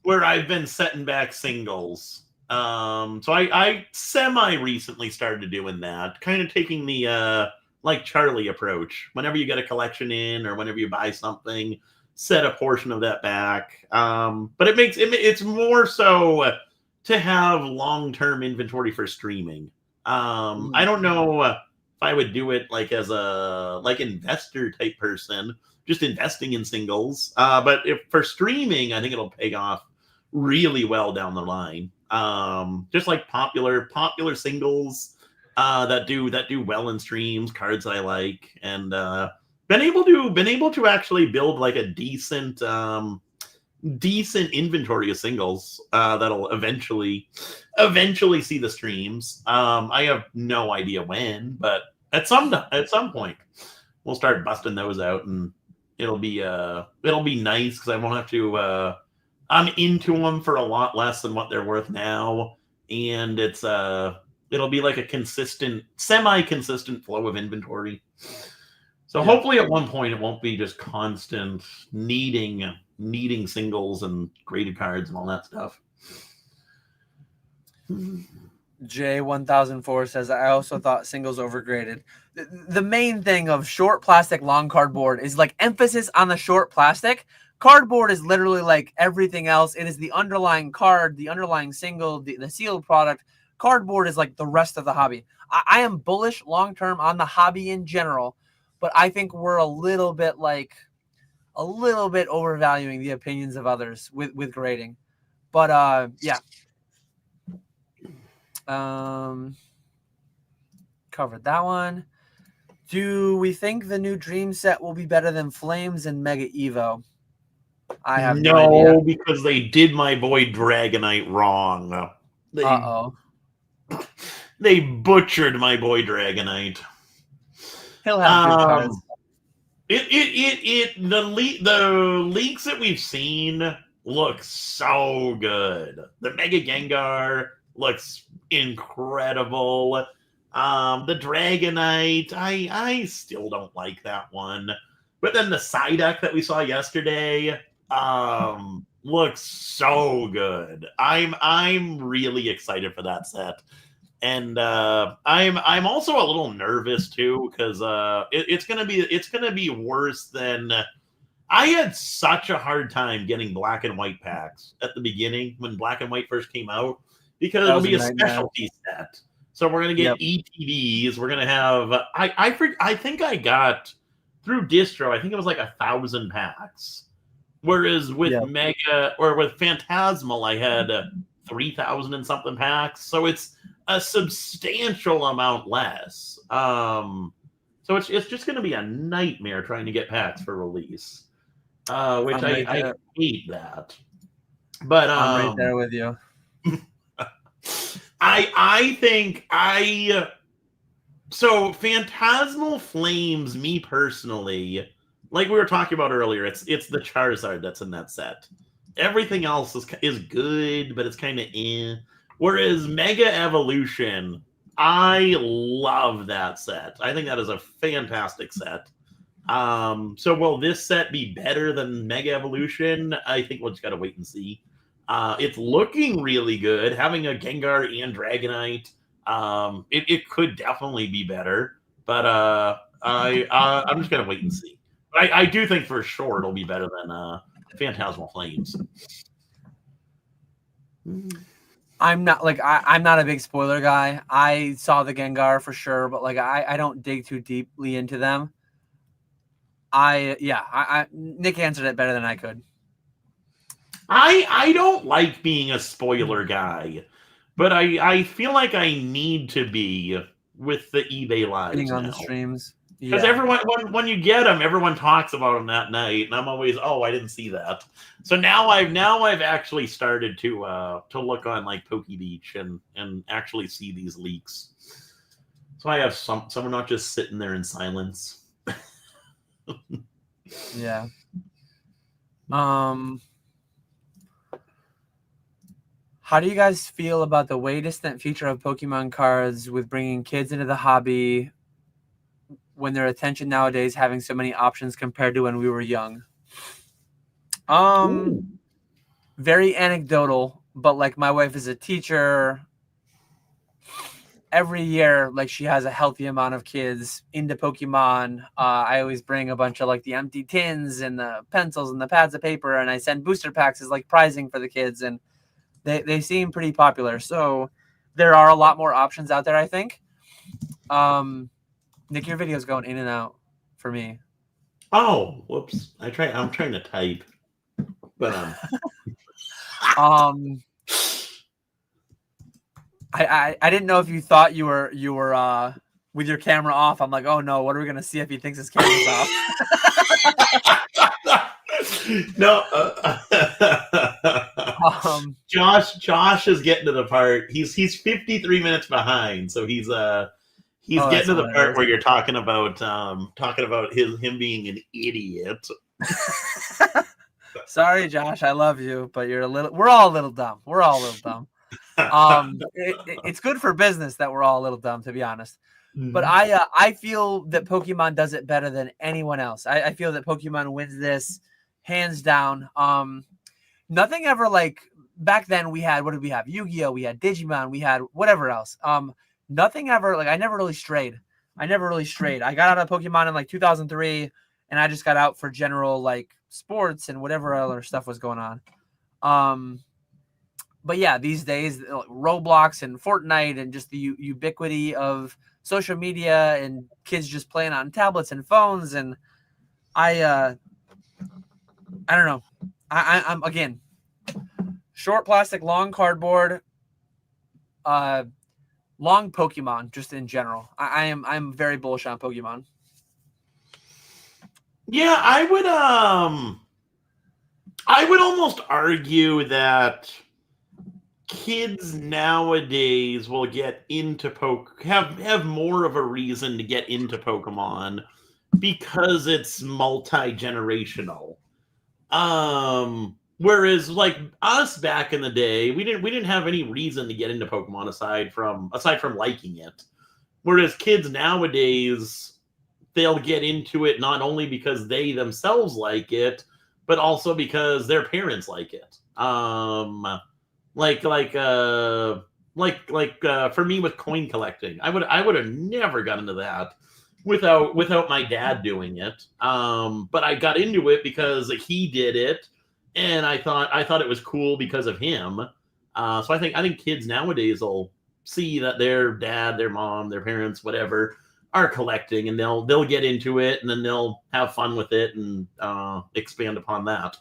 where I've been setting back singles So I semi recently started doing that, kind of taking the like Charlie approach. Whenever you get a collection in, or whenever you buy something, set a portion of that back. But it's more so to have long-term inventory for streaming. I don't know if I would do it like as a investor type person, just investing in singles. But if for streaming, I think it'll pay off really well down the line. Just like popular singles that do well in streams, cards I like, and been able to actually build like a decent inventory of singles that'll eventually see the streams. I have no idea when, but at some point we'll start busting those out, and it'll be nice because I won't have to. I'm into them for a lot less than what they're worth now, and it'll be like a semi-consistent flow of inventory. So hopefully at one point it won't be just constant needing singles and graded cards and all that stuff.
J1004 says, I also thought singles overgraded. The main thing of short plastic long cardboard is like emphasis on the short plastic. Cardboard is literally like everything else. It is the underlying card, the underlying single, the sealed product. Cardboard is like the rest of the hobby. I am bullish long-term on the hobby in general, but I think we're a little bit overvaluing the opinions of others with grading. But yeah. Covered that one. Do we think the new Dream set will be better than Flames and Mega Evo? I have no idea.
Because they did my boy Dragonite wrong. They butchered my boy Dragonite.
He'll have good cards.
The leaks that we've seen look so good. The Mega Gengar looks incredible. The Dragonite, I still don't like that one. But then the Psyduck that we saw yesterday looks so good. I'm really excited for that set. And I'm also a little nervous too, because it's gonna be worse than I had such a hard time getting black and white packs at the beginning when black and white first came out, because it'll be a specialty set. So we're gonna get ETBs. We're gonna have I think I got through distro, I think it was like 1,000 packs. Whereas with Mega or with Phantasmal, I had 3,000 and something packs. So it's a substantial amount less. So it's just going to be a nightmare trying to get packs for release, which I hate that. But
I'm right there with you.
I think so Phantasmal Flames, me personally, like we were talking about earlier, it's the Charizard that's in that set. Everything else is good, but it's kind of Whereas Mega Evolution, I love that set. I think that is a fantastic set. So will this set be better than Mega Evolution? I think we'll just got to wait and see. It's looking really good. Having a Gengar and Dragonite, it could definitely be better. But I'm just going to wait and see. But I do think for sure it'll be better than Phantasmal Flames.
I'm not a big spoiler guy. I saw the Gengar for sure, but like I don't dig too deeply into them. Nick answered it better than I could.
I don't like being a spoiler guy, but I feel like I need to be with the eBay lives
on the streams.
Because everyone, when you get them, everyone talks about them that night, and I'm always, I didn't see that. So now I've actually started to look on like PokeBeach and actually see these leaks. So I have someone not just sitting there in silence.
Yeah. How do you guys feel about the way distant future of Pokemon cards with bringing kids into the hobby, when their attention nowadays having so many options compared to when we were young? Very anecdotal, but like my wife is a teacher. Every year, like she has a healthy amount of kids into Pokemon. I always bring a bunch of like the empty tins and the pencils and the pads of paper, and I send booster packs as like prizing for the kids, and they seem pretty popular. So there are a lot more options out there, I think. Nick, your video's going in and out for me.
Oh, whoops! I'm trying to type, but
I didn't know if you thought you were with your camera off. I'm like, oh no, what are we gonna see if he thinks his camera's off?
No. Josh is getting to the part. He's 53 minutes behind, so he's getting to the part where you're talking about him being an idiot.
Sorry, Josh, I love you, but we're all a little dumb. We're all a little dumb. It's good for business that we're all a little dumb, to be honest. Mm-hmm. But I feel that Pokemon does it better than anyone else. I feel that Pokemon wins this hands down. Nothing ever like back then we had, what did we have? Yu-Gi-Oh! We had Digimon, we had whatever else. Nothing ever, like I never really strayed. I got out of Pokemon in like 2003, and I just got out for general like sports and whatever other stuff was going on. But yeah, these days, Roblox and Fortnite and just the ubiquity of social media and kids just playing on tablets and phones. And I don't know. I'm again, short plastic, long cardboard, long Pokemon just in general. I'm very bullish on Pokemon.
Yeah, I would almost argue that kids nowadays will get into have more of a reason to get into Pokemon because it's multi-generational. Whereas like us back in the day, we didn't have any reason to get into Pokemon aside from liking it. Whereas kids nowadays, they'll get into it not only because they themselves like it, but also because their parents like it. For me with coin collecting, I would have never got into that without my dad doing it. But I got into it because he did it, and I thought it was cool because of him. So I think kids nowadays will see that their dad, their mom, their parents, whatever, are collecting, and they'll get into it, and then they'll have fun with it and expand upon that.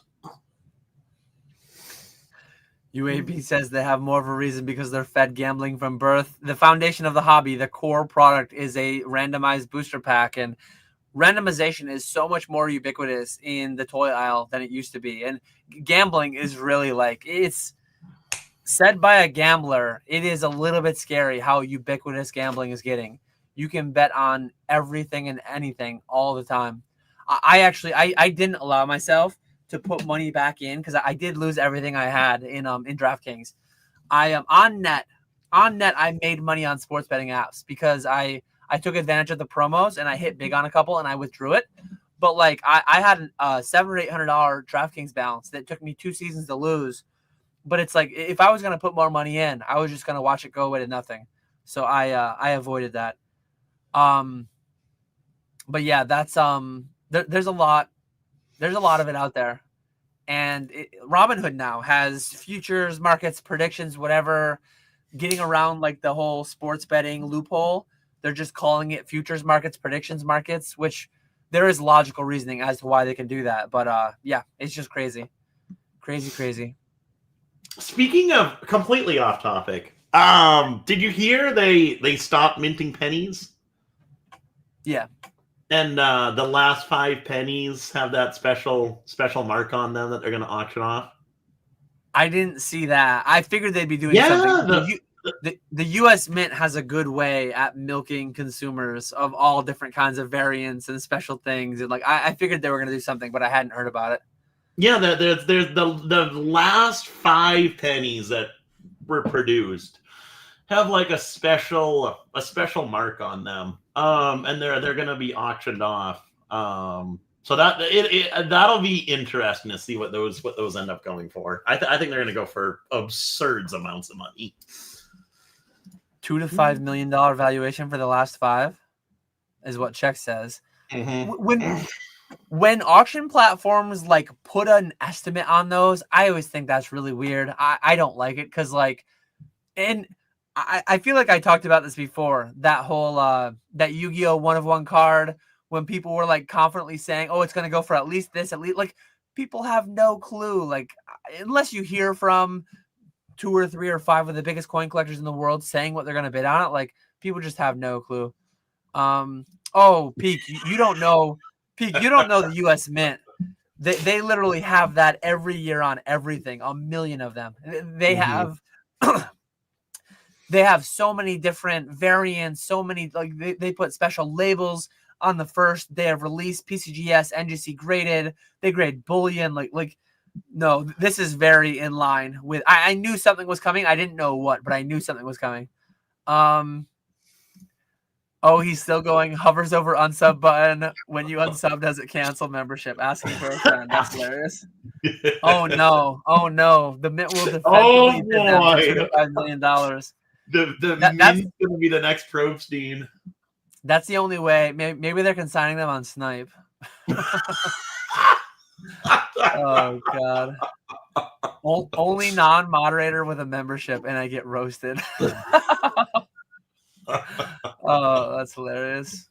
UAB says they have more of a reason because they're fed gambling from birth. The foundation of the hobby, the core product, is a randomized booster pack, and randomization is so much more ubiquitous in the toy aisle than it used to be. And gambling is really like, it's said by a gambler, it is a little bit scary how ubiquitous gambling is getting. You can bet on everything and anything all the time. I didn't allow myself to put money back in because I did lose everything I had in DraftKings. I am on net. I made money on sports betting apps because I took advantage of the promos and I hit big on a couple and I withdrew it. But like I had a $700 or $800 DraftKings balance that took me 2 seasons to lose. But it's like if I was gonna put more money in, I was just gonna watch it go away to nothing. So I avoided that. But yeah, that's there's a lot of it out there. And Robinhood now has futures, markets, predictions, whatever, getting around like the whole sports betting loophole. They're just calling it futures markets, predictions markets, which there is logical reasoning as to why they can do that. But yeah, it's just crazy. Crazy.
Speaking of completely off topic, did you hear they stopped minting pennies?
Yeah.
And the last 5 pennies have that special mark on them that they're going to auction off.
I didn't see that. I figured they'd be doing something. The U.S. Mint has a good way at milking consumers of all different kinds of variants and special things. And like I figured they were going to do something, but I hadn't heard about it.
Yeah, there's the last 5 pennies that were produced have like a special mark on them. And they're going to be auctioned off So that'll be interesting to see what those end up going for. I think they're going to go for absurd amounts of money.
$2 to $5 million valuation for the last 5 is what Check says.
Mm-hmm.
When auction platforms like put an estimate on those, I always think that's really weird. I don't like it because like, and I feel like I talked about this before. That whole that Yu-Gi-Oh! 1 of 1 card, when people were like confidently saying, "Oh, it's going to go for at least this," at least like people have no clue. Like unless you hear from 2 or 3 or 5 of the biggest coin collectors in the world saying what they're going to bid on it, like people just have no clue. Oh, Peak, you don't know. Peak, you don't know the U.S. Mint. They literally have that every year on everything. 1 million of them. They have. They have so many different variants, so many, like they put special labels on the first day of release, PCGS, NGC graded, they grade bullion, like no, this is very in line with, I knew something was coming. I didn't know what, but I knew something was coming. Oh, he's still going, hovers over unsub button. When you unsub, does it cancel membership? Asking for a friend. That's hilarious. Oh no. The Mint will defensively bid them for $2 to $5 million.
The Mint's going to be the next Probstein.
That's the only way. Maybe they're consigning them on Snype. Oh god. Only non-moderator with a membership, and I get roasted. Oh, that's hilarious.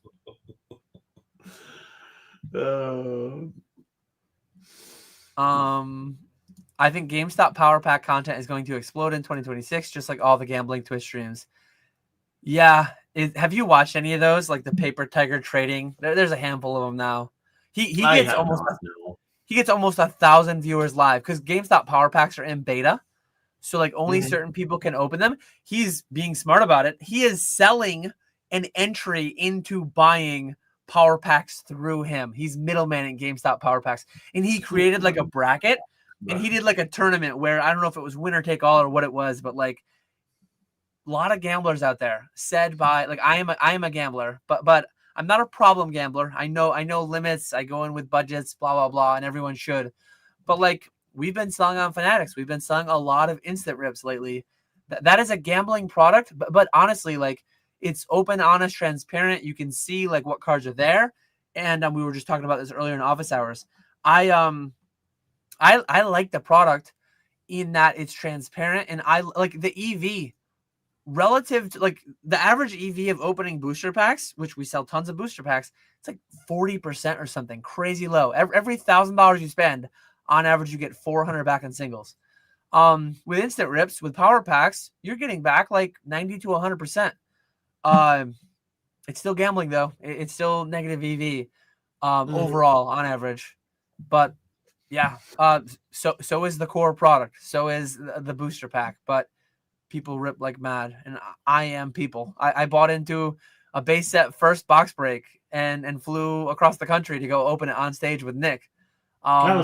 I think GameStop Power Pack content is going to explode in 2026, just like all the gambling Twitch streams. Yeah. Have you watched any of those? Like the Paper Tiger trading? There's a handful of them now. He gets almost 1,000 viewers live because GameStop Power Packs are in beta. So like only certain people can open them. He's being smart about it. He is selling an entry into buying Power Packs through him. He's middlemaning GameStop Power Packs. And he created like a bracket. And he did like a tournament where I don't know if it was winner take all or what it was, but like a lot of gamblers out there said by like I am a gambler, but I'm not a problem gambler. I know limits. I go in with budgets, blah blah blah, and everyone should. But like we've been selling on Fanatics, we've been selling a lot of instant rips lately. That is a gambling product, but honestly, like it's open, honest, transparent. You can see like what cards are there, and we were just talking about this earlier in office hours. I like the product in that it's transparent, and I like the EV relative to like the average EV of opening booster packs, which we sell tons of booster packs. It's like 40% or something crazy low. Every $1,000 you spend, on average, you get 400 back in singles. With instant rips, with power packs, you're getting back like 90 to 100%. It's still gambling though. It's still negative EV overall on average, but yeah. So is the core product. So is the booster pack. But people rip like mad, and I am people. I bought into a base set first box break and flew across the country to go open it on stage with Nick.
That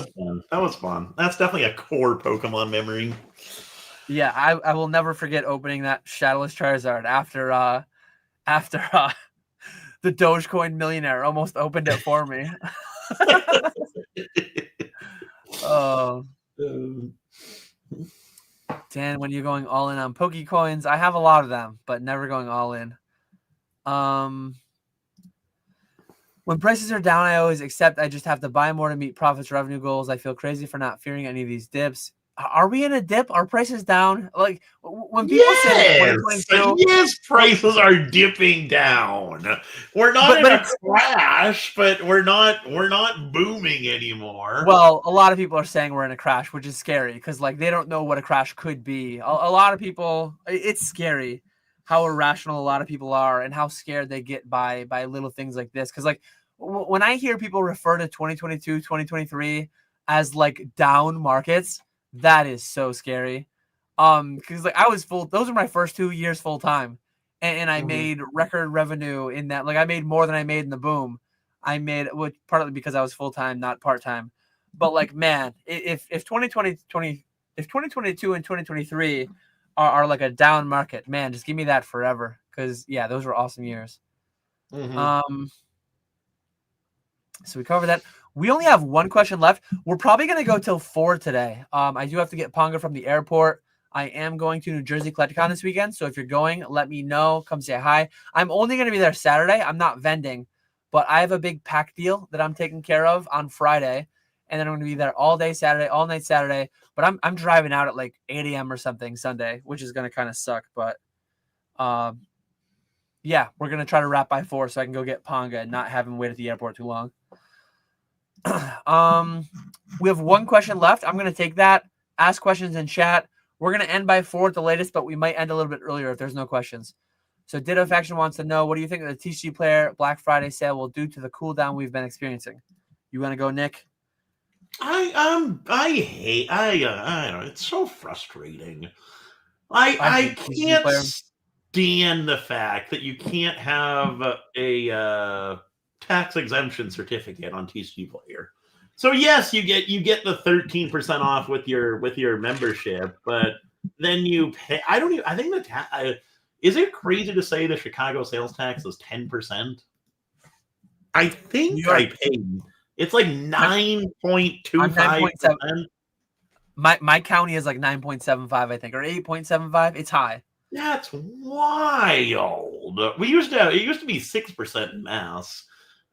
was fun. That's definitely a core Pokemon memory.
Yeah, I will never forget opening that Shadowless Charizard after the Dogecoin millionaire almost opened it for me. Oh, Dan, when you're going all in on Pokecoins, I have a lot of them, but never going all in. When prices are down, I always accept I just have to buy more to meet profits, revenue goals. I feel crazy for not fearing any of these dips. Are we in a dip? Are prices down? Like when people say 2022,
yes, prices are dipping down. We're not in a crash, but we're not booming anymore.
Well, a lot of people are saying we're in a crash, which is scary because like they don't know what a crash could be. A lot of people, it's scary how irrational a lot of people are and how scared they get by little things like this. Because like when I hear people refer to 2022, 2023 as like down markets, that is so scary. Because like I was those were my first 2 years full time, and I made record revenue in that. Like I made more than I made in the boom. I made, which partly because I was full time, not part time. But like, man, if 2022 and 2023 are like a down market, man, just give me that forever. Because yeah, those were awesome years. So we covered that. We only have one question left. We're probably going to go till 4 today. I do have to get Ponga from the airport. I am going to New Jersey Collecticon this weekend. So if you're going, let me know. Come say hi. I'm only going to be there Saturday. I'm not vending, but I have a big pack deal that I'm taking care of on Friday. And then I'm going to be there all day Saturday, all night Saturday. But I'm driving out at like 8 a.m. or something Sunday, which is going to kind of suck. But yeah, we're going to try to wrap by 4 so I can go get Ponga and not have him wait at the airport too long. We have one question left. I'm going to take that. Ask questions in chat. We're going to end by 4 at the latest, but we might end a little bit earlier if there's no questions. So Ditto Faction wants to know, what do you think the TCG Player Black Friday sale will do to the cooldown we've been experiencing? You want to go, Nick?
I don't know. It's so frustrating. I can't stand the fact that you can't have a tax exemption certificate on TCG Player. So yes, you get the 13% off with your membership, but then you pay. I think the is it crazy to say the Chicago sales tax is 10%? I think I paid. It's like 9.25%.
My county is like 9.75, I think, or 8.75. It's high.
That's wild. It used to be 6% in Mass.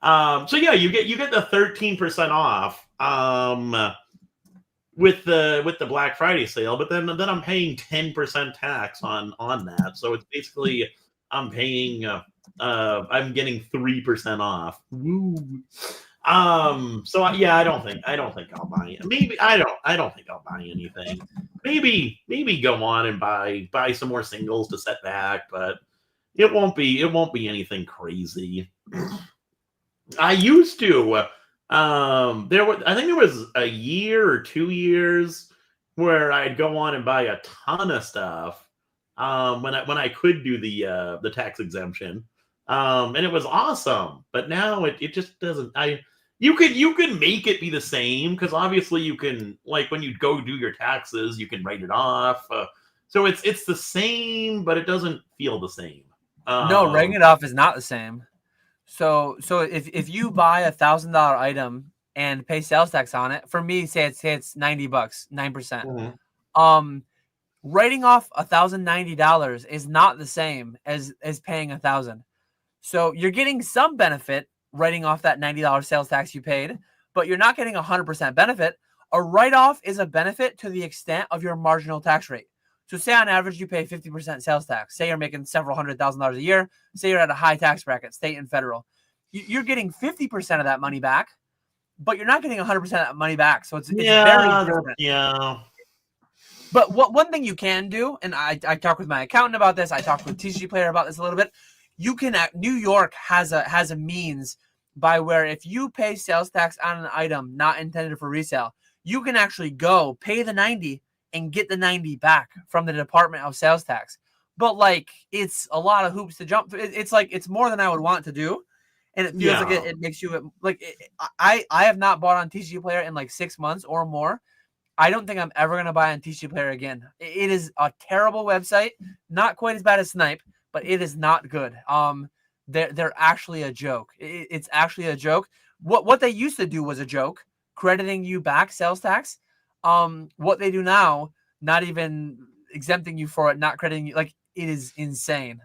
So yeah, you get the 13% off with the Black Friday sale, but then I'm paying 10% tax on that. So it's basically I'm paying I'm getting 3% off. Woo. So yeah, I don't think I'll buy it. Maybe I don't think I'll buy anything. Maybe go on and buy some more singles to set back, but it won't be anything crazy. I used to. I think there was a year or 2 years where I'd go on and buy a ton of stuff when I could do the tax exemption. And it was awesome. But now it just doesn't. You could make it be the same, because obviously you can, like, when you go do your taxes, you can write it off. So it's the same, but it doesn't feel the same.
No, writing it off is not the same. So if you buy $1,000 item and pay sales tax on it, for me, say it's $90, 9%. Mm-hmm. Writing off $1,090 is not the same as paying $1,000. So you're getting some benefit writing off that $90 sales tax you paid, but you're not getting 100% benefit. A write-off is a benefit to the extent of your marginal tax rate. So say on average you pay 50% sales tax. Say you're making several $100,000 a year. Say you're at a high tax bracket, state and federal. You're getting 50% of that money back, but you're not getting 100% of that money back. So it's very different.
Yeah.
But one thing you can do, and I talked with my accountant about this. I talked with TCG Player about this a little bit. You can. New York has a means by where if you pay sales tax on an item not intended for resale, you can actually go pay the $90 and get the $90 back from the Department of Sales Tax. But like, it's a lot of hoops to jump through. It's more than I would want to do, and it feels like it makes you like. I have not bought on TCG Player in like 6 months or more. I don't think I'm ever gonna buy on TCG Player again. It is a terrible website, not quite as bad as Snype, but it is not good. They're actually a joke. It's actually a joke. What they used to do was a joke, crediting you back sales tax. What they do now, not even exempting you for it, not crediting you, like, it is insane.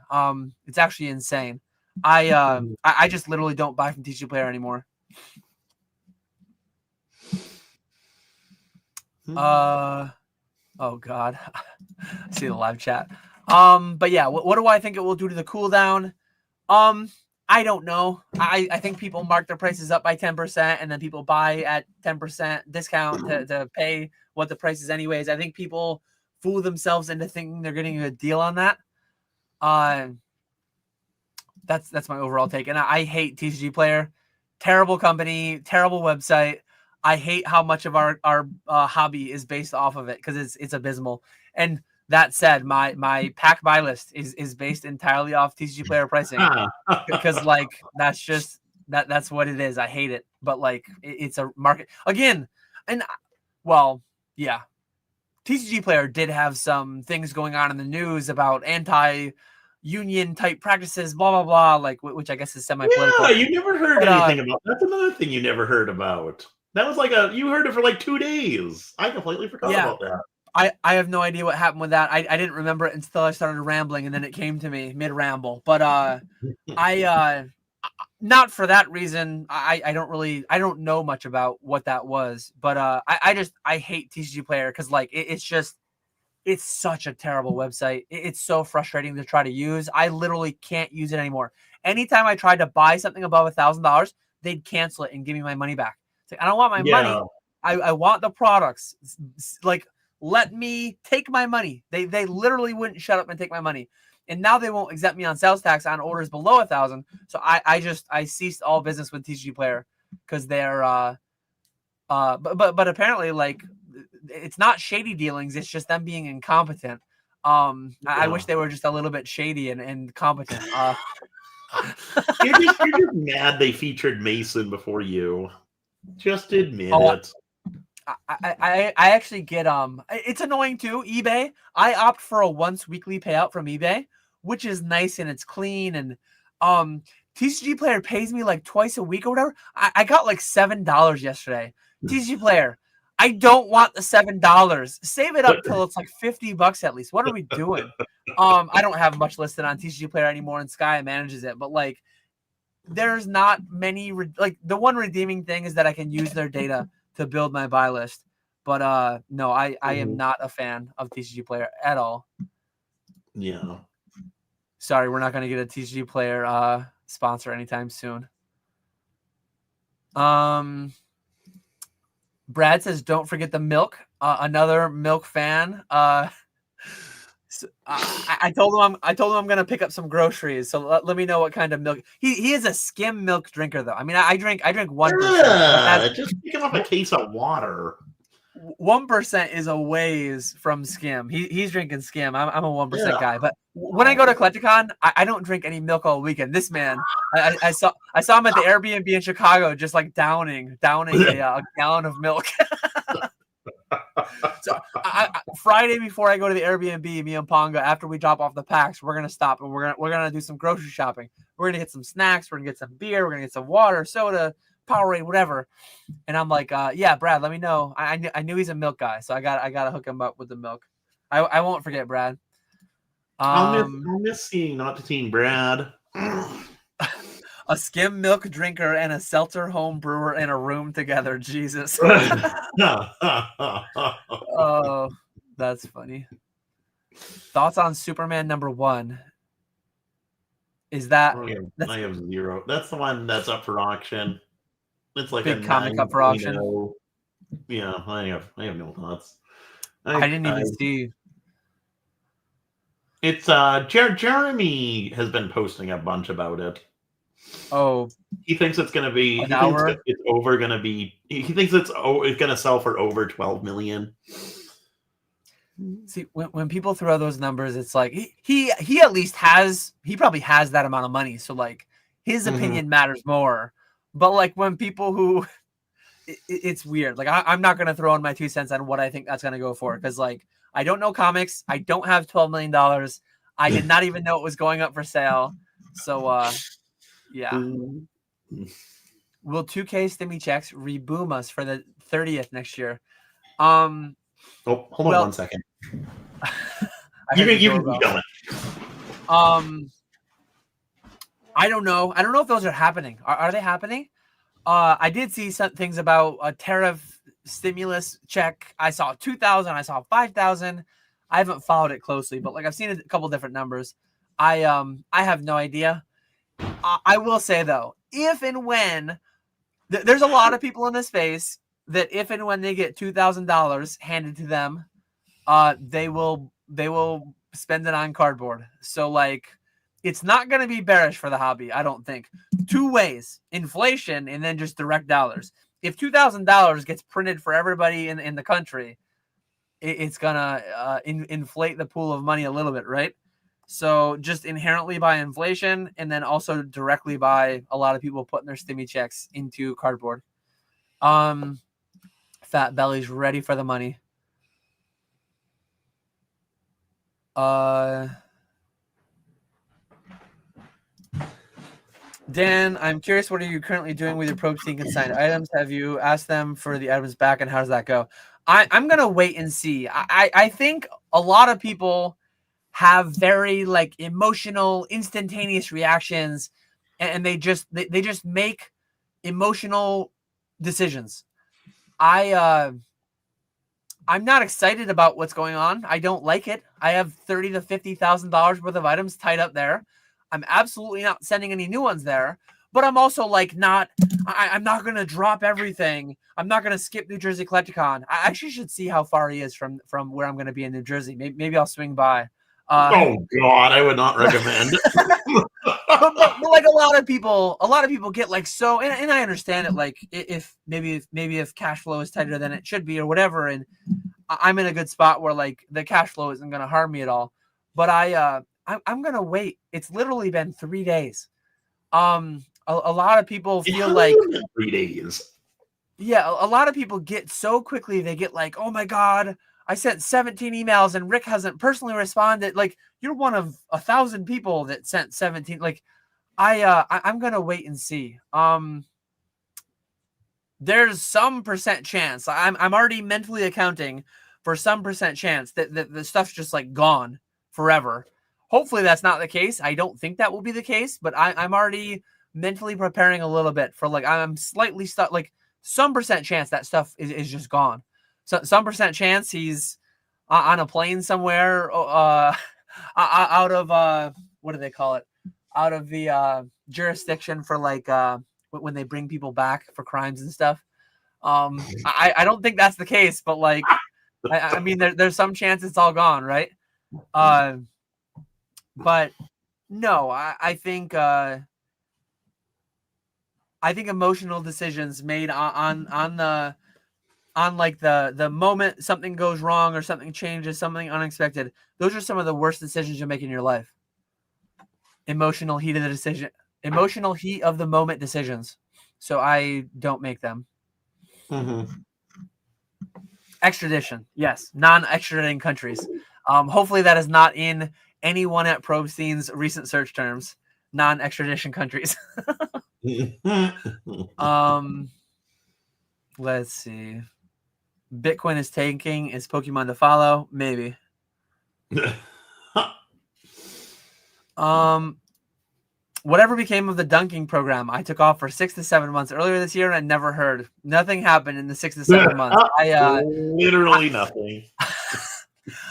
It's actually insane. I just literally don't buy from TCG Player anymore. Oh God, I see the live chat. But yeah, what do I think it will do to the cooldown? I don't know. I think people mark their prices up by 10%, and then people buy at 10% discount to pay what the price is anyways. I think people fool themselves into thinking they're getting a deal on that. That's my overall take. And I hate TCG Player. Terrible company, terrible website. I hate how much of our hobby is based off of it, because it's abysmal. And that said, my pack buy list is based entirely off TCG Player pricing, because like that's just that's what it is. I hate it, but like it's a market again. And well, yeah, TCG Player did have some things going on in the news about union type practices, blah blah blah, like which I guess is semi-political.
Yeah, you never heard anything about. That's another thing you never heard about. That was like you heard it for like 2 days. I completely forgot about that.
I have no idea what happened with that. I didn't remember it until I started rambling, and then it came to me mid ramble. But I not for that reason. I don't know much about what that was. But I hate TCG Player because like it's such a terrible website. It's so frustrating to try to use. I literally can't use it anymore. Anytime I tried to buy something above $1,000, they'd cancel it and give me my money back. It's like, I don't want my money. I want the products. Like, let me take my money. They literally wouldn't shut up and take my money. And now they won't exempt me on sales tax on orders below 1,000. So I ceased all business with TCG Player because they're but apparently like it's not shady dealings. It's just them being incompetent. I wish they were just a little bit shady and competent.
You're just mad they featured Mason before you. Just admit it.
I actually get it's annoying too. eBay. I opt for a once weekly payout from eBay, which is nice and it's clean. And TCG Player pays me like twice a week or whatever. I got like $7 yesterday. TCG Player, I don't want the $7. Save it up till it's like $50 at least. What are we doing? I don't have much listed on TCG Player anymore, and Sky manages it. But like, there's not many. Like the one redeeming thing is that I can use their data to build my buy list. But no, I am not a fan of TCG Player at all.
Yeah.
Sorry, we're not going to get a TCG Player sponsor anytime soon. Brad says, "Don't forget the milk." Another milk fan. So, I told him I'm gonna pick up some groceries. So let me know what kind of milk. He is a skim milk drinker though. I mean, I drink 1%.
Just pick him up a case of water.
1% is a ways from skim. He's drinking skim. I'm a 1% guy. But when I go to Collecticon, I don't drink any milk all weekend. This man, I saw him at the Airbnb in Chicago, just like downing a gallon of milk. So Friday before I go to the Airbnb, me and Ponga, after we drop off the packs, we're gonna stop and we're gonna do some grocery shopping. We're gonna get some snacks. We're gonna get some beer. We're gonna get some water, soda, Powerade, whatever. And I'm like, yeah, Brad, let me know. I knew he's a milk guy, so I gotta hook him up with the milk. I won't forget, Brad.
I'll miss seeing not seeing Brad.
A skim milk drinker and a seltzer home brewer in a room together. Jesus. Oh, that's funny. Thoughts on Superman #1? Is that
I have 0. That's the one that's up for auction. It's like
big
a
comic up for auction.
Yeah, I have no thoughts.
I didn't even see.
It's Jeremy has been posting a bunch about it.
Oh,
he thinks it's gonna be.
He thinks
it's over. Gonna be. He thinks it's gonna sell for over 12 million.
See, when people throw those numbers, it's like he at least has. He probably has that amount of money, so like his opinion matters more. But like when people who, it's weird. Like I'm not gonna throw in my 2 cents on what I think that's gonna go for because like I don't know comics. I don't have $12 million. I did not even know it was going up for sale. So yeah. Will 2K stimmy checks reboom us for the 30th next year?
Oh, hold on 1 second. You can keep going.
I don't know. I don't know if those are happening. Are they happening? I did see some things about a tariff stimulus check. I saw 2,000. I saw 5,000. I haven't followed it closely, but like I've seen a couple different numbers. I have no idea. I will say though, if and when there's a lot of people in this space that if and when they get $2,000 handed to them, they will spend it on cardboard. So like, it's not going to be bearish for the hobby. I don't think. 2 ways: inflation and then just direct dollars. If $2,000 gets printed for everybody in the country, it's gonna inflate the pool of money a little bit, right? So just inherently by inflation, and then also directly by a lot of people putting their stimmy checks into cardboard. Fat Belly's ready for the money. Dan, I'm curious, what are you currently doing with your Probstein consigned items? Have you asked them for the items back, and how does that go? I'm going to wait and see. I think a lot of people have very like emotional, instantaneous reactions, and they just make emotional decisions. I'm not excited about what's going on. I don't like it. I have $30,000 to $50,000 worth of items tied up there. I'm absolutely not sending any new ones there. But I'm also like I'm not going to drop everything. I'm not going to skip New Jersey Collecticon. I actually should see how far he is from where I'm going to be in New Jersey. Maybe I'll swing by.
Oh God, I would not recommend.
but like a lot of people get like so, and I understand it. Like if cash flow is tighter than it should be or whatever, and I'm in a good spot where like the cash flow isn't going to harm me at all. But I'm going to wait. It's literally been 3 days. A lot of people feel like
3 days.
Yeah, a lot of people get so quickly. They get like, oh my God, I sent 17 emails and Rick hasn't personally responded. Like, you're one of 1,000 people that sent 17. Like, I'm gonna wait and see. There's some percent chance. I'm already mentally accounting for some percent chance that the stuff's just like gone forever. Hopefully that's not the case. I don't think that will be the case, but I'm already mentally preparing a little bit for like, I'm slightly stuck. Like, some percent chance that stuff is just gone. So some percent chance he's on a plane somewhere, out of what do they call it? Out of the jurisdiction for like when they bring people back for crimes and stuff. I don't think that's the case, but like I mean there's some chance it's all gone, right? But no, I think emotional decisions made on like the moment something goes wrong or something changes, something unexpected. Those are some of the worst decisions you'll make in your life. Emotional heat of the moment decisions. So I don't make them.
Mm-hmm.
Extradition, yes, non-extraditing countries. Hopefully that is not in anyone at Probstein's recent search terms. Non-extradition countries. Let's see. Bitcoin is tanking. Is Pokemon to follow? Maybe. Whatever became of the dunking program? I took off for 6 to 7 months earlier this year and I never heard. Nothing happened in the 6 to 7 months.
Literally nothing.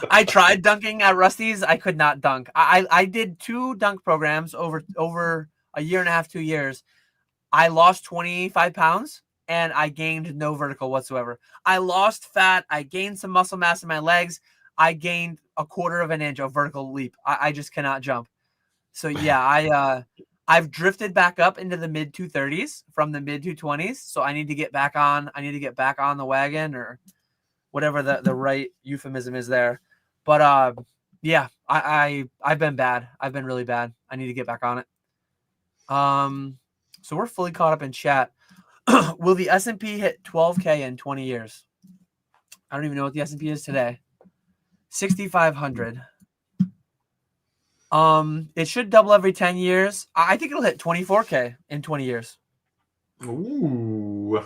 I tried dunking at Rusty's. I could not dunk. I did 2 dunk programs over a year and a half, 2 years. I lost 25 pounds and I gained no vertical whatsoever. I lost fat. I gained some muscle mass in my legs. I gained 1/4 of an inch of vertical leap. I just cannot jump. So yeah, I've drifted back up into the mid 230s from the mid 220s. So I need to get back on. I need to get back on the wagon, or whatever the right euphemism is there. But yeah, I've been bad. I've been really bad. I need to get back on it. So we're fully caught up in chat. Will the S&P hit 12K in 20 years? I don't even know what the S&P is today. 6,500. It should double every 10 years. I think it'll hit 24K in 20 years.
Ooh.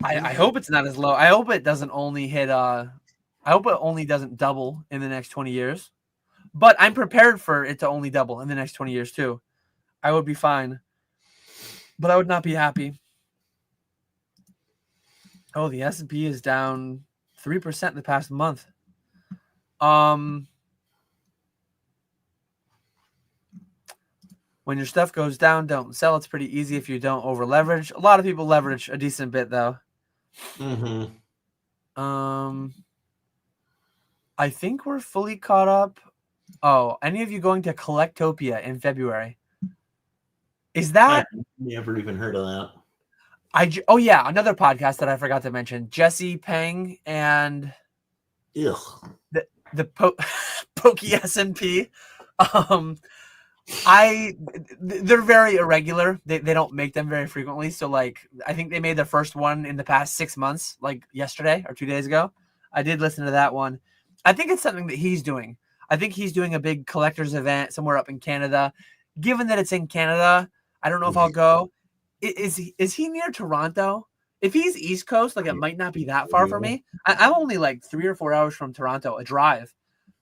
I hope it's not as low. I hope it doesn't only hit I hope it only doesn't double in the next 20 years. But I'm prepared for it to only double in the next 20 years too. I would be fine. But I would not be happy. Oh, the S&P is down 3% in the past month. When your stuff goes down, don't sell. It's pretty easy if you don't over leverage. A lot of people leverage a decent bit though.
Mm-hmm.
I think we're fully caught up. Oh, any of you going to Collectopia in February? Is that?
I've never even heard of that.
Oh yeah, another podcast that I forgot to mention. Jesse Peng and the Poke SMP. They're very irregular. They don't make them very frequently. So like, I think they made their first one in the past 6 months, like yesterday or 2 days ago. I did listen to that one. I think it's something that he's doing. I think he's doing a big collector's event somewhere up in Canada. given that it's in Canada, I don't know if I'll go. Is he near Toronto? If he's East Coast, like it might not be that far for me. I'm only like 3 or 4 hours from Toronto, a drive.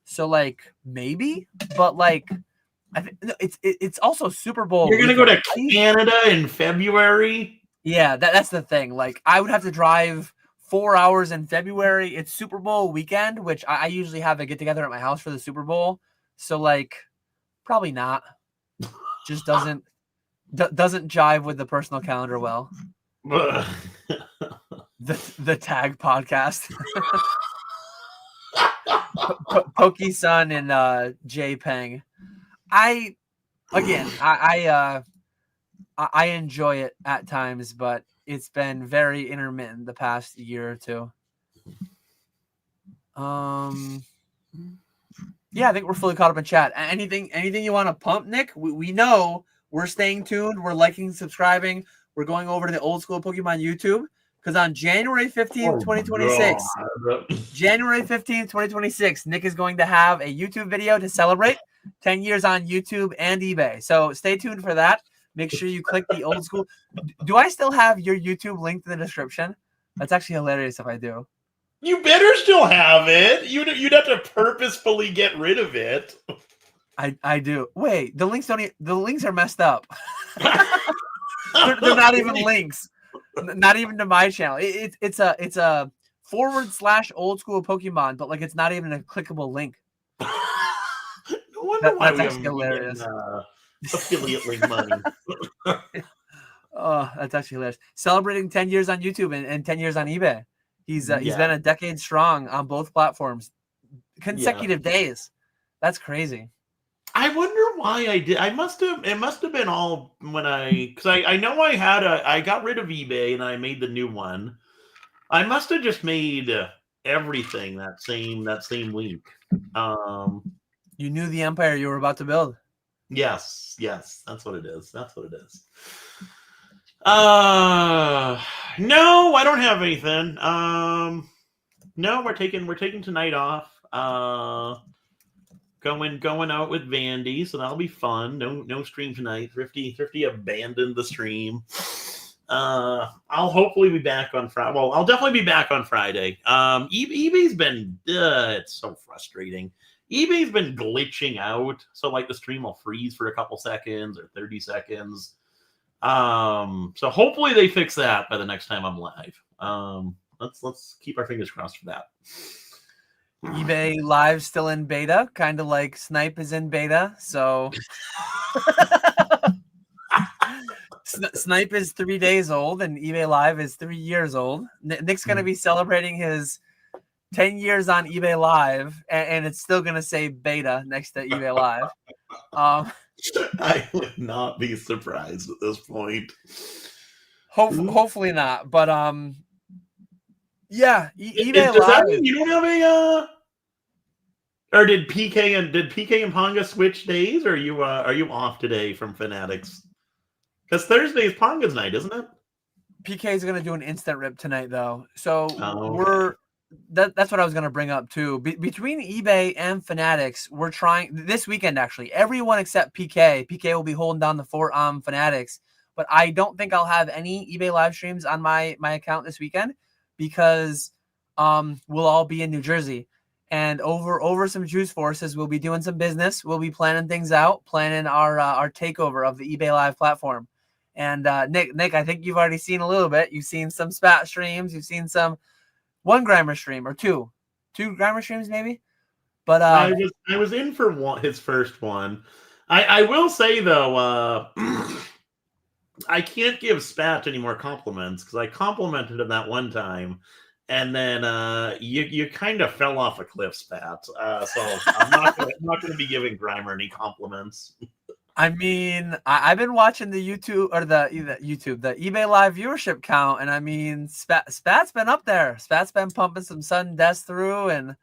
So like maybe, but like I think it's also Super Bowl.
You're gonna go to Canada in February?
Yeah, that's the thing. Like I would have to drive 4 hours in February. It's Super Bowl weekend, which I usually have a get together at my house for the Super Bowl. So like probably not. Just doesn't jive with the personal calendar well. the tag podcast. Poke-san and Jay Peng. I enjoy it at times, but it's been very intermittent the past year or two. Yeah, I think we're fully caught up in chat. Anything you want to pump, Nick? We know we're staying tuned. We're liking, subscribing. We're going over to the Old School Pokemon YouTube because on January 15th, 2026, January 15th, 2026, Nick is going to have a YouTube video to celebrate 10 years on YouTube and eBay. So stay tuned for that. Make sure you click the Old School. Do I still have your YouTube linked in the description? That's actually hilarious if I do.
You better still have it. You'd have to purposefully get rid of it.
I do. Wait, the links are messed up. they're not even links. Not even to my channel. It's a / Old School Pokemon, but like it's not even a clickable link.
No wonder why
that's actually hilarious.
Affiliate link money.
Oh, that's actually hilarious. Celebrating 10 years on YouTube and 10 years on eBay. He's been a decade strong on both platforms, consecutive days. That's crazy.
I wonder why I did. It must have been all when because I know I got rid of eBay and I made the new one. I must have just made everything that same week.
You knew the empire you were about to build.
Yes, that's what it is. No, I don't have anything. No, we're taking tonight off. Going out with Vandy, so that'll be fun. No stream tonight. Thrifty abandoned the stream. I'll hopefully be back on Friday. Well, I'll definitely be back on Friday. eBay's been it's so frustrating. eBay's been glitching out, so like the stream will freeze for a couple seconds or 30 seconds. So hopefully they fix that by the next time I'm live. Let's keep our fingers crossed for that.
eBay Live still in beta, kind of like Snype is in beta. So Snype is 3 days old and eBay Live is 3 years old. Nick's going to be celebrating his 10 years on eBay Live, and it's still going to say beta next to eBay Live.
I would not be surprised at this point.
Hopefully not, but yeah, eBay
Does
Live.
That mean you don't have a or did PK and Ponga switch days, or are you off today from Fanatics? Because Thursday is Ponga's night, isn't it?
PK is going to do an instant rip tonight, though. So
okay.
That's what I was going to bring up, too. Between eBay and Fanatics, we're trying this weekend, actually. Everyone except PK. PK will be holding down the fort on Fanatics. But I don't think I'll have any eBay live streams on my account this weekend because we'll all be in New Jersey. And over some juice forces, we'll be doing some business. We'll be planning things out, planning our takeover of the eBay Live platform. And Nick, I think you've already seen a little bit. You've seen some spat streams. You've seen some 1 Grimer stream or two Grimer streams maybe. But
I was in for his first one. I will say though, I can't give Spat any more compliments because I complimented him that one time. And then you kind of fell off a cliff, Spat. So I'm not going to be giving Grimer any compliments.
I mean, I've been watching the YouTube or the eBay Live viewership count, and I mean, Spat's been up there. Spat's been pumping some sudden deaths through, and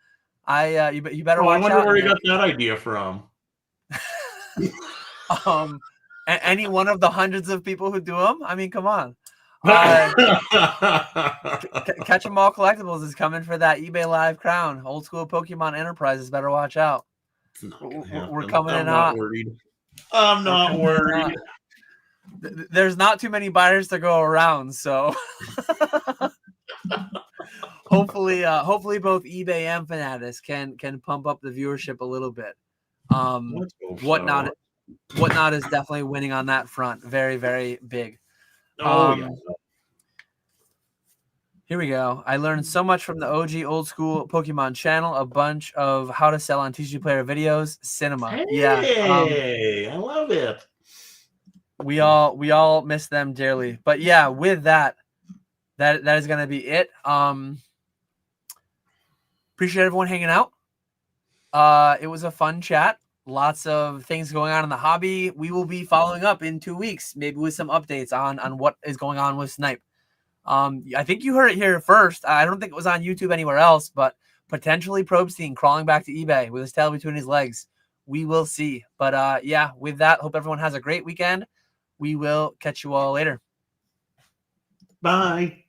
you better watch out.
I wonder where he got that idea from.
Any one of the hundreds of people who do them. I mean, come on. KetchumAllCollectibles is coming for that eBay Live crown. Old School Pokemon Enterprises better watch out. We're coming in hot.
Worried. I'm not worried.
There's not too many buyers to go around, so hopefully both eBay and Fanatics can pump up the viewership a little bit. Whatnot is definitely winning on that front. Very, very big.
Yeah.
Here we go. I learned so much from the OG Old School Pokemon channel. A bunch of how to sell on TCG Player videos. Cinema.
Hey, I love it.
We all miss them dearly. But yeah, with that is gonna be it. Appreciate everyone hanging out. It was a fun chat. Lots of things going on in the hobby. We will be following up in 2 weeks, maybe with some updates on what is going on with Snype. I think you heard it here first. I don't think it was on YouTube anywhere else, but potentially Probstein crawling back to eBay with his tail between his legs. We will see. But yeah, with that, hope everyone has a great weekend. We will catch you all later.
Bye.